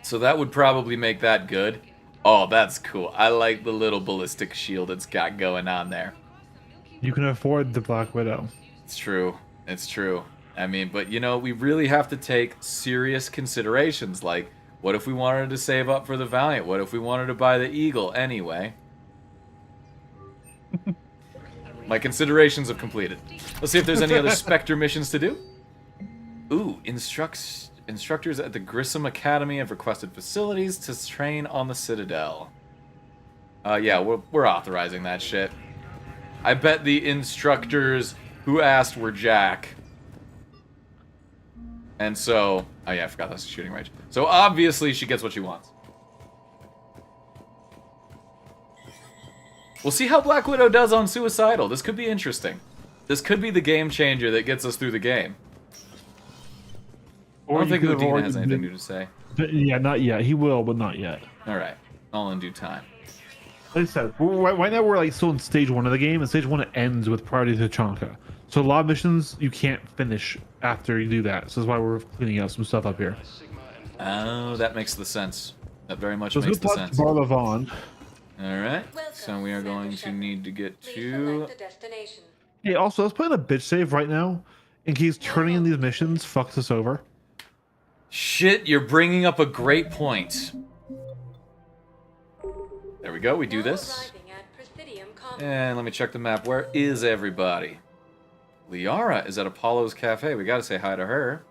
So that would probably make that good. Oh, that's cool. I like the little ballistic shield it's got going on there. You can afford the Black Widow. It's true. It's true. I mean, but you know, we really have to take serious considerations. Like, what if we wanted to save up for the Valiant? What if we wanted to buy the Eagle anyway? My considerations have completed. Let's see if there's any other Spectre missions to do. Ooh, instructors at the Grissom Academy have requested facilities to train on the Citadel. Yeah, we're authorizing that shit. I bet the instructors who asked were Jack. And so... Oh yeah, I forgot that's a shooting range. So obviously she gets what she wants. We'll see how Black Widow does on Suicidal. This could be interesting. This could be the game changer that gets us through the game. I don't think Udina has anything new to say. Yeah, not yet. He will, but not yet. Alright. All in due time. Like I said, right now we're like still in stage 1 of the game, and stage 1 ends with Priority to Tachanka. So a lot of missions you can't finish after you do that. So that's why we're cleaning out some stuff up here. Oh, that makes the sense. That very much So makes the sense. Barlavon. Alright. So we are going to need to get to... Hey, also, let's play on a bitch save right now, in case turning in these missions fucks us over. Shit, you're bringing up a great point. There we go, we do this. And let me check the map. Where is everybody? Liara is at Apollo's Cafe. We gotta say hi to her.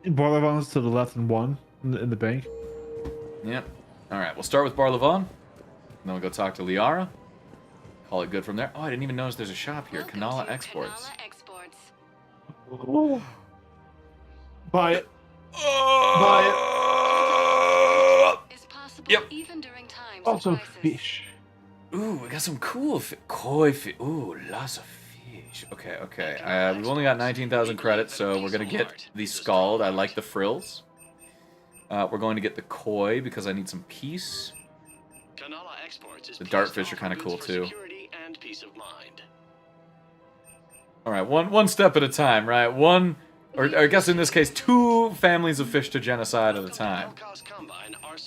Barlavon's to the left and 1 in the bank. Yep. Alright, we'll start with Barlavon. And then we'll go talk to Liara. Call it good from there. Oh, I didn't even notice there's a shop here. Kanala Exports. Buy it. Buy it. Yep. Also fish. Ooh, we got some cool koi fish. Ooh, lots of fish. Okay, okay. We've only got 19,000 credits, so we're gonna get the scald. I like the frills. We're going to get the koi because I need some peace. The dartfish are kind of cool too. All right, one step at a time, right? One, or I guess in this case, 2 families of fish to genocide at a time.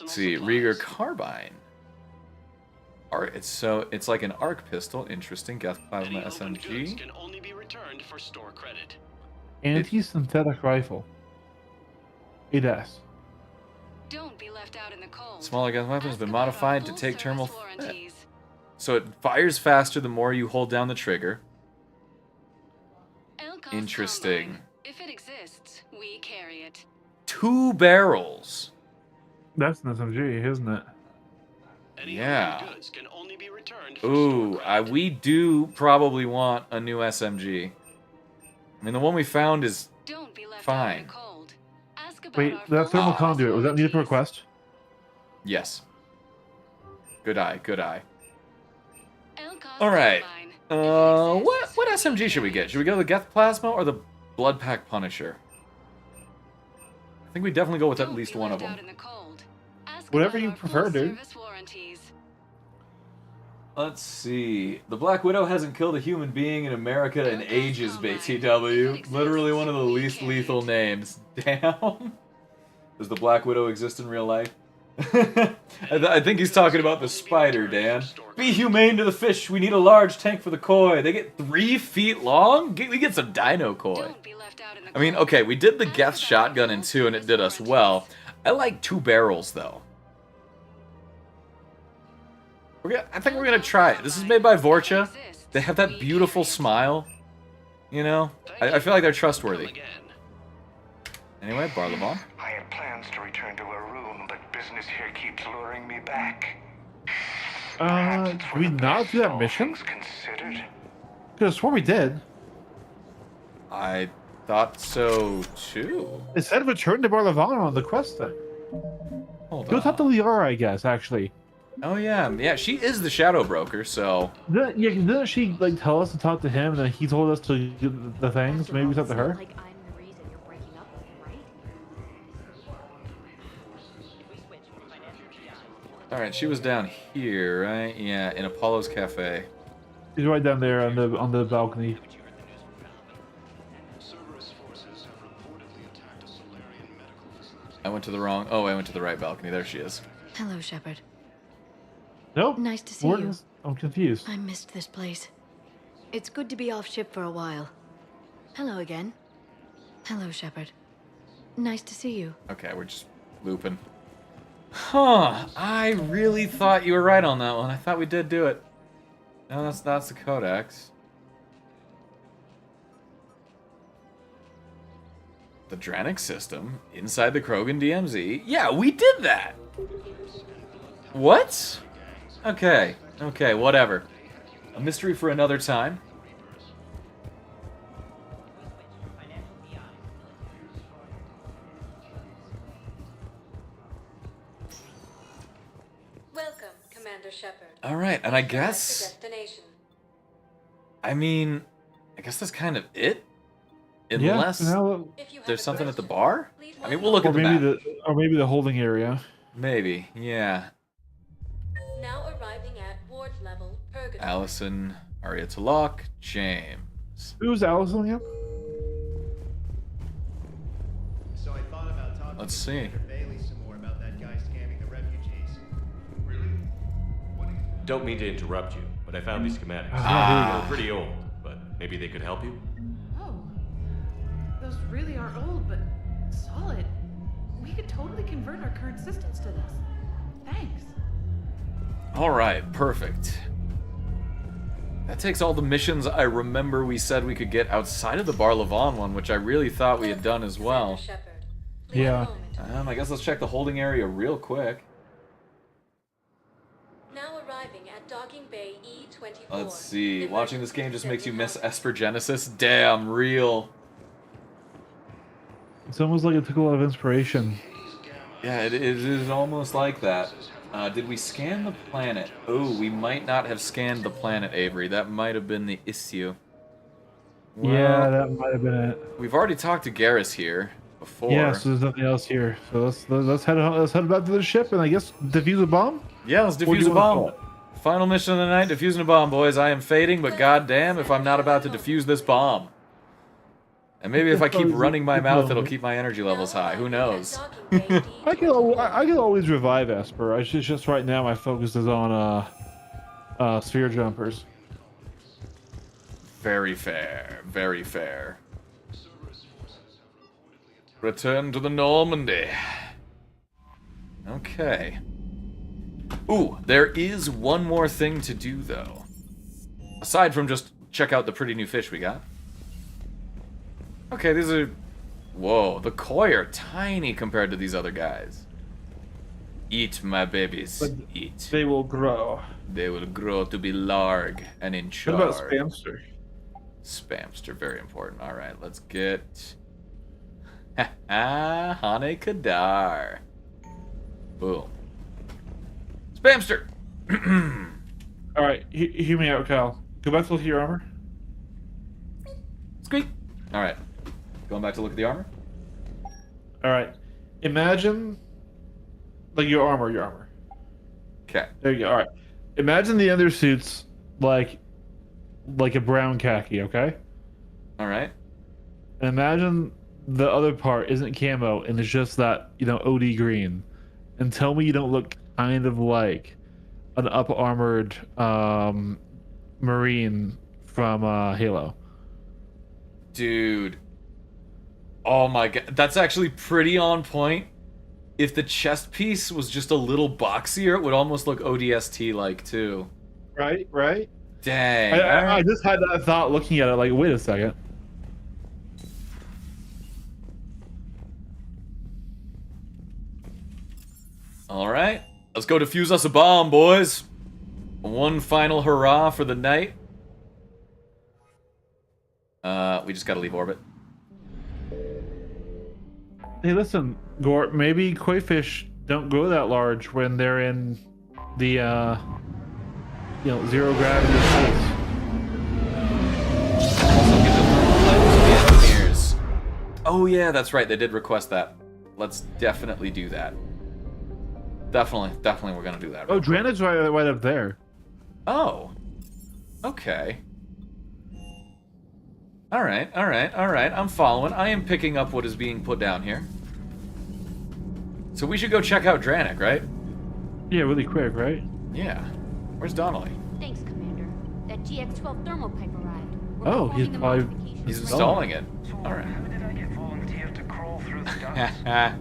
Let's see, Rieger carbine. It's like an arc pistol. Interesting. Gas plasma SMG. Can only be returned for store credit. Anti-synthetic rifle. 8S. Don't be left out in the cold. Smaller gas weapon has been modified to take thermal. So it fires faster the more you hold down the trigger. Interesting. If it exists, we carry it. 2 barrels. That's an SMG, isn't it? Yeah. Ooh, we do probably want a new SMG. I mean, the one we found is fine. Wait, that thermal conduit, was that needed for a quest? Yes. Good eye, good eye. Alright. What SMG should we get? Should we go the Geth Plasma or the Blood Pack Punisher? I think we definitely go with at least one of them. Whatever you prefer, dude. Let's see. The Black Widow hasn't killed a human being in America in ages, BTW. Literally one of the least lethal names. Damn. Does the Black Widow exist in real life? I think he's talking about the spider, Dan. Be humane to the fish. We need a large tank for the koi. They get 3 feet long? We get some dino koi. I mean, okay, we did the Geth shotgun in 2 and it did us well. I like 2 barrels, though. I think we're gonna try it. This is made by Vorcha. They have that beautiful smile. You know? I feel like they're trustworthy. Anyway, Barlevon. I had plans to return to a room, but business here keeps luring me back. Did we not do that mission? Could have sworn we did. I thought so too. It said return to Barlevon on the quest thing. Hold Go talk to Liara, I guess, actually. Oh yeah, yeah, she is the Shadow Broker, so... Didn't she, like, tell us to talk to him, and then he told us to do the things? Maybe we talk to her? Alright, she was down here, right? Yeah, in Apollo's Cafe. She's right down there on the balcony. I went to the wrong... Oh, I went to the right balcony. There she is. Hello, Shepard. Nope. Nice to see you. I'm confused. I missed this place. It's good to be off ship for a while. Hello again. Hello, Shepard. Nice to see you. Okay, we're just looping. Huh, I really thought you were right on that one. I thought we did do it. No, that's the Codex. The Dranic system inside the Krogan DMZ. Yeah, we did that! What? Okay, whatever. A mystery for another time. Welcome, Commander Shepard. Alright, and I guess... I mean, I guess that's kind of it? Unless there's something at the bar? I mean, we'll look at the map. Or maybe the holding area. Maybe, yeah. Now arriving at ward level, Purgatory. Allison, Arya Talok, James. Who's Allison again? So I thought about talking Let's to see. Commander Bailey some more about that guy scamming the refugees. Don't mean to interrupt you, but I found these schematics. Ah. They're pretty old, but maybe they could help you? Oh, those really are old, but solid. We could totally convert our current systems to this. Thanks. Alright, perfect. That takes all the missions I remember we said we could get outside of the Barlevon one, which I really thought we had done as well. Yeah. I guess let's check the holding area real quick. Now arriving at docking bay E24. Let's see. Watching this game just makes you miss Esper Genesis? Damn, real. It's almost like it took a lot of inspiration. Yeah, it is almost like that. Did we scan the planet? Oh, we might not have scanned the planet, Avery. That might have been the issue. Well, Yeah, that might have been it. We've already talked to Garrus here before. Yeah, so there's nothing else here. So let's head back to the ship and I guess defuse a bomb. Yeah, let's defuse a bomb. Final mission of the night, defusing a bomb, boys. I am fading, but goddamn if I'm not about to defuse this bomb. And maybe if I keep running my mouth, it'll keep my energy levels high. Who knows? I can always revive Esper. It's just right now my focus is on sphere jumpers. Very fair. Very fair. Return to the Normandy. Okay. Ooh, there is one more thing to do, though. Aside from just check out the pretty new fish we got. Okay, these are... Whoa, the koi are tiny compared to these other guys. Eat, my babies. But eat. They will grow. They will grow to be large and in charge. What about Spamster? Spamster, very important. Alright, let's get... Hane Kadar. Boom. Spamster! Alright, hear me out, Kyle. Go back to look at your armor. Squeak! Alright. Going back to look at the armor? Alright. Imagine... Like your armor. Okay. There you go, alright. Imagine the undersuit's like a brown khaki, okay? Alright. And imagine the other part isn't camo and it's just that, OD green. And tell me you don't look kind of like an up-armored Marine from Halo. Dude. Oh my god. That's actually pretty on point. If the chest piece was just a little boxier, it would almost look ODST-like, too. Right? Dang. I just had that thought looking at it, like, wait a second. Alright. Let's go defuse us a bomb, boys. One final hurrah for the night. We just gotta leave orbit. Hey, listen, Gort, maybe koi fish don't grow that large when they're in the, zero gravity space. Also get the thermal levels of the engineers. Oh yeah, that's right, they did request that. Let's definitely do that. Definitely we're gonna do that. Oh, Dranned's right up there. Oh. Okay. Alright. I'm following. I am picking up what is being put down here. So we should go check out Dranik, right? Yeah, really quick, right? Yeah. Where's Donnelly? Thanks, Commander. That GX-12 thermal pipe arrived. We're Oh, he's performing the probably... modifications. He's installing it. Alright. How did I get volunteered to crawl through the dust?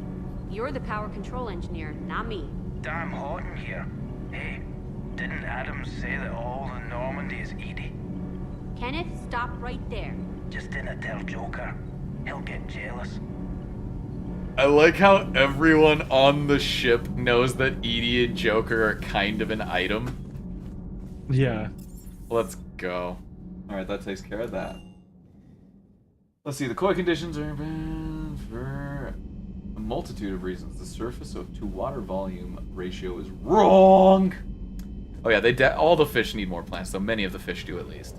You're the power control engineer, not me. Damn hot in here. Hey, didn't Adams say that all the Normandy is Edie? Kenneth, stop right there. Just didn't tell Joker. He'll get jealous. I like how everyone on the ship knows that Edie and Joker are kind of an item. Yeah. Let's go. Alright, that takes care of that. Let's see, the koi conditions are bad for a multitude of reasons. The surface to water volume ratio is wrong. Oh yeah, all the fish need more plants, though many of the fish do at least.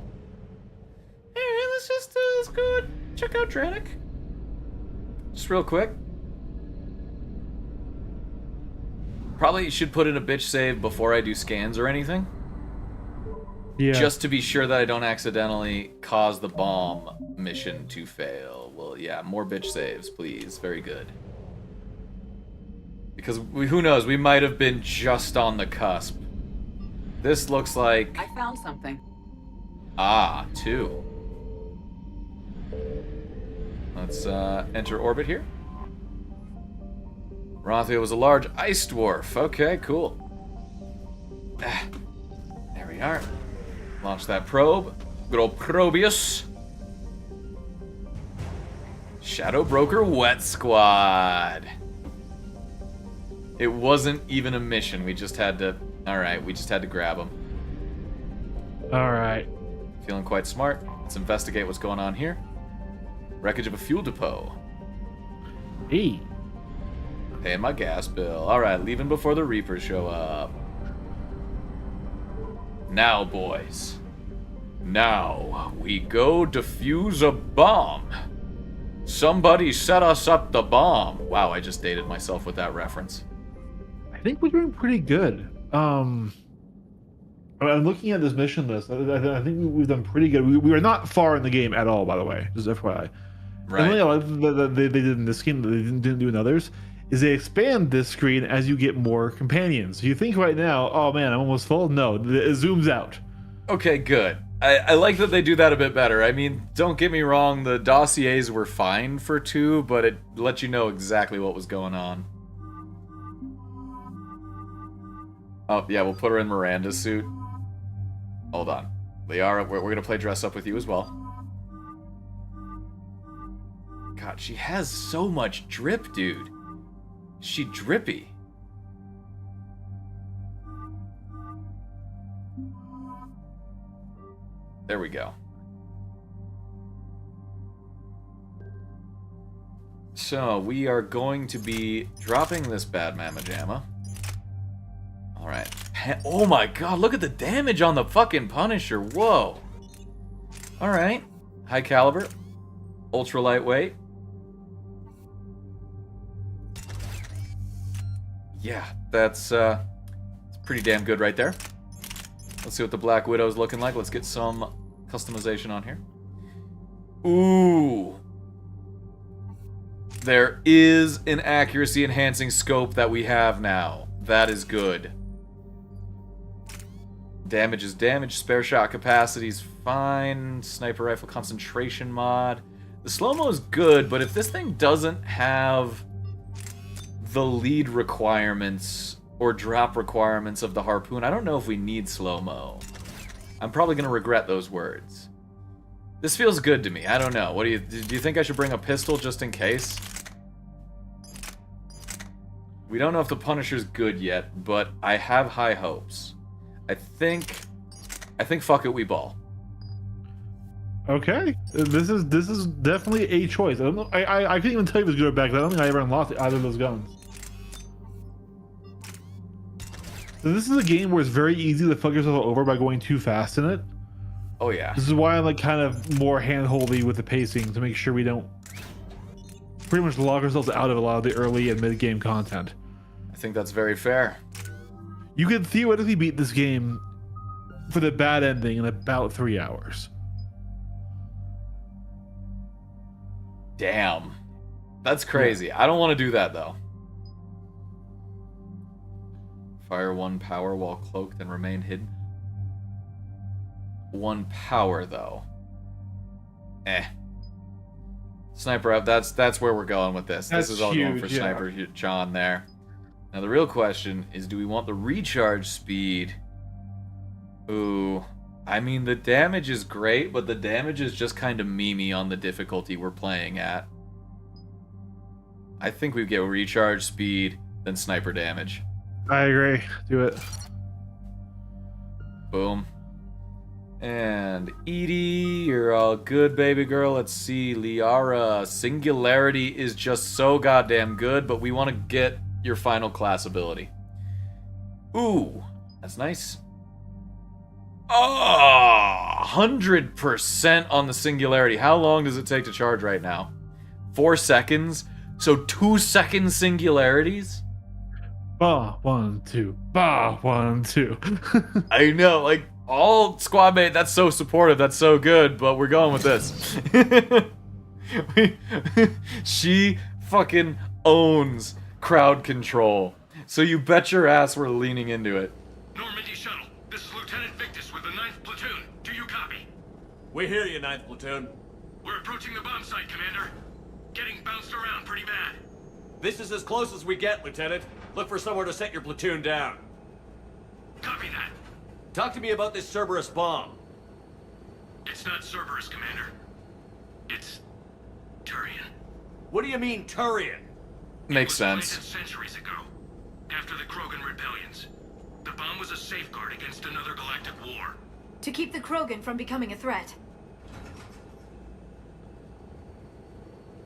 Alright, let's go check out Dranik. Just real quick. Probably should put in a bitch save before I do scans or anything. Yeah. Just to be sure that I don't accidentally cause the bomb mission to fail. Well, yeah, more bitch saves, please. Very good. Because who knows, we might have been just on the cusp. This looks like... I found something. Ah, 2. Let's enter orbit here. Rothio was a large ice dwarf. Okay, cool. There we are. Launch that probe. Good old Probius. Shadow Broker Wet Squad. It wasn't even a mission. We just had to... Alright, we just had to grab him. Alright. Feeling quite smart. Let's investigate what's going on here. Wreckage of a fuel depot. Hey. Paying my gas bill. Alright, leaving before the Reapers show up. Now, boys. Now, we go defuse a bomb. Somebody set us up the bomb. Wow, I just dated myself with that reference. I think we're doing pretty good. I'm looking at this mission list. I think we've done pretty good. We are not far in the game at all, by the way. Just FYI. Right. And one thing that they did in this game that they didn't do in others is they expand this screen as you get more companions. So you think right now, oh man, I'm almost full. No, it zooms out. Okay, good. I like that they do that a bit better. I mean, don't get me wrong, the dossiers were fine for 2, but it let you know exactly what was going on. Oh, yeah, we'll put her in Miranda's suit. Hold on. Liara, we're gonna play dress up with you as well. God, she has so much drip, dude. She drippy. There we go. So, we are going to be dropping this bad mamma jamma. Alright. Oh my god, look at the damage on the fucking Punisher. Whoa. Alright. High caliber. Ultra lightweight. Yeah, that's pretty damn good right there. Let's see what the Black Widow's looking like. Let's get some customization on here. Ooh. There is an accuracy enhancing scope that we have now. That is good. Damage is damage. Spare shot capacity is fine. Sniper rifle concentration mod. The slow-mo is good, but if this thing doesn't have the lead requirements or drop requirements of the harpoon, I don't know if we need slow-mo. I'm probably going to regret those words. This feels good to me. I don't know. What do you think I should bring a pistol just in case? We don't know if the Punisher's good yet, but I have high hopes. I think fuck it, we ball. Okay, this is definitely a choice. I don't know. I couldn't even tell you if it was good or bad. 'Cause I don't think I ever unlocked either of those guns. So this is a game where it's very easy to fuck yourself over by going too fast in it. Oh yeah. This is why I'm like kind of more handholdy with the pacing to make sure we don't pretty much lock ourselves out of a lot of the early and mid-game content. I think that's very fair. You could theoretically beat this game for the bad ending in about 3 hours. Damn. That's crazy. Yeah. I don't want to do that, though. Fire 1 power while cloaked and remain hidden. 1 power, though. Sniper up. That's where we're going with this. This is all going for Sniper John there. Now, the real question is, do we want the recharge speed? Ooh. I mean, the damage is great, but the damage is just kind of memey on the difficulty we're playing at. I think we get recharge speed, then sniper damage. I agree. Do it. Boom. And Edie, you're all good, baby girl. Let's see, Liara. Singularity is just so goddamn good, but we want to get your final class ability. Ooh, that's nice. Oh, 100% on the singularity. How long does it take to charge right now? 4 seconds? So 2 second singularities? Bah, 1, 2. Bah, 1, 2. I know, like, all squad mate, that's so supportive, that's so good, but we're going with this. She fucking owns crowd control. So you bet your ass we're leaning into it. Normandy Shuttle, this is Lieutenant Victus with the 9th Platoon. Do you copy? We hear you, 9th Platoon. We're approaching the bomb site, Commander. Getting bounced around pretty bad. This is as close as we get, Lieutenant. Look for somewhere to set your platoon down. Copy that. Talk to me about this Cerberus bomb. It's not Cerberus, Commander. It's Turian. What do you mean, Turian? Makes sense. Centuries ago, after the Krogan rebellions, the bomb was a safeguard against another galactic war. To keep the Krogan from becoming a threat.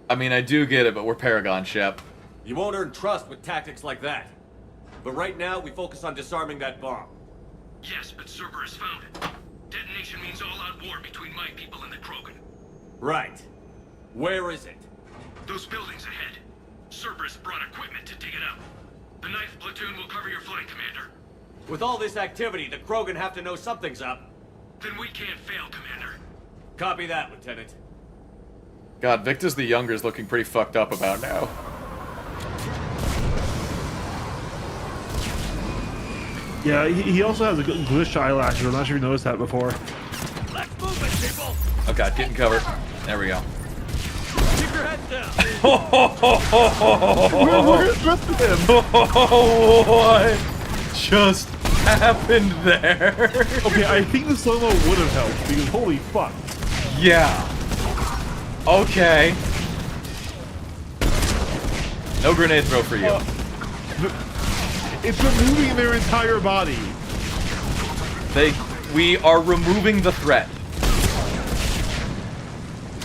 I mean, I do get it, but we're Paragon, Shep. You won't earn trust with tactics like that. But right now, we focus on disarming that bomb. Yes, but Cerberus found it. Detonation means all-out war between my people and the Krogan. Right. Where is it? Those buildings ahead. Cerberus brought equipment to dig it up. The 9th Platoon will cover your flank, Commander. With all this activity, the Krogan have to know something's up. Then we can't fail, Commander. Copy that, Lieutenant. God, Victus the Younger is looking pretty fucked up about now. Yeah, he also has a glitched eyelashes. I'm not sure if you noticed that before. Let's move it, people! Oh god, getting covered. There we go. Keep your heads down! What just happened there? Okay, I think the slow-mo would have helped, because holy fuck. Yeah. Okay. No grenade throw for you. It's removing their entire body. We are removing the threat.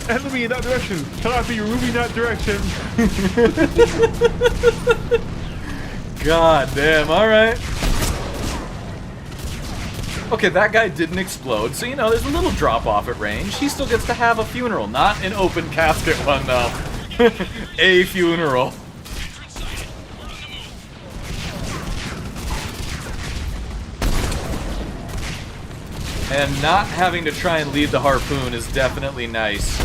Enemy in that direction. Cannot be removing that direction. God damn, alright. Okay, that guy didn't explode, so you know, there's a little drop off at range. He still gets to have a funeral. Not an open casket one, though. A funeral. And not having to try and lead the harpoon is definitely nice.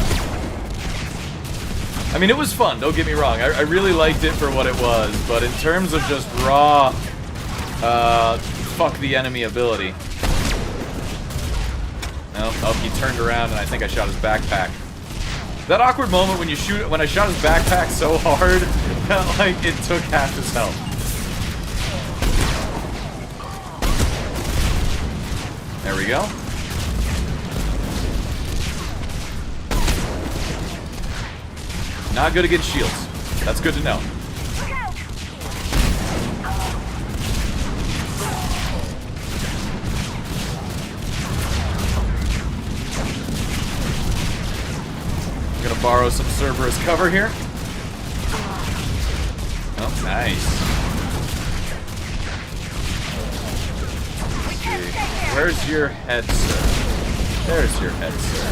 I mean, it was fun, don't get me wrong. I really liked it for what it was, but in terms of just raw, fuck the enemy ability. Oh, he turned around and I think I shot his backpack. That awkward moment when I shot his backpack so hard that, like, it took half his health. There we go. Not good against shields. That's good to know. I'm gonna borrow some Cerberus cover here. Oh, nice. Where's your head, sir? There's your head, sir.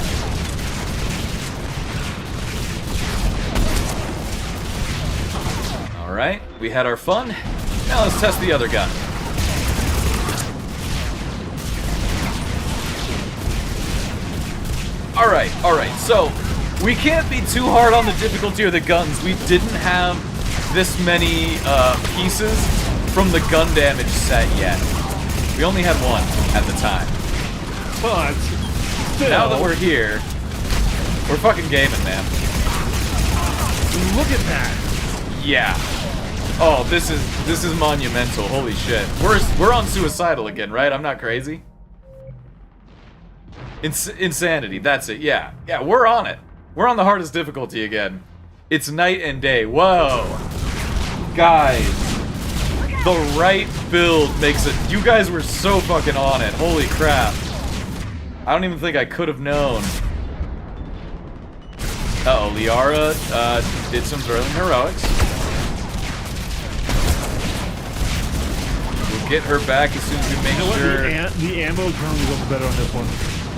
Alright, we had our fun. Now let's test the other gun. Alright, so we can't be too hard on the difficulty of the guns. We didn't have this many pieces from the gun damage set yet. We only had one at the time. But still, now that we're here, we're fucking gaming, man. Look at that. Yeah. Oh, this is monumental. Holy shit. We're on suicidal again, right? I'm not crazy. Insanity. That's it. Yeah. Yeah, we're on it. We're on the hardest difficulty again. It's night and day. Whoa. Guys. The right build makes it... You guys were so fucking on it. Holy crap. I don't even think I could have known. Uh-oh, Liara did some Zerling heroics. We'll get her back as soon as we make sure... The ammo currently looks better on this one.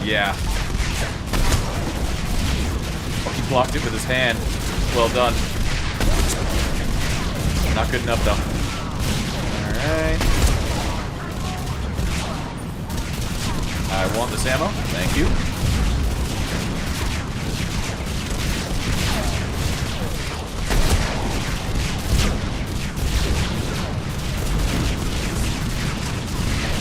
Yeah. Oh, he blocked it with his hand. Well done. Not good enough, though. Alright. I want this ammo. Thank you.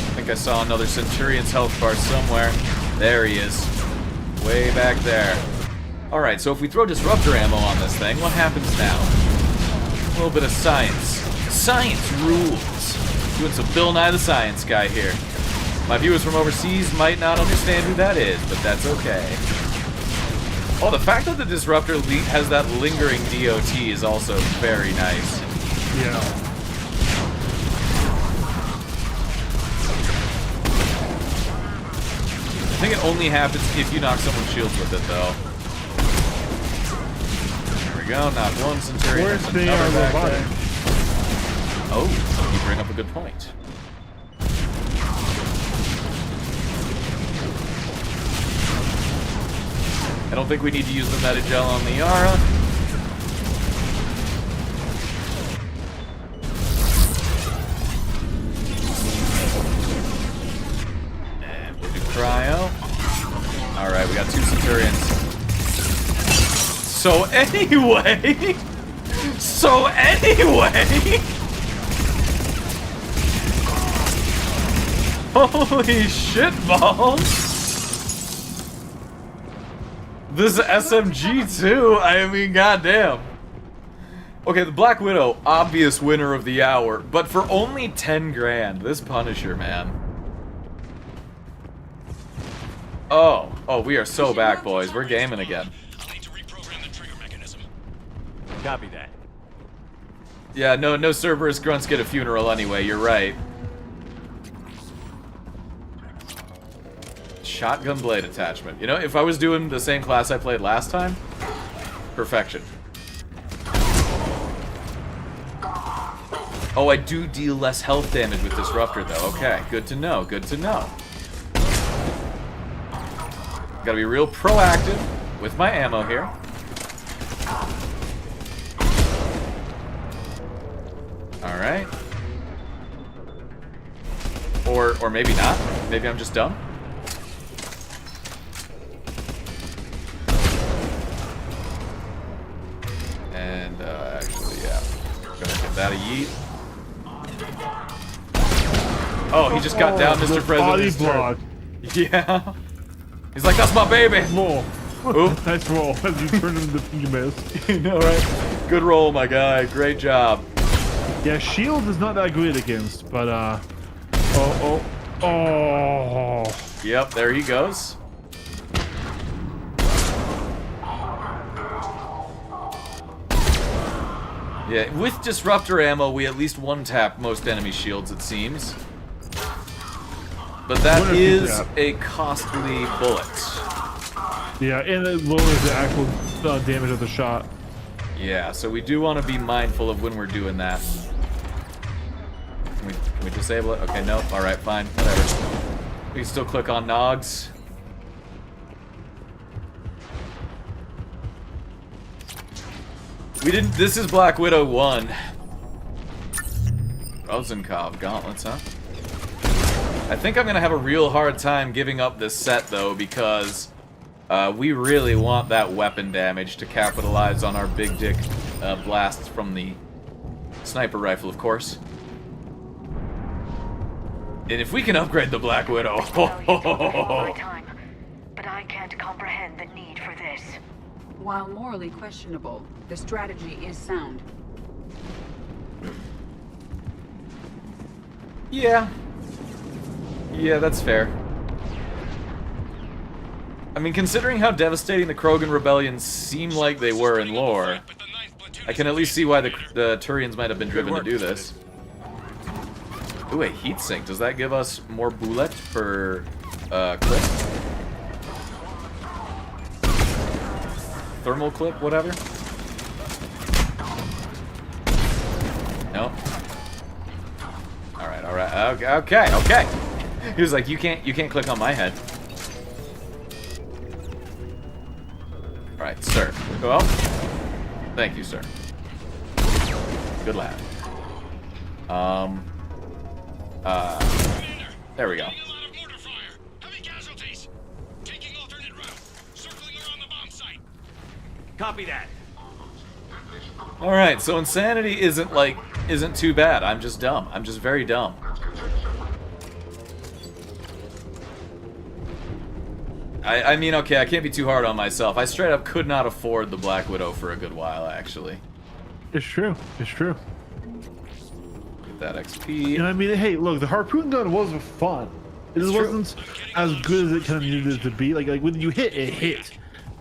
I think I saw another Centurion's health bar somewhere. There he is. Way back there. Alright, so if we throw Disruptor ammo on this thing, what happens now? A little bit of science. Science rules. Doing some Bill Nye the Science Guy here. My viewers from overseas might not understand who that is, but that's okay. Oh, the fact that the Disruptor has that lingering DOT is also very nice. Yeah. I think it only happens if you knock someone's shields with it, though. There we go, knock one Centurion. Where's the robotic? Oh, you bring up a good point. I don't think we need to use the Metagel on Liara. we got 2 Centurions. So anyway... Holy shit balls! This SMG too, I mean, goddamn. Okay, the Black Widow, obvious winner of the hour, but for only 10 grand, this Punisher, man. Oh, we are so back, boys. We're gaming again. Copy that. Yeah, no Cerberus grunts get a funeral anyway, you're right. Shotgun blade attachment. You know, if I was doing the same class I played last time, perfection. Oh, I do deal less health damage with Disruptor, though. Okay, good to know, good to know. Gotta be real proactive with my ammo here. Alright. Or maybe not. Maybe I'm just dumb. And, actually, yeah. Gonna give that a yeet. Oh, he just got down Mr. President's turn. Yeah. He's like, that's my baby! Roll. Oop. Nice roll as you turn him to PMS. You know, right? Good roll, my guy. Great job. Yeah, shield is not that great against, but Yep, there he goes. Yeah, with Disruptor ammo, we at least one-tap most enemy shields, it seems. But that is a costly bullet. Yeah, and it lowers the actual damage of the shot. Yeah, so we do want to be mindful of when we're doing that. Can we disable it? Okay, nope. Alright, fine. Whatever. We can still click on Nogs. We didn't... This is Black Widow 1. Rosenkopf gauntlets, huh? I think I'm gonna have a real hard time giving up this set, though, because we really want that weapon damage to capitalize on our big dick blasts from the sniper rifle, of course. And if we can upgrade the Black Widow... But I can't comprehend the need for this. While morally questionable, the strategy is sound. Yeah. Yeah, that's fair. I mean, considering how devastating the Krogan rebellions seem like they were in lore, I can at least see why the Turians might have been driven to do this. Ooh, a heatsink. Does that give us more bullet per clip? Thermal clip, whatever? Nope. Alright. Okay. He was like, you can't click on my head. Alright, sir. Well, thank you, sir. Good lad. There we go. Copy that. Alright, so insanity isn't too bad. I'm just dumb. I'm just very dumb. I mean, okay, I can't be too hard on myself. I straight up could not afford the Black Widow for a good while, actually. It's true. It's true. Get that XP. You know what I mean? Hey, look, the harpoon gun was fun. It just wasn't as good as it kind of needed it to be. Like when you hit, it hit.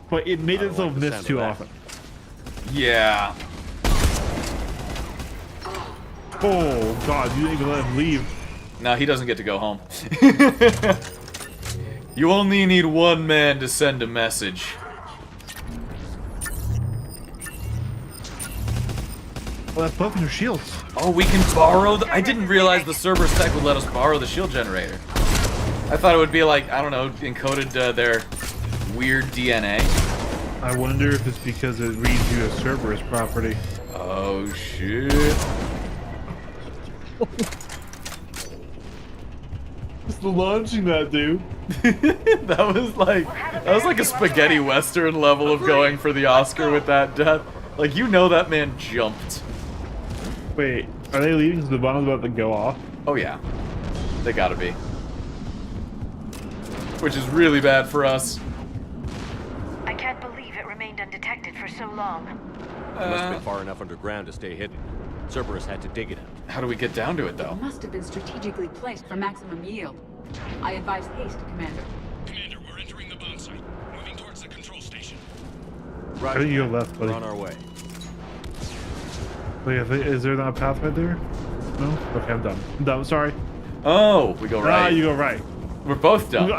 But it made itself miss too often. Yeah. Oh, God, you didn't even let him leave. No, he doesn't get to go home. You only need one man to send a message. Oh, that's buffing your shields. Oh, we can borrow the... I didn't realize the Cerberus tech would let us borrow the shield generator. I thought it would be like, I don't know, encoded their weird DNA. I wonder if it's because it reads you as Cerberus property. Oh, shit. Just launching that, dude. That was like a spaghetti western level of going for the Oscar with that death. Like, you know that man jumped. Wait, are they leaving? The bomb's about to go off. Oh yeah, they gotta be. Which is really bad for us. I can't believe it remained undetected for so long. It must have been far enough underground to stay hidden. Cerberus had to dig it out. How do we get down to it, though? It must have been strategically placed for maximum yield. I advise haste, Commander. Commander, we're entering the bomb site. Moving towards the control station. I think you go left, buddy. We're on our way. Wait, is there not a path right there? No? Okay, I'm done. I'm done, sorry. Oh, we go right. Ah, you go right. We're both done.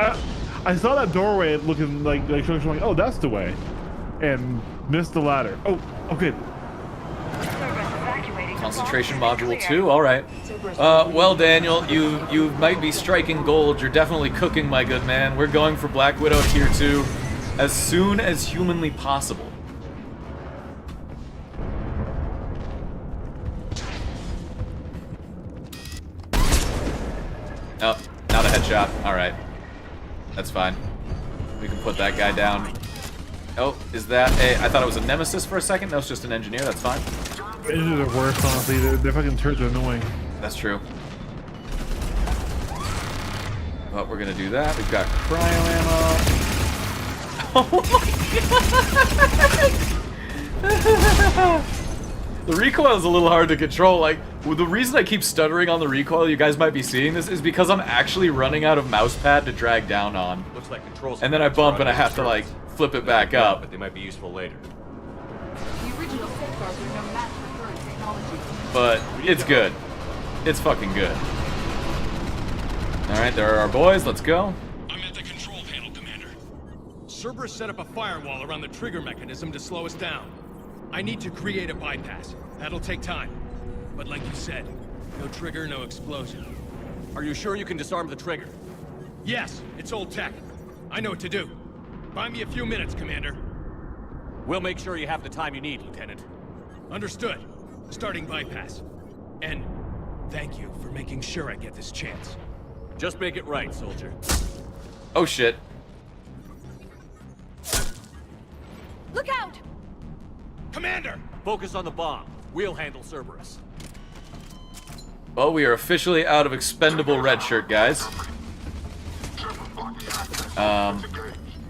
I saw that doorway looking like showing like, oh, that's the way. And missed the ladder. Oh, okay. Concentration module 2, alright. Well, Daniel, you might be striking gold. You're definitely cooking, my good man. We're going for Black Widow Tier 2 as soon as humanly possible. Oh, not a headshot. Alright. That's fine. We can put that guy down. Oh, is that a... I thought it was a nemesis for a second. No, it's just an engineer. That's fine. Engines are worse, honestly. Their fucking turrets are annoying. That's true. But we're gonna do that. We've got cryo ammo. Oh my god! The recoil is a little hard to control. Like, the reason I keep stuttering on the recoil, you guys might be seeing this, is because I'm actually running out of mouse pad to drag down on. Looks like controls. And then I bump and I have to, like, flip it back up. But they might be useful later. The original safeguards are no match for current technology. But it's good. It's fucking good. Alright, there are our boys. Let's go. I'm at the control panel, Commander. Cerberus set up a firewall around the trigger mechanism to slow us down. I need to create a bypass. That'll take time. But like you said, no trigger, no explosion. Are you sure you can disarm the trigger? Yes, it's old tech. I know what to do. Buy me a few minutes, Commander. We'll make sure you have the time you need, Lieutenant. Understood. Starting bypass. And thank you for making sure I get this chance. Just make it right, soldier. Oh shit. Look out! Commander! Focus on the bomb. We'll handle Cerberus. Well, we are officially out of expendable red shirt, guys.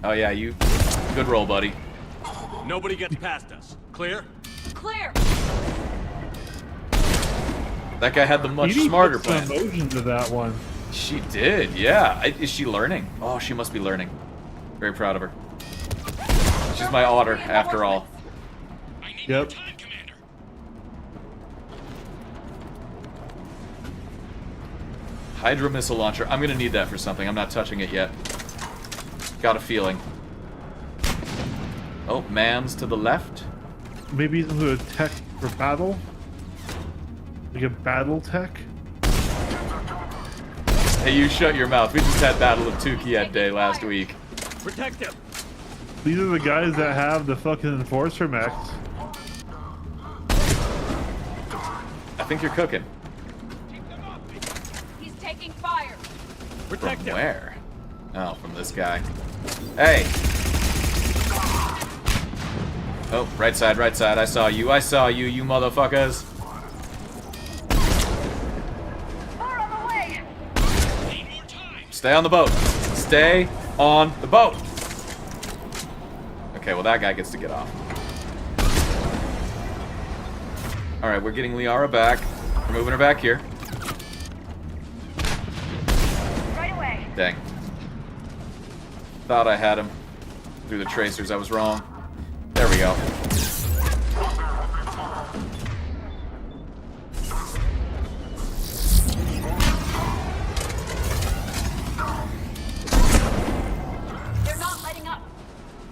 Oh yeah, you... Good roll, buddy. Nobody gets past us. Clear? Clear! That guy had the much smarter put plan. some emotion to that one. She did, yeah. Is she learning? Oh, she must be learning. Very proud of her. She's my otter, after all. Yep. Hydro missile launcher. I'm gonna need that for something. I'm not touching it yet. Got a feeling. Oh, man's to the left. Maybe some sort of tech for battle? Like a battle tech? Hey, you shut your mouth. We just had Battle of Tukiet Day last week. Protect him! These are the guys that have the fucking Enforcer mechs. I think you're cooking. He's taking fire. Protect him! Where? Oh, from this guy. Hey! Oh, right side, right side. I saw you, you motherfuckers. Far on the way. Stay on the boat. Stay on the boat. Okay, well that guy gets to get off. Alright, we're getting Liara back. We're moving her back here. Right away. Dang. Thought I had him. Through the tracers, I was wrong. There we go. They're not letting up.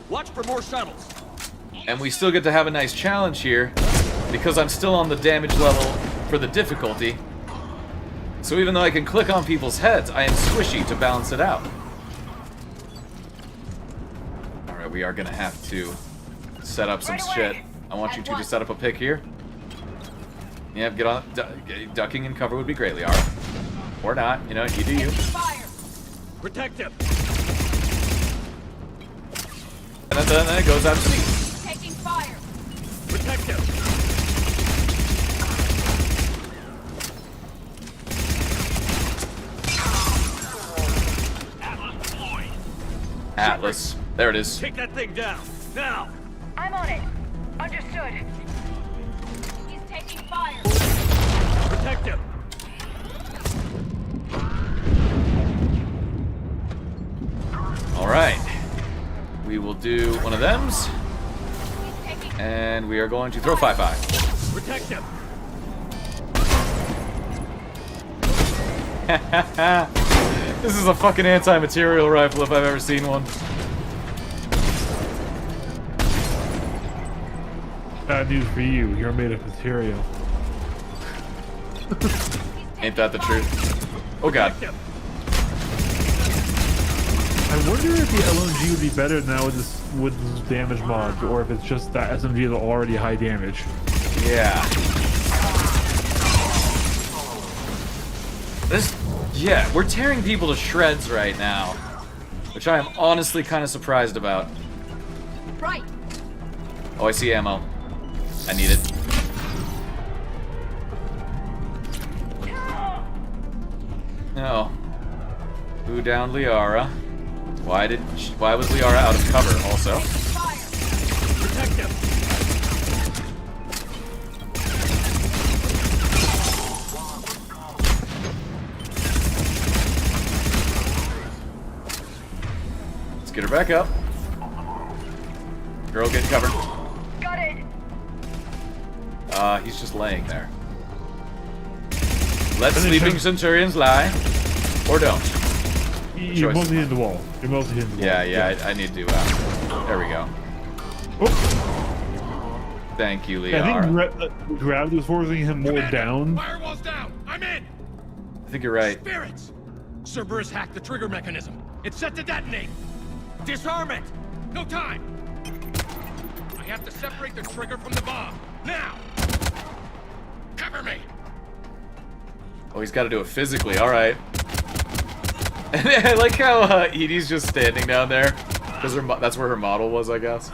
Watch for more shuttles. And we still get to have a nice challenge here, because I'm still on the damage level for the difficulty. So even though I can click on people's heads, I am squishy to balance it out. Alright, we are gonna have to set up some shit. I want you two to set up a pick here. Yep, get on. Ducking and cover would be great, Liara. Or not, you know, you do you. Protect him! then it goes out to sea. Taking fire. Protect him. Atlas. There it is. Take that thing down. Now. I'm on it. Understood. He's taking fire. Protect him. Alright. We will do one of thems. And we are going to throw 5-5. Protect him. This is a fucking anti-material rifle if I've ever seen one. Bad news for you. You're made of material. Ain't that the truth? Oh god. I wonder if the LMG would be better now with this damage mod, or if it's just that SMG is already high damage. Yeah. Yeah, we're tearing people to shreds right now, which I am honestly kind of surprised about. Right. Oh, I see ammo. I need it. No. Who downed Liara? Why was Liara out of cover also? Protect him. Let's get her back up. Girl, get covered. Got it. He's just laying there. Let sleeping Centurions lie. Or don't. You're mostly hitting the wall. You're mostly hitting the wall. Yeah, I need to, there we go. Oh. Thank you, Liara. I think gravity was forcing him more down. Firewall's down. I'm in. I think you're right. Spirits. Cerberus hacked the trigger mechanism. It's set to detonate. Disarm it. No time. I have to separate the trigger from the bomb. Now. Cover me. Oh, he's got to do it physically. All right. And I like how Edie's just standing down there because that's where her model was, I guess.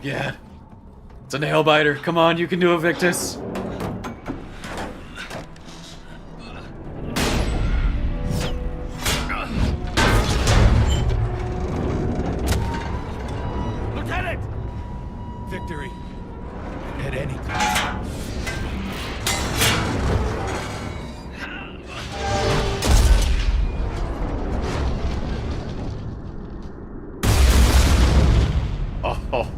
Yeah. It's a nail biter. Come on, you can do it, Victus. Lieutenant! Victory. At any time. Oh.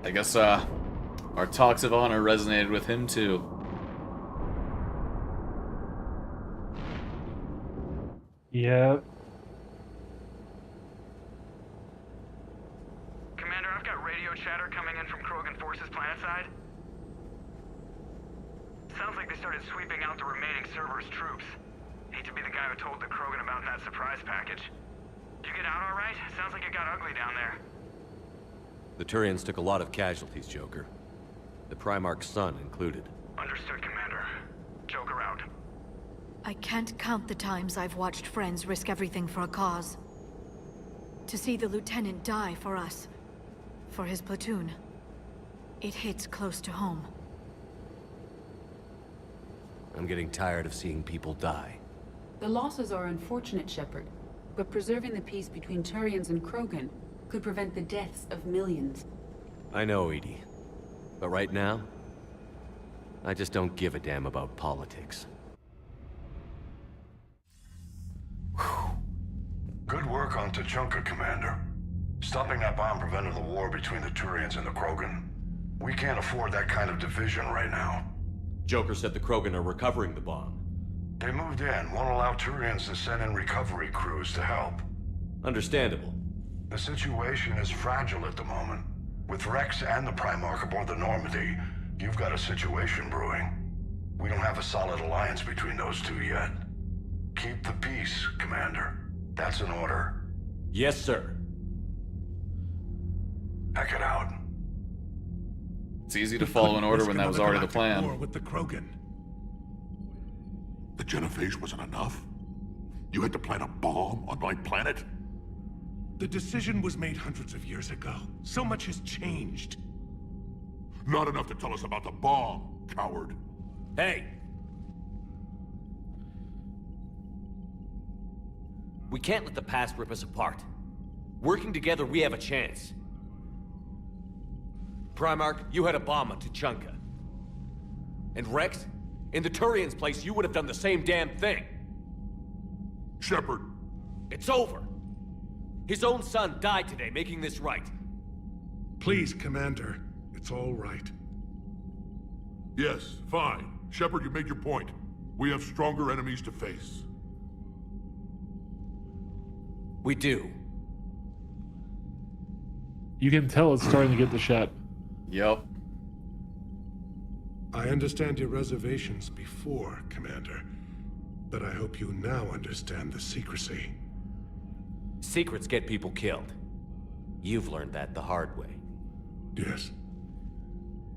I guess, our talks of honor resonated with him, too. Yep. Commander, I've got radio chatter coming in from Krogan forces planetside. Sounds like they started sweeping out the remaining Cerberus troops. Hate to be the guy who told the Krogan about that surprise package. Did you get out all right? Sounds like it got ugly down there. The Turians took a lot of casualties, Joker. The Primarch's son included. Understood, Commander. Joker out. I can't count the times I've watched friends risk everything for a cause. To see the Lieutenant die for us, for his platoon, it hits close to home. I'm getting tired of seeing people die. The losses are unfortunate, Shepard, but preserving the peace between Turians and Krogan could prevent the deaths of millions. I know, Edie. But right now, I just don't give a damn about politics. Good work on Tachanka, Commander. Stopping that bomb prevented the war between the Turians and the Krogan. We can't afford that kind of division right now. Joker said the Krogan are recovering the bomb. They moved in, won't allow Turians to send in recovery crews to help. Understandable. The situation is fragile at the moment. With Rex and the Primarch aboard the Normandy, you've got a situation brewing. We don't have a solid alliance between those two yet. Keep the peace, Commander. That's an order. Yes, sir. Heck it out. It's easy to follow an order when that was already the plan. War with the Krogan. The genophage wasn't enough? You had to plant a bomb on my planet? The decision was made hundreds of years ago. So much has changed. Not enough to tell us about the bomb, coward. Hey! We can't let the past rip us apart. Working together, we have a chance. Primarch, you had a bomb on Tuchanka. And Rex, in the Turian's place, you would have done the same damn thing. Shepard. It's over. His own son died today, making this right. Please, Commander. It's all right. Yes, fine. Shepard, you made your point. We have stronger enemies to face. We do. You can tell it's starting to get the shot. Yep. I understand your reservations before, Commander. But I hope you now understand the secrecy. Secrets get people killed. You've learned that the hard way. Yes.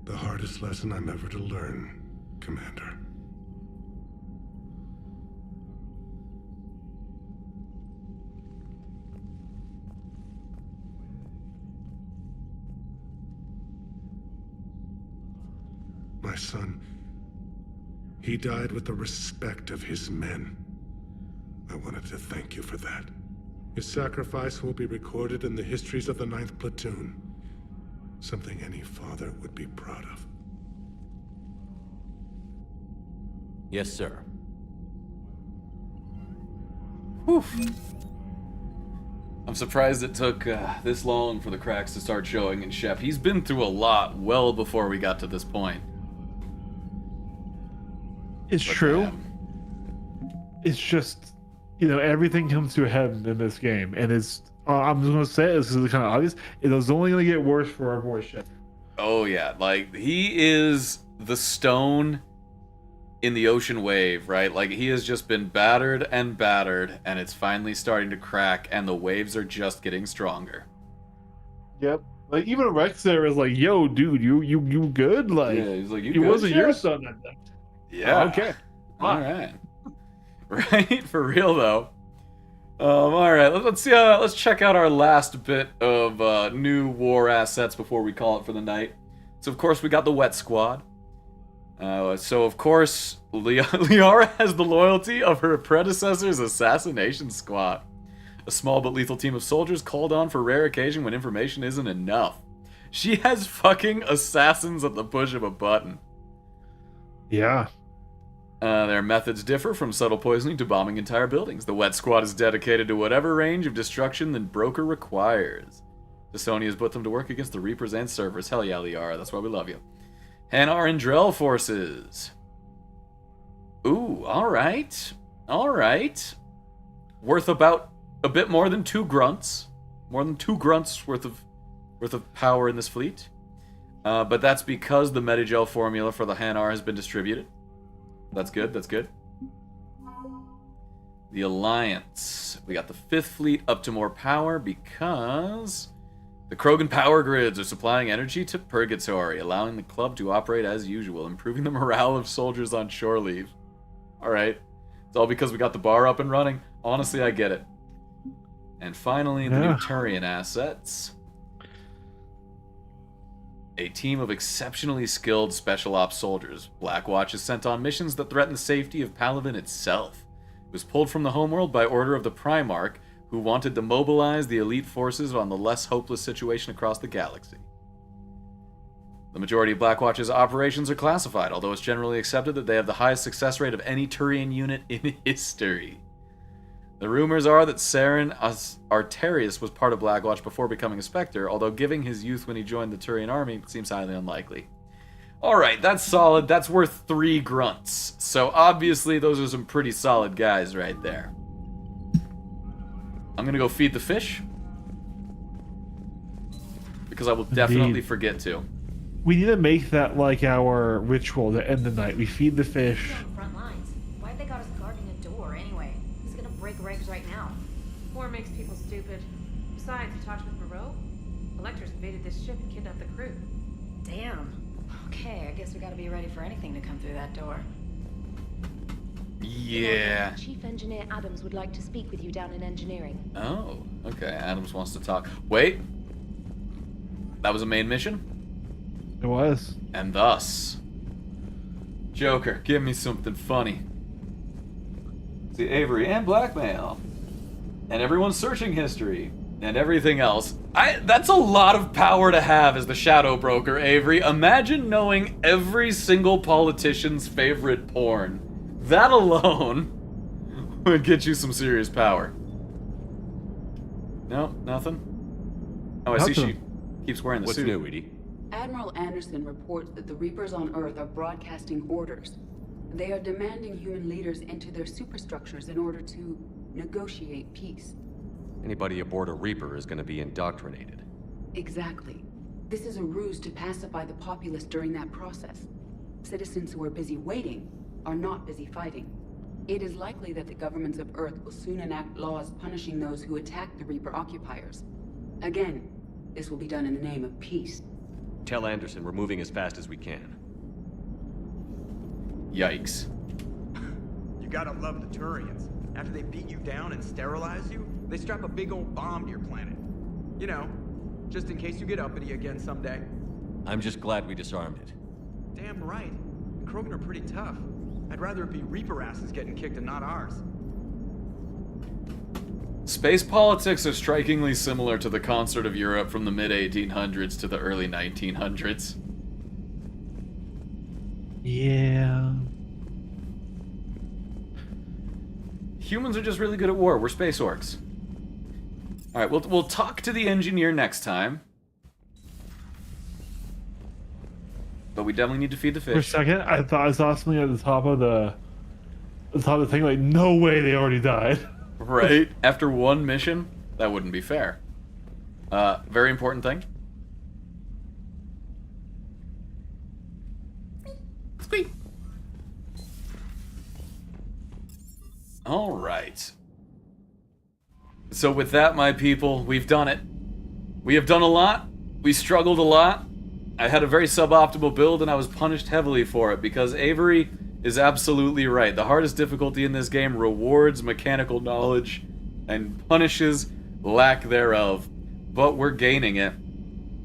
The hardest lesson I'm ever to learn, Commander. My son, he died with the respect of his men. I wanted to thank you for that. His sacrifice will be recorded in the histories of the 9th Platoon. Something any father would be proud of. Yes, sir. Whew. I'm surprised it took this long for the cracks to start showing in Shep. He's been through a lot well before we got to this point. It's true. It's just, you know, everything comes to a head in this game, and it's. I'm just gonna say this is kind of obvious. It is only gonna get worse for our boy Shep. Oh yeah, like he is the stone in the ocean wave, right? Like he has just been battered, and it's finally starting to crack, and the waves are just getting stronger. Yep. Like even Rex there is like, "Yo, dude, you good?" Like, yeah, he's like, "It wasn't your son that died." Yeah. Oh, okay. All right. Right, for real though. All right. Let's see. Let's check out our last bit of new war assets before we call it for the night. So of course we got the Wet Squad. So of course Liara has the loyalty of her predecessor's assassination squad, a small but lethal team of soldiers called on for rare occasion when information isn't enough. She has fucking assassins at the push of a button. Yeah. Their methods differ from subtle poisoning to bombing entire buildings. The Wet Squad is dedicated to whatever range of destruction the broker requires. Sony has put them to work against the Reapers and Servers. Hell yeah, Liara, that's why we love you. Hanar and Drell forces. Ooh, alright. Alright. Worth about a bit more than 2 grunts. More than 2 grunts worth of power in this fleet. But that's because the Medigel formula for the Hanar has been distributed. That's good, that's good. The Alliance. We got the 5th fleet up to more power because the Krogan power grids are supplying energy to Purgatory, allowing the club to operate as usual, improving the morale of soldiers on shore leave. Alright. It's all because we got the bar up and running. Honestly, I get it. And finally, the new Turian assets. A team of exceptionally skilled special ops soldiers. Blackwatch is sent on missions that threaten the safety of Palaven itself. It was pulled from the homeworld by order of the Primarch, who wanted to mobilize the elite forces on the less hopeless situation across the galaxy. The majority of Blackwatch's operations are classified, although it's generally accepted that they have the highest success rate of any Turian unit in history. The rumors are that Saren Arterius was part of Blackwatch before becoming a Spectre, although given his youth when he joined the Turian army, it seems highly unlikely. Alright, that's solid. That's worth 3 grunts. So obviously those are some pretty solid guys right there. I'm gonna go feed the fish. Because I will definitely forget to. We need to make that like our ritual to end the night. We feed the fish. Front lines. Why'd they got us guarding a door anyway? Who's gonna break regs right now? War makes people stupid. Besides, you talked with Moreau? Electors invaded this ship and kidnapped the crew. Damn. Okay, I guess we gotta be ready for anything to come through that door. Yeah. Chief Engineer Adams would like to speak with you down in engineering. Oh, okay. Adams wants to talk. Wait. That was a main mission? It was. And thus... Joker, give me something funny. See, Avery and blackmail. And everyone's searching history. And everything else. That's a lot of power to have as the shadow broker, Avery. Imagine knowing every single politician's favorite porn. That alone would get you some serious power. No, nothing? Oh, I see she keeps wearing the suit. What's new, Edie? Admiral Anderson reports that the Reapers on Earth are broadcasting orders. They are demanding human leaders enter their superstructures in order to negotiate peace. Anybody aboard a Reaper is going to be indoctrinated. Exactly. This is a ruse to pacify the populace during that process. Citizens who are busy waiting are not busy fighting. It is likely that the governments of Earth will soon enact laws punishing those who attack the Reaper occupiers. Again, this will be done in the name of peace. Tell Anderson we're moving as fast as we can. Yikes. You gotta love the Turians. After they beat you down and sterilize you, they strap a big old bomb to your planet. You know, just in case you get uppity again someday. I'm just glad we disarmed it. Damn right. The Krogan are pretty tough. I'd rather it be Reaper asses getting kicked and not ours. Space politics are strikingly similar to the concert of Europe from the mid-1800s to the early 1900s. Yeah. Humans are just really good at war. We're space orcs. Alright, we'll talk to the engineer next time. But we definitely need to feed the fish. For a second, I thought I saw something at the top of the thing, like, no way they already died. Right? After one mission? That wouldn't be fair. Very important thing. Squeak. Alright. So with that, my people, we've done it. We have done a lot. We struggled a lot. I had a very suboptimal build, and I was punished heavily for it, because Avery is absolutely right. The hardest difficulty in this game rewards mechanical knowledge and punishes lack thereof. But we're gaining it.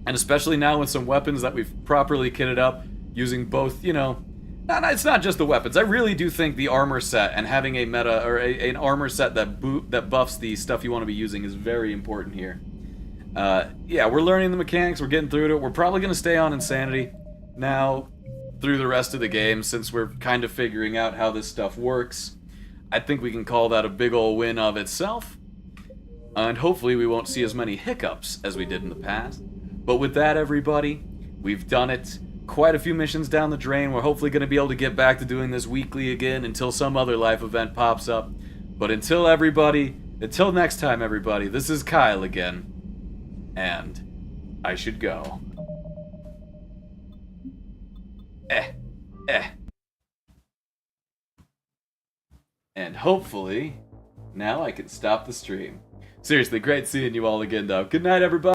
And especially now with some weapons that we've properly kitted up, using both, you know... it's not just the weapons. I really do think the armor set and having a meta, or an armor set that buffs the stuff you want to be using is very important here. Yeah, we're learning the mechanics, we're getting through it. We're probably going to stay on Insanity now through the rest of the game, since we're kind of figuring out how this stuff works. I think we can call that a big ol' win of itself. And hopefully we won't see as many hiccups as we did in the past. But with that, everybody, we've done it. Quite a few missions down the drain. We're hopefully going to be able to get back to doing this weekly again until some other life event pops up. But until next time, everybody, this is Kyle again. And I should go. And hopefully, now I can stop the stream. Seriously, great seeing you all again, though. Good night, everybody.